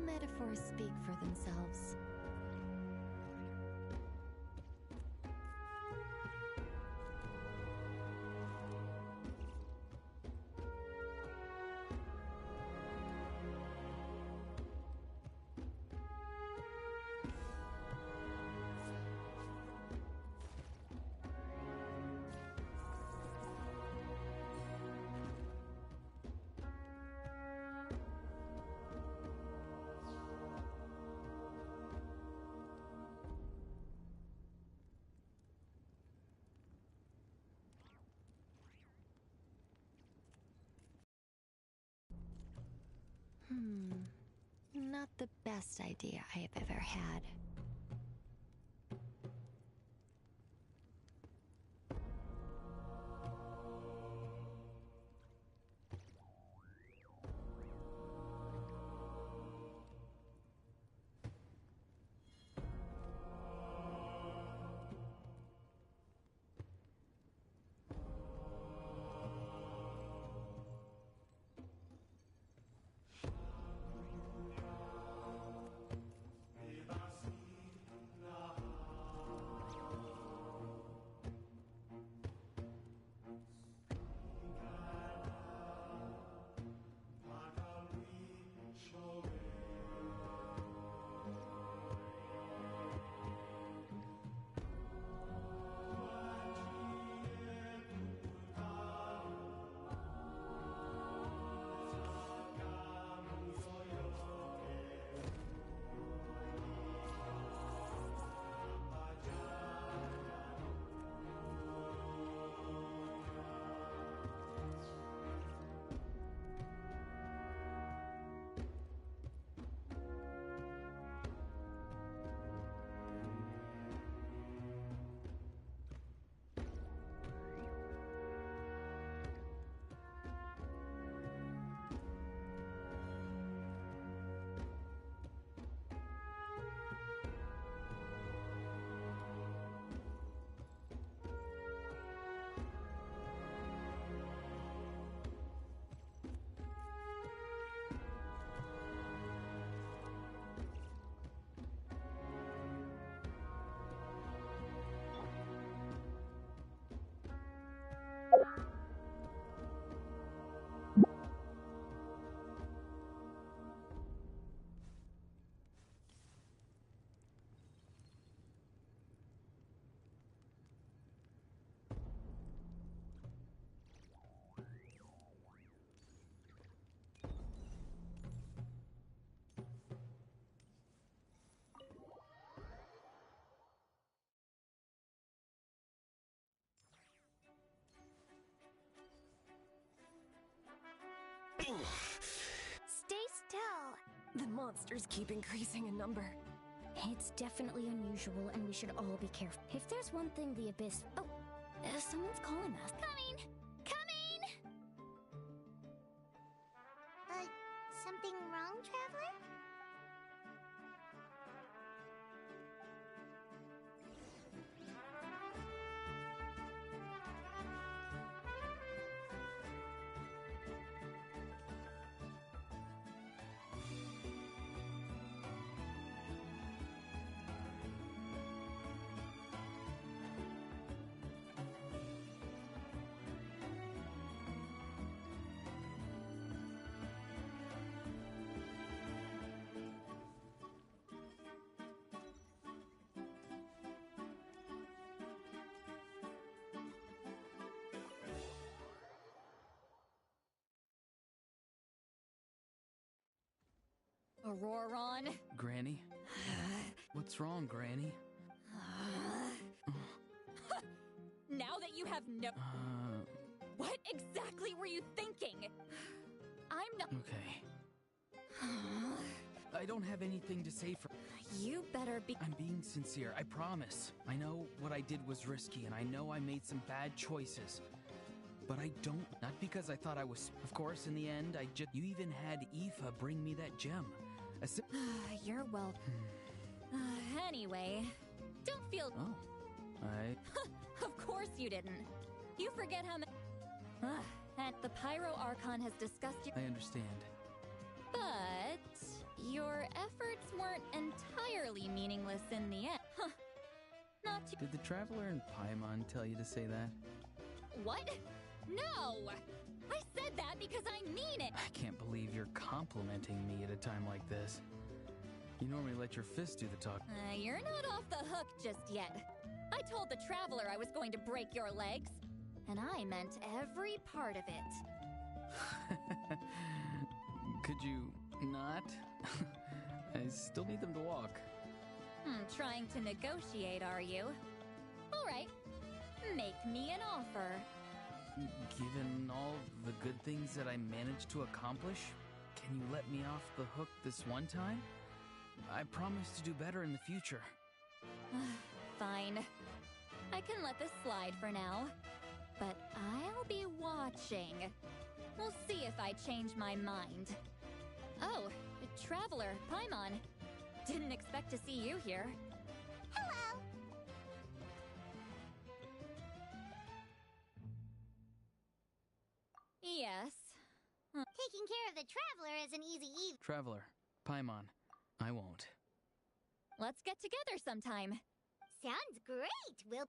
Metaphors speak for themselves. Not the best idea I have ever had. monsters keep increasing in number. It's definitely unusual, and we should all be careful. If there's one thing the Abyss... Oh, someone's calling us. Coming! Coming! Something wrong, Traveler? Auroron? Granny? What's wrong, Granny? Now that you have no... What exactly were you thinking? I'm not... Okay. I don't have anything to say for... You better be... I'm being sincere, I promise. I know what I did was risky, and I know I made some bad choices. But I don't... Not because I thought I was... Of course, in the end, I just... You even had Aoife bring me that gem. You're well... anyway, don't feel... Oh, Of course you didn't. You forget how many... and the Pyro Archon has discussed you... I understand. But... your efforts weren't entirely meaningless in the end. Not to... Did the Traveler and Paimon tell you to say that? What? No! I said that because I mean it! I can't believe you're complimenting me at a time like this. You normally let your fist do the talk. You're not off the hook just yet. I told the Traveler I was going to break your legs. And I meant every part of it. Could you not? I still need them to walk. Trying to negotiate, are you? All right. Make me an offer. Given all the good things that I managed to accomplish, can you let me off the hook this one time? I promise to do better in the future. Fine. I can let this slide for now. But I'll be watching. We'll see if I change my mind. Oh, Traveler, Paimon. Didn't expect to see you here. Hello! Yes. Taking care of the Traveler is an easy Traveler, Paimon, I won't. Let's get together sometime. Sounds great! We'll...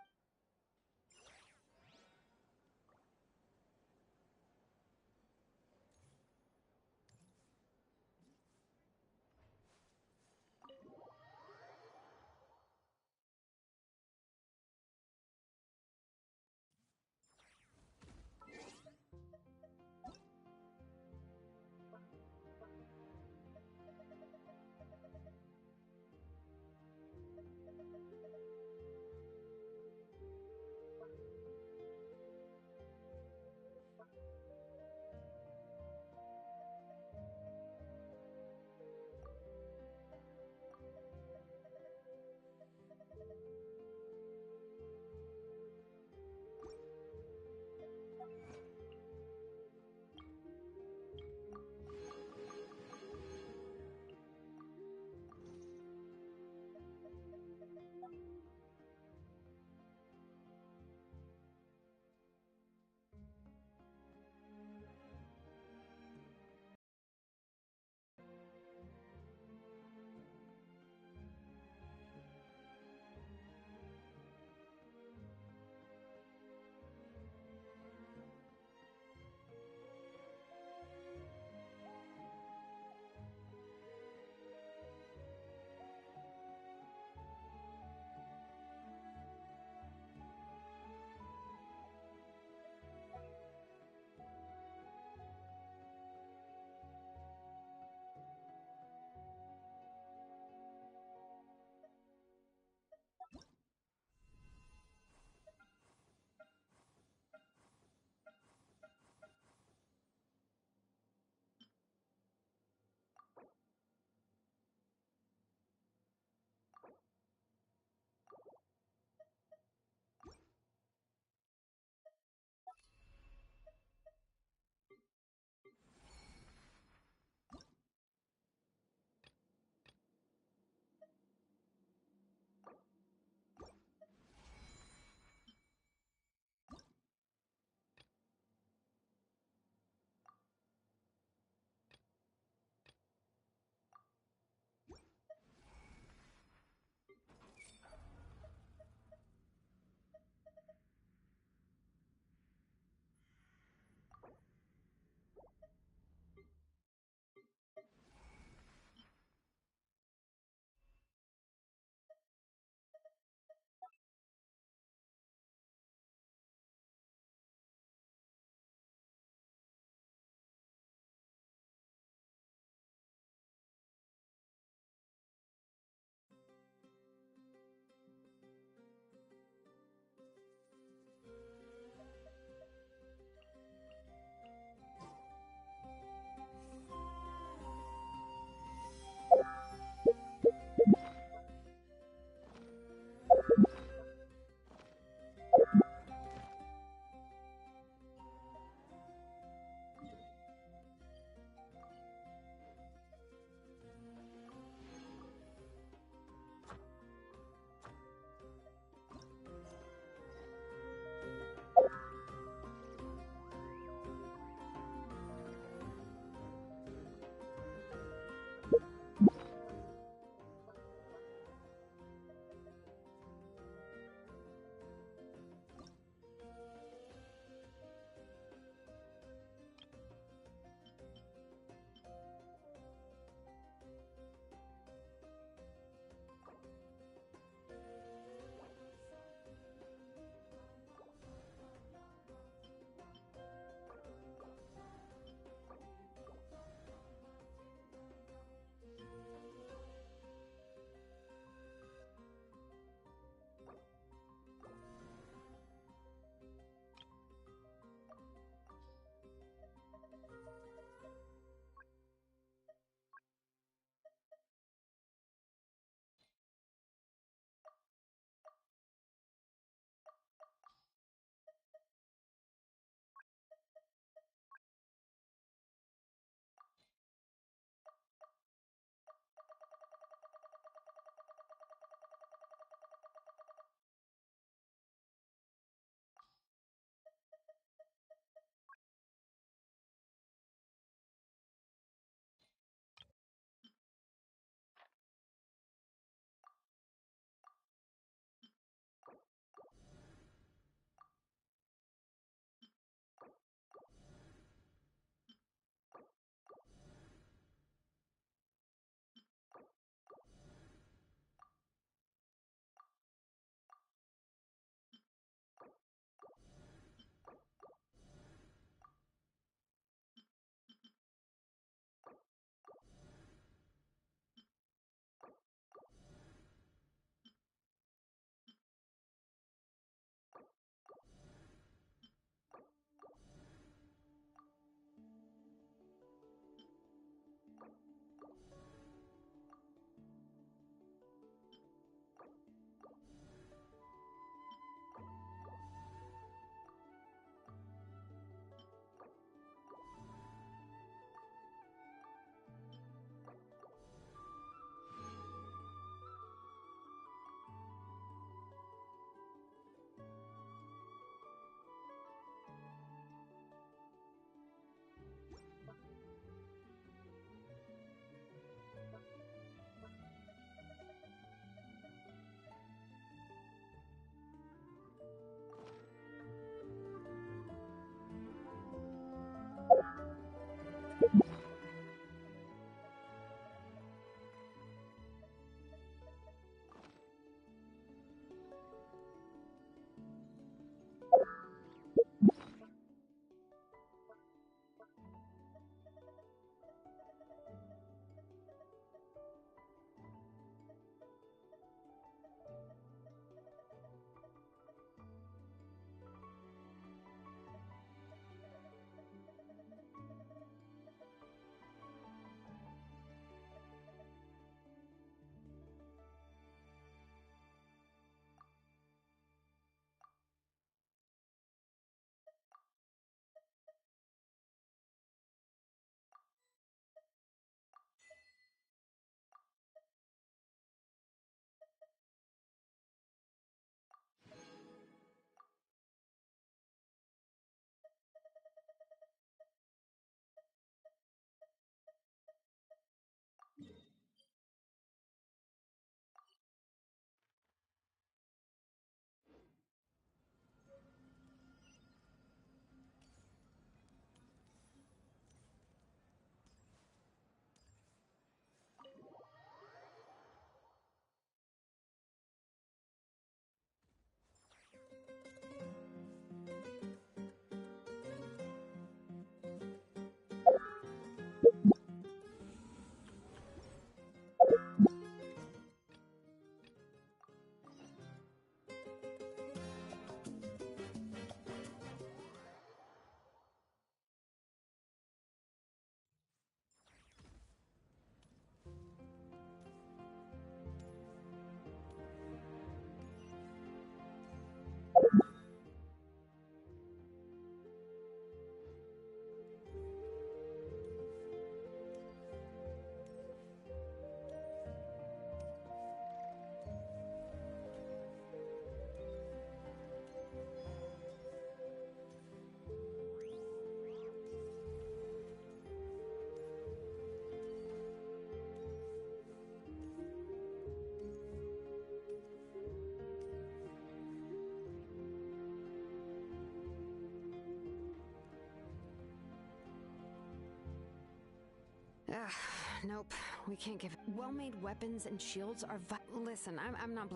Nope, we can't give it. Well-made weapons and shields are Listen, I'm not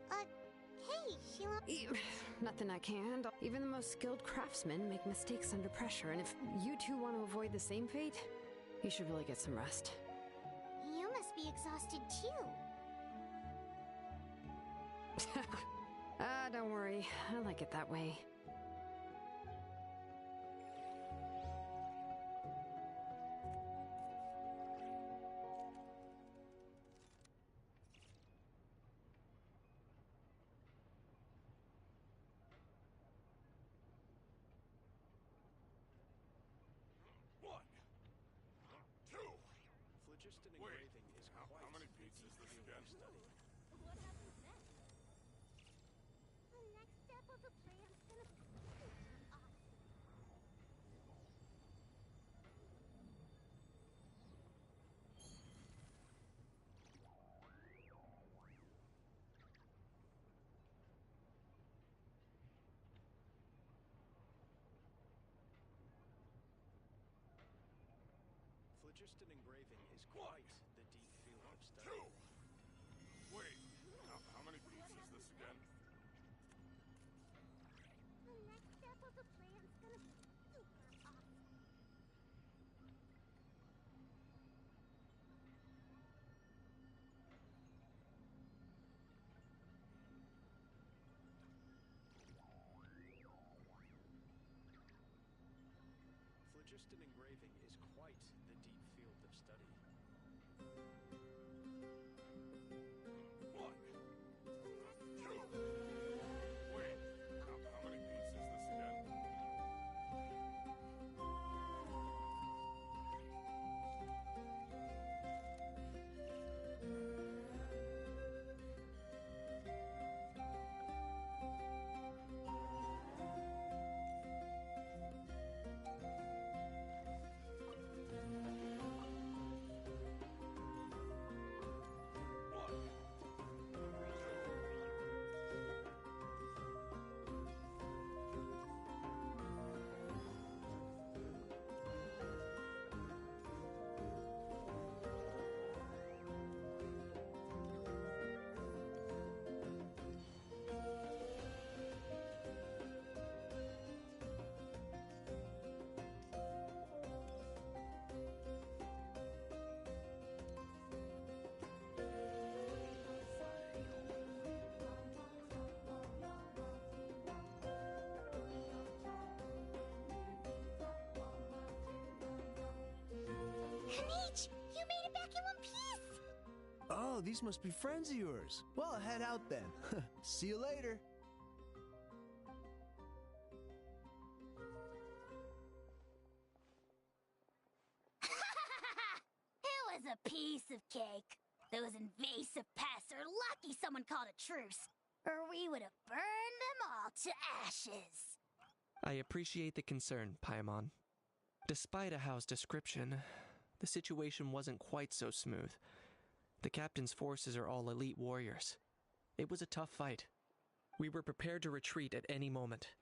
Hey, Sheila. Nothing I can't handle. Even the most skilled craftsmen make mistakes under pressure, and if you two want to avoid the same fate, you should really get some rest. You must be exhausted too. Don't worry. I like it that way. One, two. Phlogiston engraving is how many beats is this again? What happens next? The next step of the plan's gonna be super awesome. Phlogiston engraving is quite the deep field of study. Two. Wait, how many beats is this again? The next step of the plan's gonna be super awesome. Phlogiston engraving is quite the deep field of study. One, two. Wait, how many beats is this again? Hanich, you made it back in one piece! Oh, these must be friends of yours. Well, head out then. See you later. It was a piece of cake. Those invasive pests are lucky someone called a truce, or we would have burned them all to ashes. I appreciate the concern, Paimon. Despite Ahao's description, the situation wasn't quite so smooth. The captain's forces are all elite warriors. It was a tough fight. We were prepared to retreat at any moment.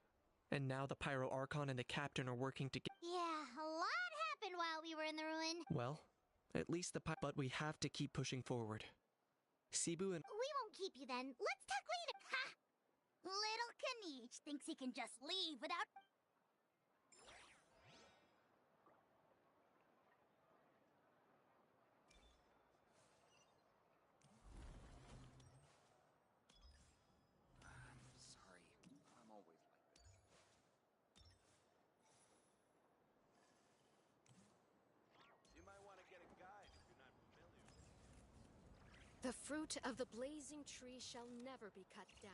And now the Pyro Archon and the captain are working together. Yeah, a lot happened while we were in the ruin. Well, at least but we have to keep pushing forward. Cebu and... We won't keep you then. Let's talk later. Ha! Little Kanich thinks he can just leave without... The fruit of the blazing tree shall never be cut down.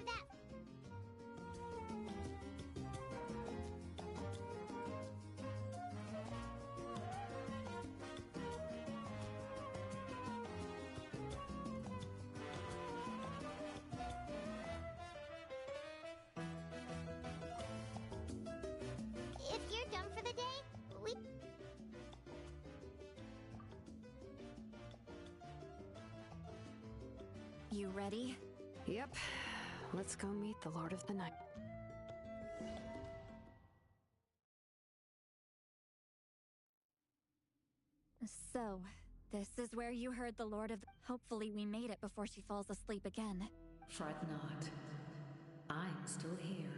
that... If you're done for the day, we... You ready? Yep. Let's go meet the Lord of the Night. So, this is where you heard the Lord of... Hopefully we made it before she falls asleep again. Fret not. I'm still here.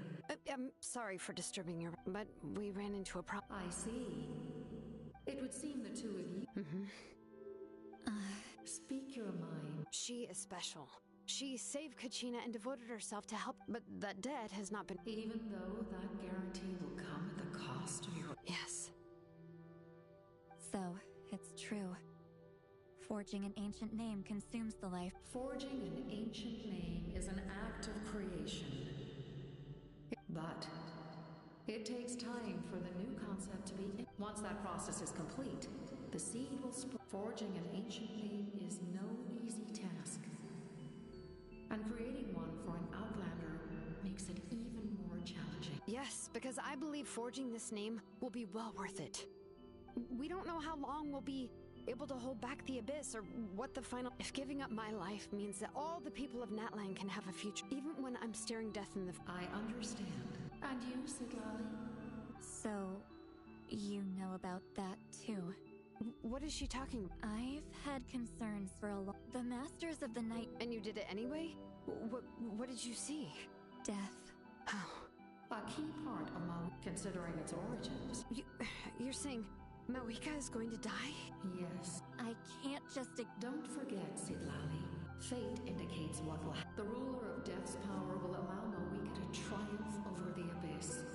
I'm sorry for disturbing your... But we ran into a problem. I see. It would seem the two of you... Speak your mind. She is special. She saved Kachina and devoted herself to help, but that debt has not been... Even though that guarantee will come at the cost of your... Yes. So, it's true. Forging an ancient name consumes the life. Forging an ancient name is an act of creation. But it takes time for the new concept to be... Once that process is complete, the seed will sprout. Forging an ancient name is no easy task. And creating one for an outlander makes it even more challenging. Yes, because I believe forging this name will be well worth it. We don't know how long we'll be able to hold back the abyss or what the final... If giving up my life means that all the people of Natlan can have a future, even when I'm staring death in the... I understand. And you, Sidlali? So, you know about that too. What is she talking about? I've had concerns for a long... The Masters of the Night... And you did it anyway? What did you see? Death. Oh. A key part of Maui, considering its origins. You're saying Mawika is going to die? Yes. I can't just... Don't forget, Sidlali. Fate indicates what will happen. The ruler of Death's power will allow Mawika to triumph over the abyss.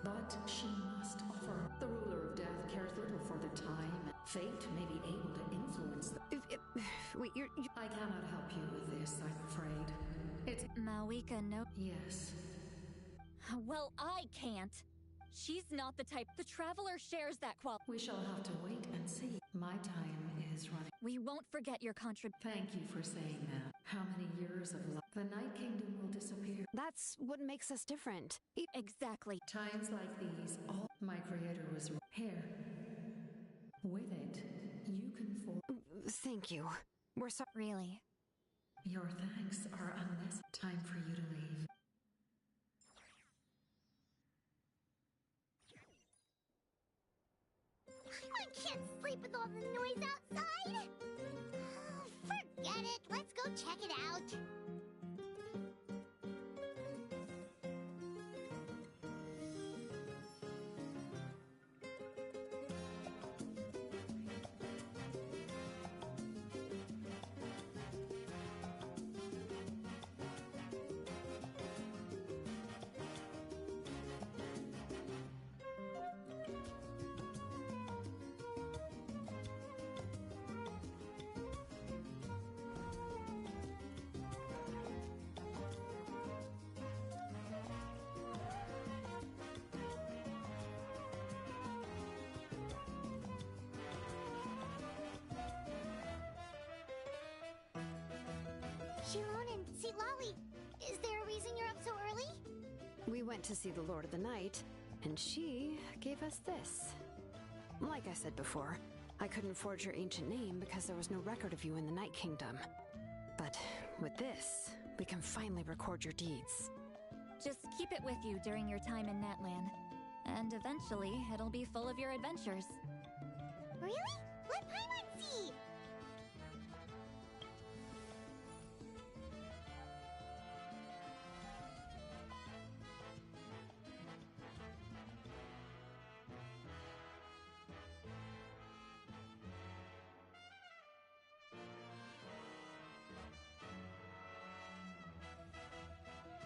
But she must offer. The ruler of Death cares little for the time. Fate may be able to influence them. Wait, I cannot help you with this, I'm afraid. It's... Mawika, no... Yes. Well, I can't. She's not the type. The Traveler shares that quality. We shall have to wait and see. My time is running. We won't forget your Thank you for saying that. How many years of life? The Night Kingdom will disappear. That's what makes us different. Exactly. Times like these, all my creator was here. With it, you can Thank you. We're so... Really? Your thanks are unnecessary. Time for you to leave. I can't sleep with all the noise outside! Oh, forget it. Let's go check it out. Sharon and Sidlali, is there a reason you're up so early? We went to see the Lord of the Night, and she gave us this. Like I said before, I couldn't forge your ancient name because there was no record of you in the Night Kingdom. But with this, we can finally record your deeds. Just keep it with you during your time in Natlan. And eventually, it'll be full of your adventures. Really? Let Paimon see!